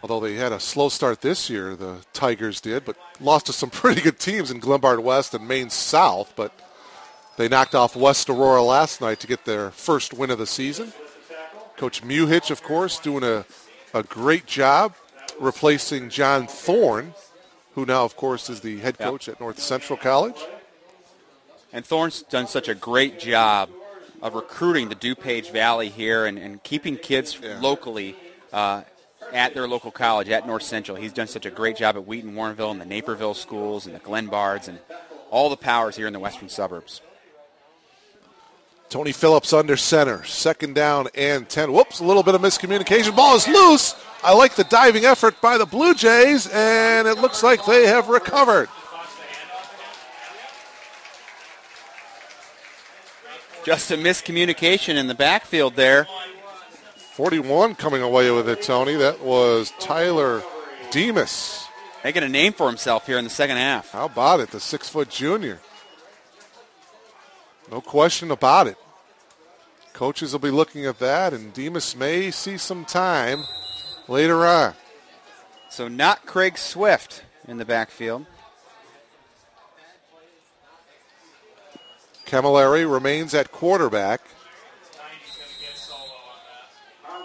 Although they had a slow start this year, the Tigers did, but lost to some pretty good teams in Glenbard West and Maine South. But they knocked off West Aurora last night to get their first win of the season. Coach Muhich, of course, doing a great job replacing John Thorne, who now, of course, is the head coach at North Central College. And Thorne's done such a great job of recruiting the DuPage Valley here and keeping kids locally at their local college, at North Central. He's done such a great job at Wheaton, Warrenville, and the Naperville schools, and the Glenbards, and all the powers here in the western suburbs. Tony Phillips under center. 2nd down and 10. Whoops, a little bit of miscommunication. Ball is loose. I like the diving effort by the Blue Jays, and it looks like they have recovered. Just a miscommunication in the backfield there. 41 coming away with it, Tony. That was Tyler Demas. Making a name for himself here in the second half. How about it, the 6-foot junior? No question about it. Coaches will be looking at that, and Demas may see some time later on. So not Craig Swift in the backfield. Camilleri remains at quarterback. It's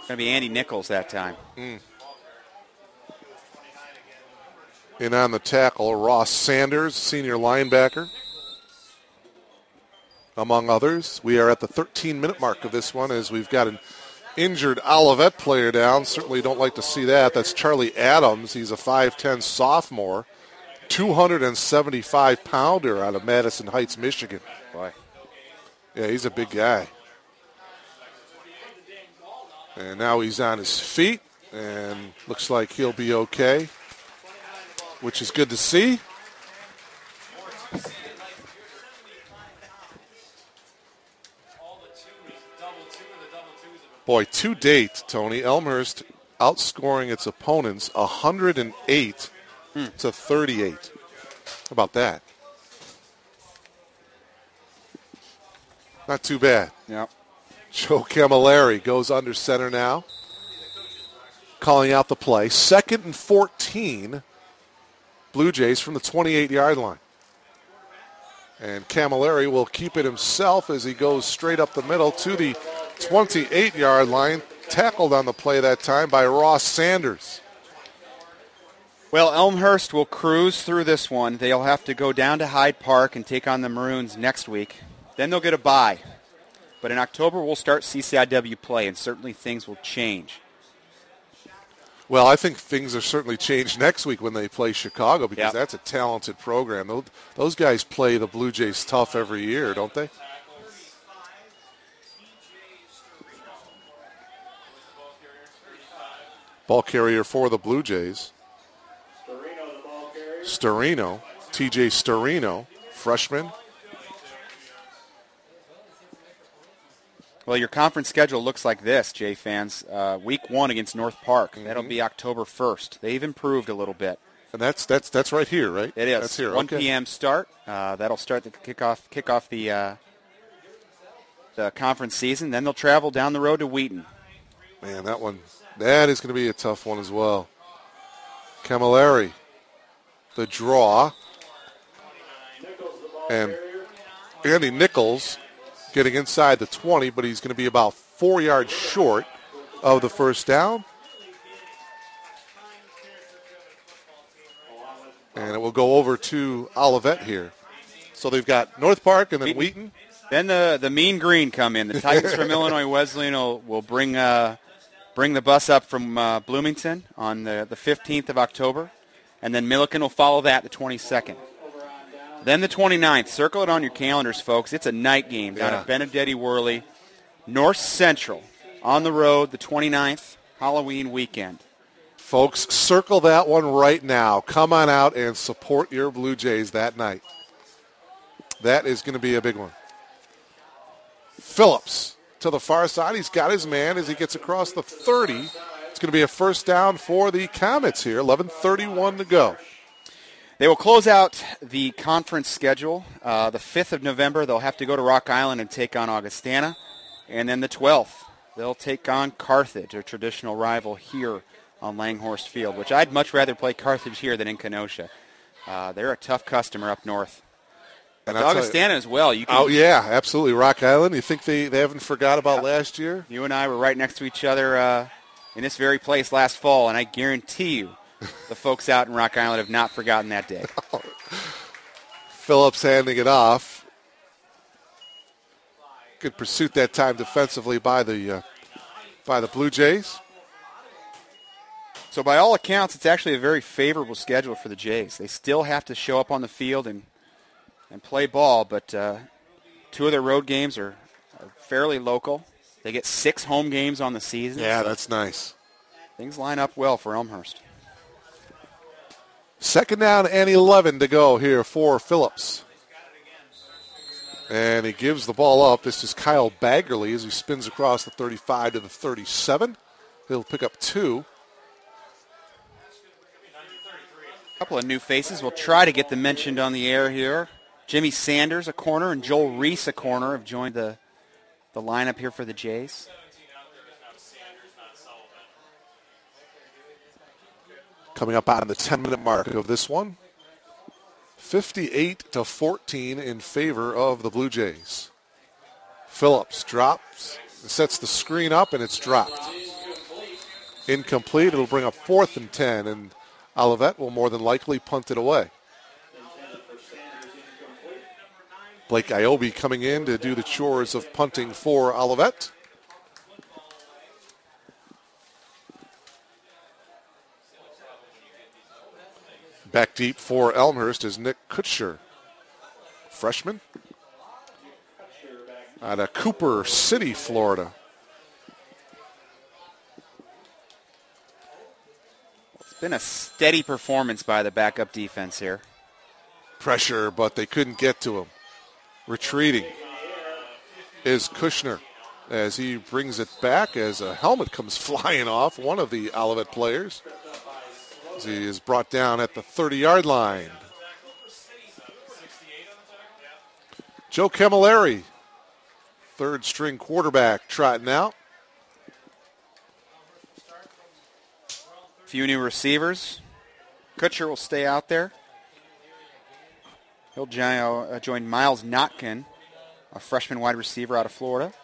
going to be Andy Nichols that time. In on the tackle, Ross Sanders, senior linebacker. Among others. We are at the 13-minute mark of this one as we've got an injured Olivet player down. Certainly don't like to see that. That's Charlie Adams. He's a 5'10 sophomore, 275-pounder out of Madison Heights, Michigan. Boy. Yeah, he's a big guy. And now he's on his feet and looks like he'll be okay, which is good to see. Boy, to date, Tony, Elmhurst outscoring its opponents 108 to 38. How about that? Not too bad. Yep. Joe Camilleri goes under center now. Calling out the play. 2nd and 14. Blue Jays from the 28-yard line. And Camilleri will keep it himself as he goes straight up the middle to the 28-yard line. Tackled on the play that time by Ross Sanders. Well, Elmhurst will cruise through this one. They'll have to go down to Hyde Park and take on the Maroons next week. Then they'll get a bye. But in October, we'll start CCIW play, and certainly things will change. Well, I think things are certainly changed next week when they play Chicago because that's a talented program. Those guys play the Blue Jays tough every year, don't they? Ball carrier for the Blue Jays. Storino, TJ Storino, freshman. Well, your conference schedule looks like this, Jay fans. Week 1 against North Park. That'll be October 1st. They've improved a little bit. And that's right here, right? It is. That's here. 1 p.m. start. That'll start the kick off the conference season. Then they'll travel down the road to Wheaton. Man, that is going to be a tough one as well. Camilleri, the draw. And Andy Nichols getting inside the 20, but he's going to be about 4 yards short of the first down. And it will go over to Olivet here. So they've got North Park and then Wheaton. Then the Mean Green come in. The Titans from Illinois Wesleyan will bring the bus up from Bloomington on the 15th of October. And then Milliken will follow that the 22nd. Then the 29th. Circle it on your calendars, folks. It's a night game down at Benedetti Worley. North Central on the road the 29th, Halloween weekend. Folks, circle that one right now. Come on out and support your Blue Jays that night. That is going to be a big one. Phillips to the far side. He's got his man as he gets across the 30. It's going to be a first down for the Comets here. 11:31 to go. They will close out the conference schedule. The 5th of November, they'll have to go to Rock Island and take on Augustana. And then the 12th, they'll take on Carthage, a traditional rival here on Langhorse Field, which I'd much rather play Carthage here than in Kenosha. They're a tough customer up north. And Augustana as well. Yeah, absolutely. Rock Island, you think they haven't forgot about last year? You and I were right next to each other in this very place last fall, and I guarantee you the folks out in Rock Island have not forgotten that day. Phillips handing it off. Good pursuit that time defensively by the Blue Jays. So by all accounts, it's actually a very favorable schedule for the Jays. They still have to show up on the field and play ball, but 2 of their road games are fairly local. They get 6 home games on the season. Yeah, that's nice. Things line up well for Elmhurst. 2nd down and 11 to go here for Phillips. And he gives the ball up. This is Kyle Baggerly as he spins across the 35 to the 37. He'll pick up 2. A couple of new faces. We'll try to get them mentioned on the air here. Jimmy Sanders, a corner, and Joel Reese, a corner, have joined the lineup here for the Jays. Coming up on the 10-minute mark of this one. 58-14 in favor of the Blue Jays. Phillips drops, sets the screen up, and it's dropped. Incomplete. It'll bring up 4th and 10, and Olivet will more than likely punt it away. Blake Iobi coming in to do the chores of punting for Olivet. Back deep for Elmhurst is Nick Kutcher, freshman out of Cooper City, Florida. It's been a steady performance by the backup defense here. Pressure, but they couldn't get to him. Retreating is Kushner as he brings it back as a helmet comes flying off one of the Olivet players. As he is brought down at the 30-yard line. Joe Camilleri, 3rd-string quarterback, trotting out. Few new receivers. Kutcher will stay out there. He'll join Miles Notkin, a freshman wide receiver out of Florida.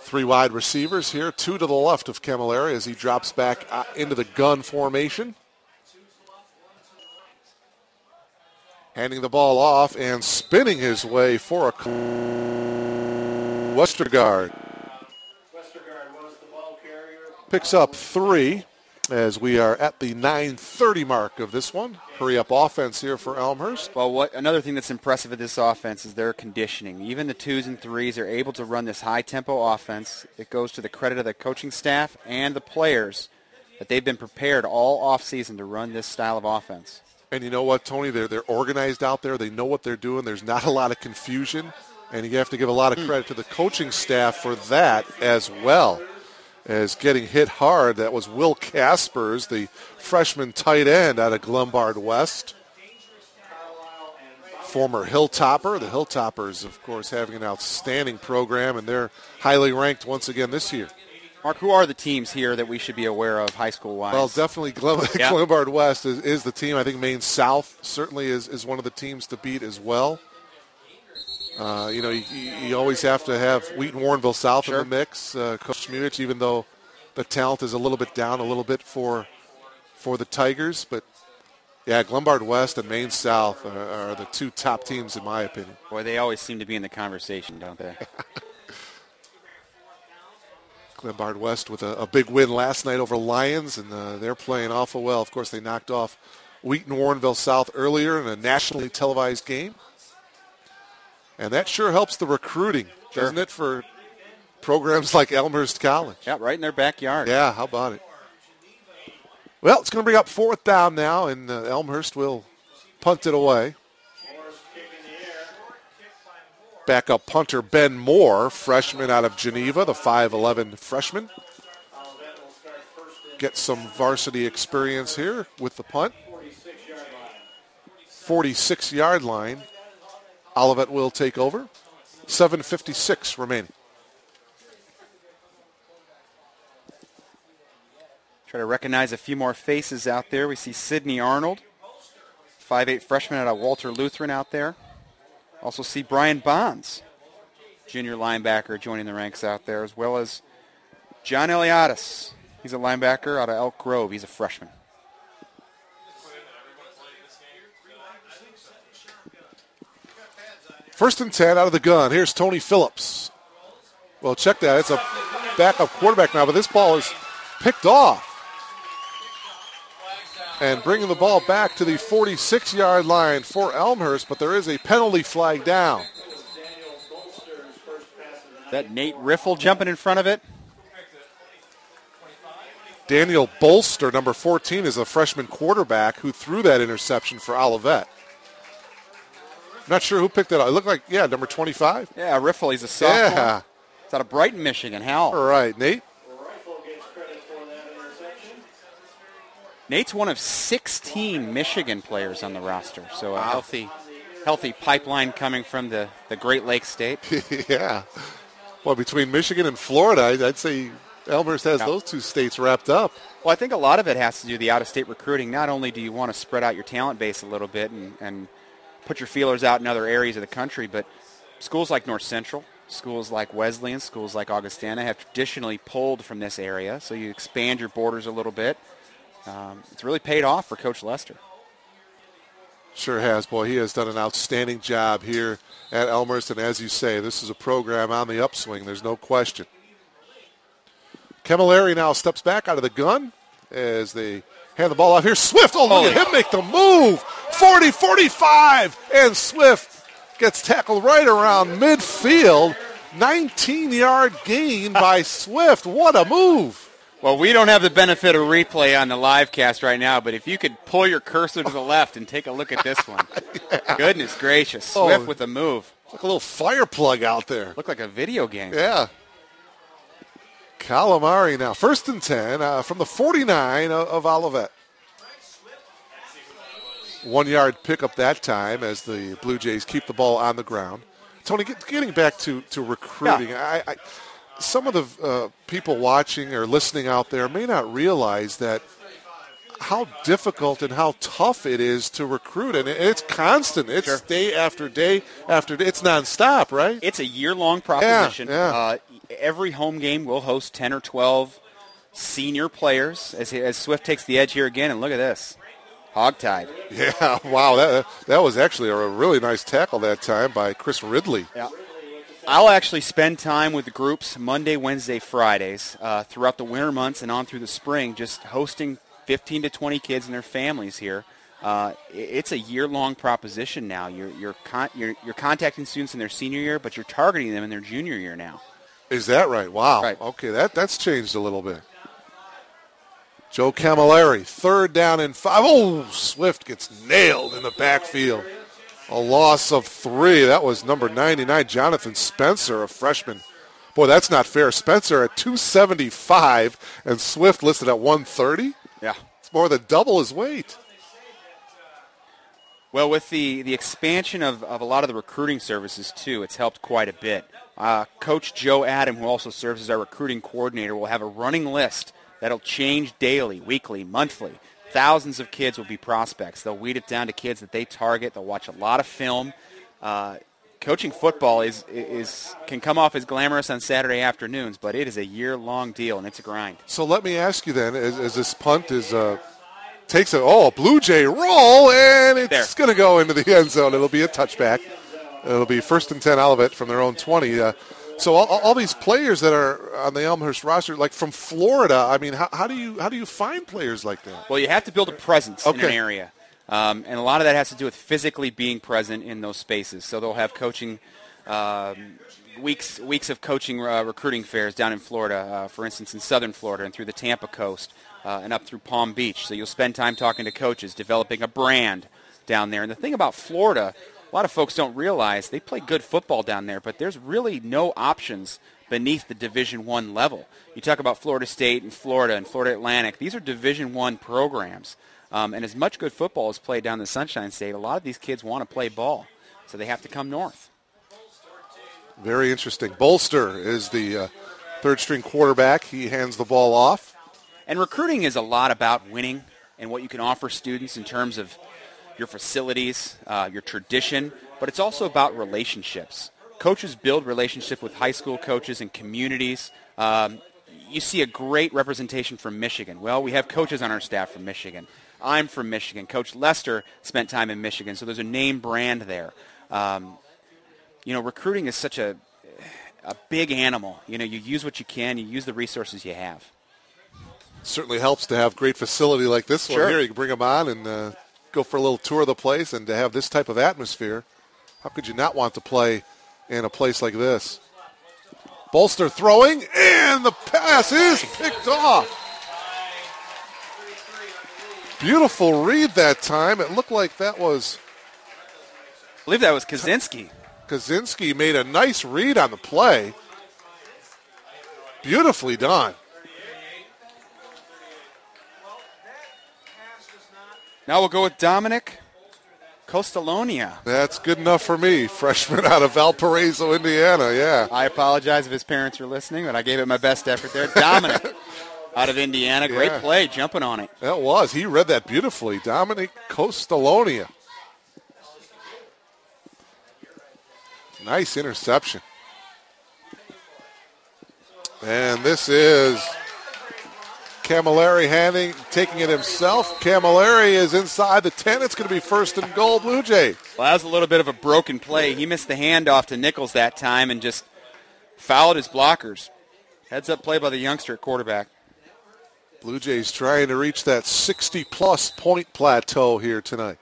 3 wide receivers here, 2 to the left of Camilleri as he drops back into the gun formation. Handing the ball off and spinning his way for a Westergaard. Picks up 3 as we are at the 9:30 mark of this one. Hurry up offense here for Elmhurst. Well, another thing that's impressive at this offense is their conditioning. Even the 2s and 3s are able to run this high-tempo offense. It goes to the credit of the coaching staff and the players that they've been prepared all offseason to run this style of offense. And you know what, Tony? They're organized out there. They know what they're doing. There's not a lot of confusion. And you have to give a lot of credit to the coaching staff for that as well. As getting hit hard, that was Will Caspers, the freshman tight end out of Glenbard West. Former Hilltopper. The Hilltoppers, of course, having an outstanding program, and they're highly ranked once again this year. Mark, who are the teams here that we should be aware of high school-wise? Well, definitely Glenbard West is the team. I think Maine South certainly is one of the teams to beat as well. You always have to have Wheaton Warrenville South in the mix. Coach Schmudich, even though the talent is a little bit down a little bit for the Tigers. But, yeah, Glenbard West and Maine South are the 2 top teams in my opinion. Boy, they always seem to be in the conversation, don't they? Glenbard West with a big win last night over Lions, and they're playing awful well. Of course, they knocked off Wheaton Warrenville South earlier in a nationally televised game. And that sure helps the recruiting, doesn't it, for programs like Elmhurst College? Yeah, right in their backyard. Yeah, how about it? Well, it's going to bring up 4th down now, and Elmhurst will punt it away. Backup punter Ben Moore, freshman out of Geneva, the 5'11 freshman. Get some varsity experience here with the punt. 46-yard line. Olivet will take over. 7:56 remaining. Try to recognize a few more faces out there. We see Sidney Arnold, 5'8 freshman out of Walter Lutheran out there. Also see Brian Bonds, junior linebacker, joining the ranks out there, as well as John Eliadis. He's a linebacker out of Elk Grove. He's a freshman. First and 10 out of the gun. Here's Tony Phillips. Well, check that. It's a backup quarterback now, but this ball is picked off. And bringing the ball back to the 46-yard line for Elmhurst, but there is a penalty flag down. Is that Nate Riffle jumping in front of it? Daniel Bolster, number 14, is a freshman quarterback who threw that interception for Olivet. Not sure who picked it up. It looked like, number 25. Yeah, Riffle, he's a sophomore. Yeah. It's out of Brighton, Michigan. Hal. All right, Nate. Nate's one of 16 Michigan players on the roster, so a healthy pipeline coming from the Great Lakes state. Yeah. Well, between Michigan and Florida, I'd say Elmhurst has those two states wrapped up. Well, I think a lot of it has to do with the out-of-state recruiting. Not only do you want to spread out your talent base a little bit and put your feelers out in other areas of the country, but schools like North Central, schools like Wesleyan, schools like Augustana have traditionally pulled from this area, so you expand your borders a little bit. It's really paid off for Coach Lester. Sure has. Boy, he has done an outstanding job here at Elmhurst, and as you say, this is a program on the upswing. There's no question. Camilleri now steps back out of the gun as they hand the ball off. Here's Swift. Oh, look at him make the move. 40-45, and Swift gets tackled right around midfield. 19-yard gain by Swift. What a move. Well, we don't have the benefit of replay on the live cast right now, but if you could pull your cursor to the left and take a look at this one. Goodness gracious. Swift with a move. Like a little fire plug out there. Looked like a video game. Yeah. Calamari now. First and 10 from the 49 of Olivet. 1 yard pickup that time as the Blue Jays keep the ball on the ground. Tony, getting back to recruiting, I some of the people watching or listening out there may not realize that how difficult and how tough it is to recruit. And it's constant. It's day after day after day. It's nonstop, right? It's a year-long proposition. Yeah. Every home game will host 10 or 12 senior players as Swift takes the edge here again. And look at this. Hogtied. Yeah, wow. That was actually a really nice tackle that time by Chris Ridley. Yeah. I'll actually spend time with the groups Monday, Wednesday, Fridays throughout the winter months and on through the spring, just hosting 15 to 20 kids and their families here. It's a year-long proposition now. You're contacting students in their senior year, but you're targeting them in their junior year now. Is that right? Wow. Right. Okay, that's changed a little bit. Joe Camilleri, 3rd down and 5. Oh, Swift gets nailed in the backfield. A loss of 3. That was number 99, Jonathan Spencer, a freshman. Boy, that's not fair. Spencer at 275 and Swift listed at 130. Yeah. It's more than double his weight. Well, with the expansion of a lot of the recruiting services, too, it's helped quite a bit. Coach Joe Adam, who also serves as our recruiting coordinator, will have a running list that'll change daily, weekly, monthly. Thousands of kids will be prospects. They'll weed it down to kids that they target. They'll watch a lot of film. Coaching football can come off as glamorous on Saturday afternoons, but it is a year-long deal, and it's a grind. So let me ask you then, as this punt takes a Blue Jay roll, and it's going to go into the end zone. It'll be a touchback. It'll be 1st and 10 Olivet from their own 20. So all these players that are on the Elmhurst roster, like from Florida, I mean, how do you find players like that? Well, you have to build a presence in an area. And a lot of that has to do with physically being present in those spaces. So they'll have coaching weeks of coaching recruiting fairs down in Florida, for instance, in southern Florida and through the Tampa coast and up through Palm Beach. So you'll spend time talking to coaches, developing a brand down there. And the thing about Florida, a lot of folks don't realize they play good football down there, but there's really no options beneath the Division I level. You talk about Florida State and Florida Atlantic. These are Division I programs. And as much good football is played down in the Sunshine State, a lot of these kids want to play ball, so they have to come north. Very interesting. Bolster is the third-string quarterback. He hands the ball off. And recruiting is a lot about winning and what you can offer students in terms of your facilities, your tradition, but it's also about relationships. Coaches build relationships with high school coaches and communities. You see a great representation from Michigan. Well, we have coaches on our staff from Michigan. I'm from Michigan. Coach Lester spent time in Michigan, so there's a name brand there. recruiting is such a big animal. You use what you can. You use the resources you have. Certainly helps to have great facility like this one Sure. here. You can bring them on and go for a little tour of the place, and to have this type of atmosphere, how could you not want to play in a place like this? Bolster throwing, and the pass is picked off. Beautiful read that time. It looked like that was... I believe that was Kaczynski. Kaczynski made a nice read on the play. Beautifully done. Now we'll go with Dominic Costalonia. That's good enough for me. Freshman out of Valparaiso, Indiana, yeah. I apologize if his parents are listening, but I gave it my best effort there. Dominic out of Indiana. Great play, jumping on it. That was. He read that beautifully. Dominic Costalonia. Nice interception. And this is Camilleri taking it himself. Camilleri is inside the 10. It's going to be first and goal, Blue Jays. Well, that was a little bit of a broken play. He missed the handoff to Nichols that time and just fouled his blockers. Heads-up play by the youngster at quarterback. Blue Jays trying to reach that 60-plus point plateau here tonight.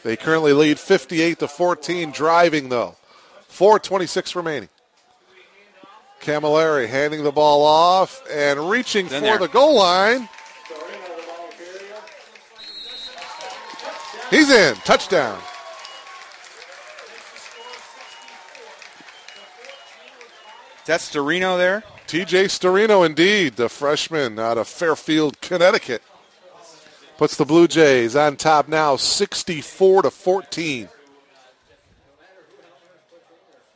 They currently lead 58-14, driving, though. 4:26 remaining. Camilleri handing the ball off and reaching for the goal line. He's in. Touchdown. That's Storino there? TJ Storino, indeed, the freshman out of Fairfield, Connecticut. Puts the Blue Jays on top now, 64-14.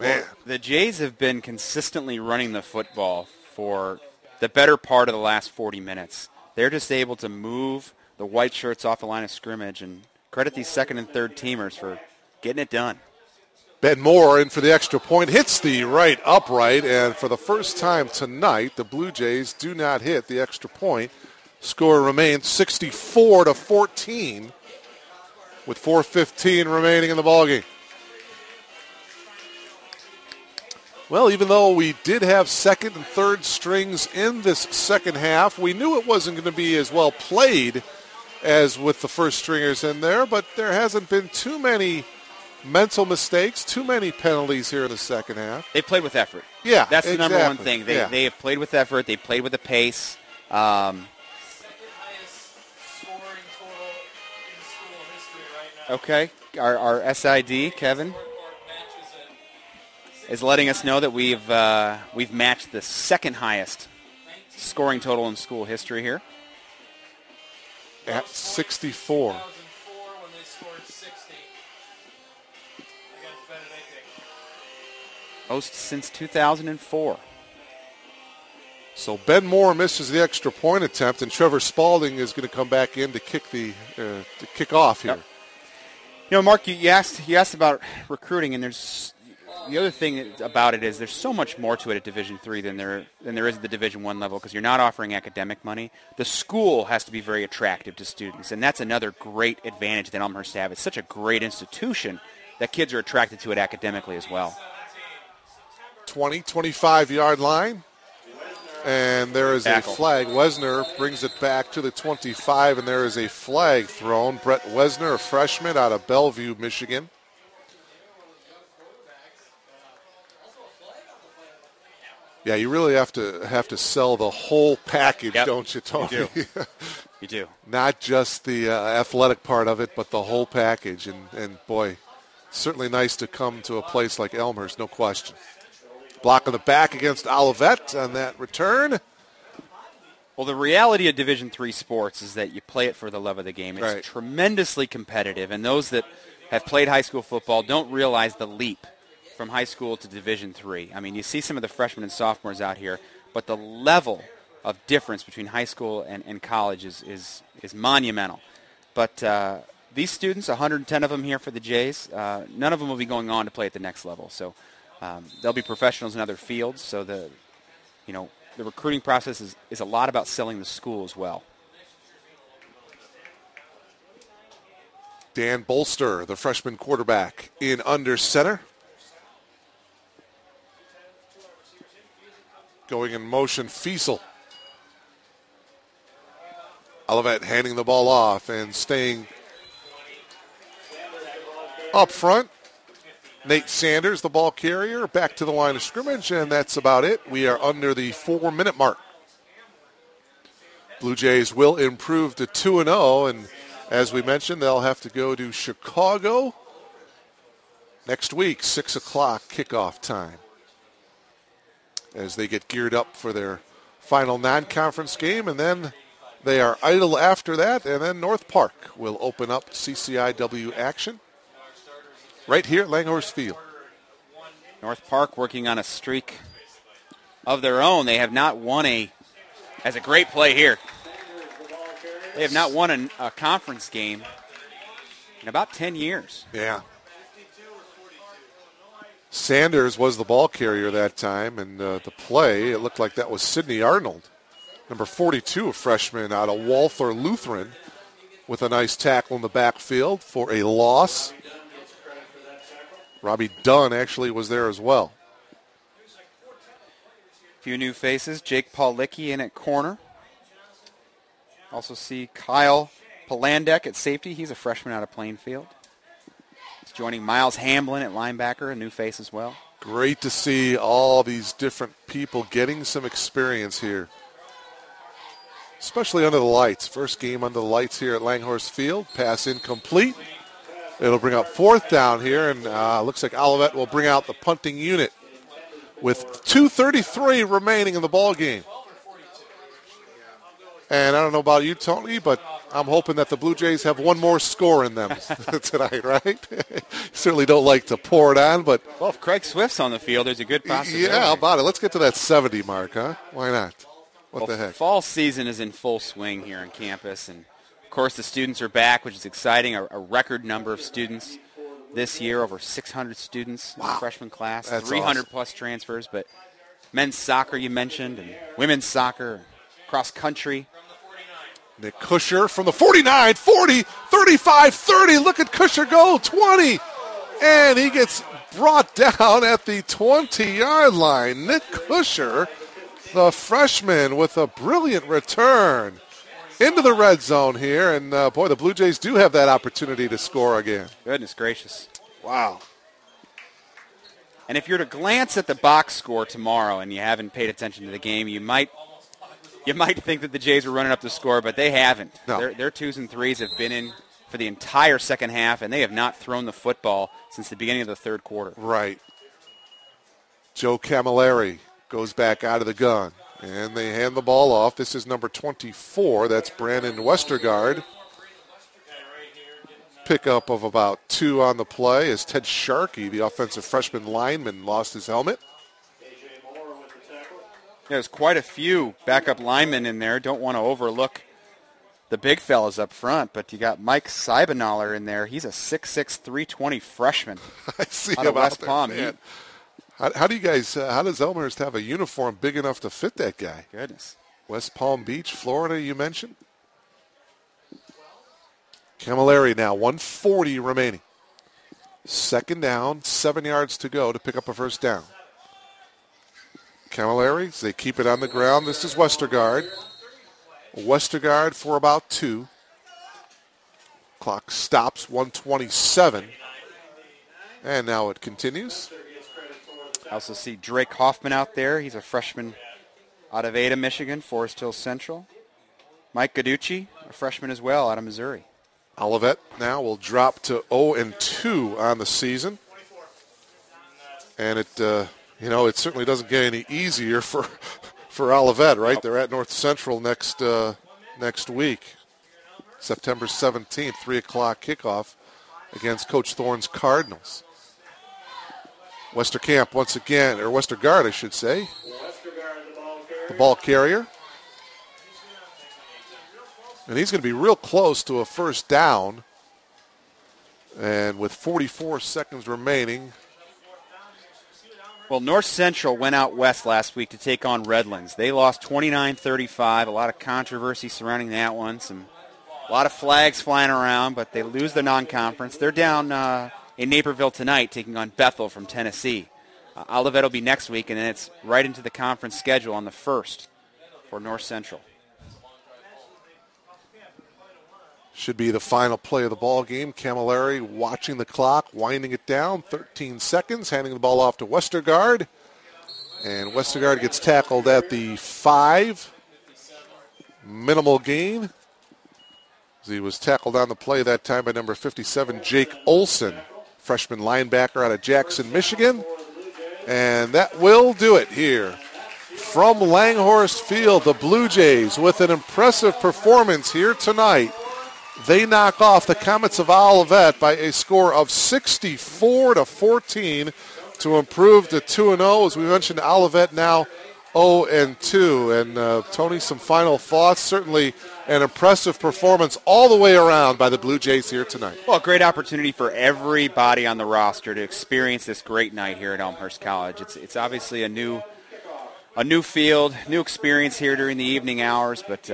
Man. The Jays have been consistently running the football for the better part of the last 40 minutes. They're just able to move the white shirts off the line of scrimmage, and credit these second and third teamers for getting it done. Ben Moore in for the extra point, hits the right upright, and for the first time tonight, the Blue Jays do not hit the extra point. Score remains 64-14 with 4:15 remaining in the ballgame. Well, even though we did have second and third strings in this second half, we knew it wasn't going to be as well played as with the first stringers in there, but there hasn't been too many mental mistakes, too many penalties here in the second half. They played with effort. Yeah, that's the number one exactly. thing. They have played with effort. They played with a pace. Okay, our SID, Kevin, is letting us know that we've matched the second highest scoring total in school history here. At 64. Most since 2004. So Ben Moore misses the extra point attempt, and Trevor Spalding is going to come back in to kick to kick off here. Yep. Mark, you asked about recruiting, and there's the other thing about it is there's so much more to it at Division III than there is at the Division I level, because you're not offering academic money. The school has to be very attractive to students, and that's another great advantage that Elmhurst have. It's such a great institution that kids are attracted to it academically as well. 25-yard line, and there is Tackle. a flag. Wesner brings it back to the 25, and there is a flag thrown. Brett Wesner, a freshman out of Bellevue, Michigan. Yeah, you really have to sell the whole package, don't you, Tony? You do. You do. Not just the athletic part of it, but the whole package. And boy, certainly nice to come to a place like Elmhurst, no question. Block on the back against Olivet on that return. Well, the reality of Division III sports is that you play it for the love of the game. It's Right. tremendously competitive, and those that have played high school football don't realize the leap from high school to Division III. I mean, you see some of the freshmen and sophomores out here, but the level of difference between high school and college is monumental. But these students, 110 of them here for the Jays, none of them will be going on to play at the next level. So they'll be professionals in other fields. So the recruiting process is a lot about selling the school as well. Dan Bolster, the freshman quarterback, in under center. going in motion. Fiesel. Olivet handing the ball off and staying up front. Nate Sanders, the ball carrier, back to the line of scrimmage, and that's about it. We are under the 4-minute mark. Blue Jays will improve to 2-0, and as we mentioned, they'll have to go to Chicago next week, 6 o'clock kickoff time, as they get geared up for their final non-conference game, and then they are idle after that, and then North Park will open up CCIW action right here at Langhorse Field. North Park working on a streak of their own. They have not won as a great play here. They have not won a conference game in about 10 years. Yeah. Sanders was the ball carrier that time, and the play, it looked like that was Sidney Arnold, number 42, a freshman out of Walther Lutheran, with a nice tackle in the backfield for a loss. Robbie Dunn actually was there as well. A few new faces. Jake Paulicki in at corner. Also see Kyle Palandek at safety. He's a freshman out of Plainfield. He's joining Miles Hamblin at linebacker, a new face as well. Great to see all these different people getting some experience here, especially under the lights. First game under the lights here at Langhorse Field. Pass incomplete. It'll bring up 4th down here, and looks like Olivet will bring out the punting unit with 2:33 remaining in the ball game. And I don't know about you, Tony, but I'm hoping that the Blue Jays have one more score in them tonight, right? Certainly don't like to pour it on, but... Well, if Craig Swift's on the field, there's a good possibility. Yeah, how about it? Let's get to that 70 mark, huh? Why not? What the heck? Fall season is in full swing here on campus, and of course the students are back, which is exciting. A record number of students this year, over 600 students in the freshman class, That's 300 awesome. plus transfers. But men's soccer you mentioned, and women's soccer, cross country. Nick Kusher from the 49, 40, 35, 30. Look at Kusher go, 20. And he gets brought down at the 20-yard line. Nick Kusher, the freshman, with a brilliant return into the red zone here. And, boy, the Blue Jays do have that opportunity to score again. Goodness gracious. Wow. And if you're to glance at the box score tomorrow and you haven't paid attention to the game, you might think that the Jays were running up the score, but they haven't. No. Their 2s and 3s have been in for the entire second half, and they have not thrown the football since the beginning of the third quarter. Right. Joe Camilleri goes back out of the gun, and they hand the ball off. This is number 24. That's Brandon Westergaard. Pickup of about 2 on the play as Ted Sharkey, the offensive freshman lineman, lost his helmet. There's quite a few backup linemen in there. Don't want to overlook the big fellas up front, but you got Mike Seibenaller in there. He's a 6'6", 320 freshman. I see out him of West out there, Palm. man. How do you guys? How does Elmhurst have a uniform big enough to fit that guy? Goodness. West Palm Beach, Florida. You mentioned. Camilleri now 1:40 remaining. Second down, 7 yards to go to pick up a first down. Camilleri, they keep it on the ground. This is Westergaard. Westergaard for about 2. Clock stops, 1:27. And now it continues. I also see Drake Hoffman out there. He's a freshman out of Ada, Michigan, Forest Hill Central. Mike Gaducci, a freshman as well, out of Missouri. Olivet now will drop to 0-2 on the season. And it certainly doesn't get any easier for Olivet, right? They're at North Central next week, September 17th, 3 o'clock kickoff against Coach Thorne's Cardinals. Westergaard once again, or Westergaard, I should say, the ball carrier. And he's going to be real close to a first down. And with 44 seconds remaining. Well, North Central went out west last week to take on Redlands. They lost 29-35. A lot of controversy surrounding that one. A lot of flags flying around, but they lose the non-conference. They're down in Naperville tonight taking on Bethel from Tennessee. Olivet will be next week, and then it's right into the conference schedule on the 1st for North Central. Should be the final play of the ball game. Camilleri watching the clock, winding it down. 13 seconds, handing the ball off to Westergaard. And Westergaard gets tackled at the 5. Minimal gain. He was tackled on the play that time by number 57, Jake Olson, freshman linebacker out of Jackson, Michigan. And that will do it here. From Langhorst Field, the Blue Jays with an impressive performance here tonight. They knock off the Comets of Olivet by a score of 64-14 to improve to 2-0. As we mentioned, Olivet now 0-2. And Tony, some final thoughts. Certainly an impressive performance all the way around by the Blue Jays here tonight. Well, a great opportunity for everybody on the roster to experience this great night here at Elmhurst College. It's obviously a new field, new experience here during the evening hours, but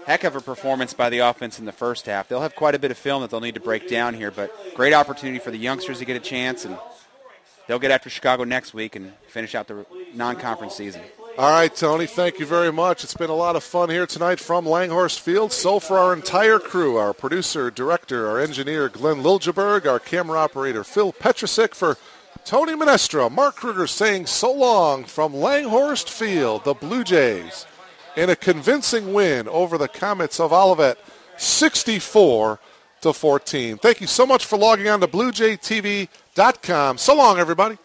heck of a performance by the offense in the first half. They'll have quite a bit of film that they'll need to break down here, but great opportunity for the youngsters to get a chance, and they'll get after Chicago next week and finish out the non-conference season. All right, Tony, thank you very much. It's been a lot of fun here tonight from Langhorst Field. So for our entire crew, our producer, director, our engineer, Glenn Liljeberg, our camera operator, Phil Petrusik, for Tony Minestra, Mark Kruger saying so long from Langhorst Field, the Blue Jays, in a convincing win over the Comets of Olivet, 64-14. Thank you so much for logging on to BlueJayTV.com. So long, everybody.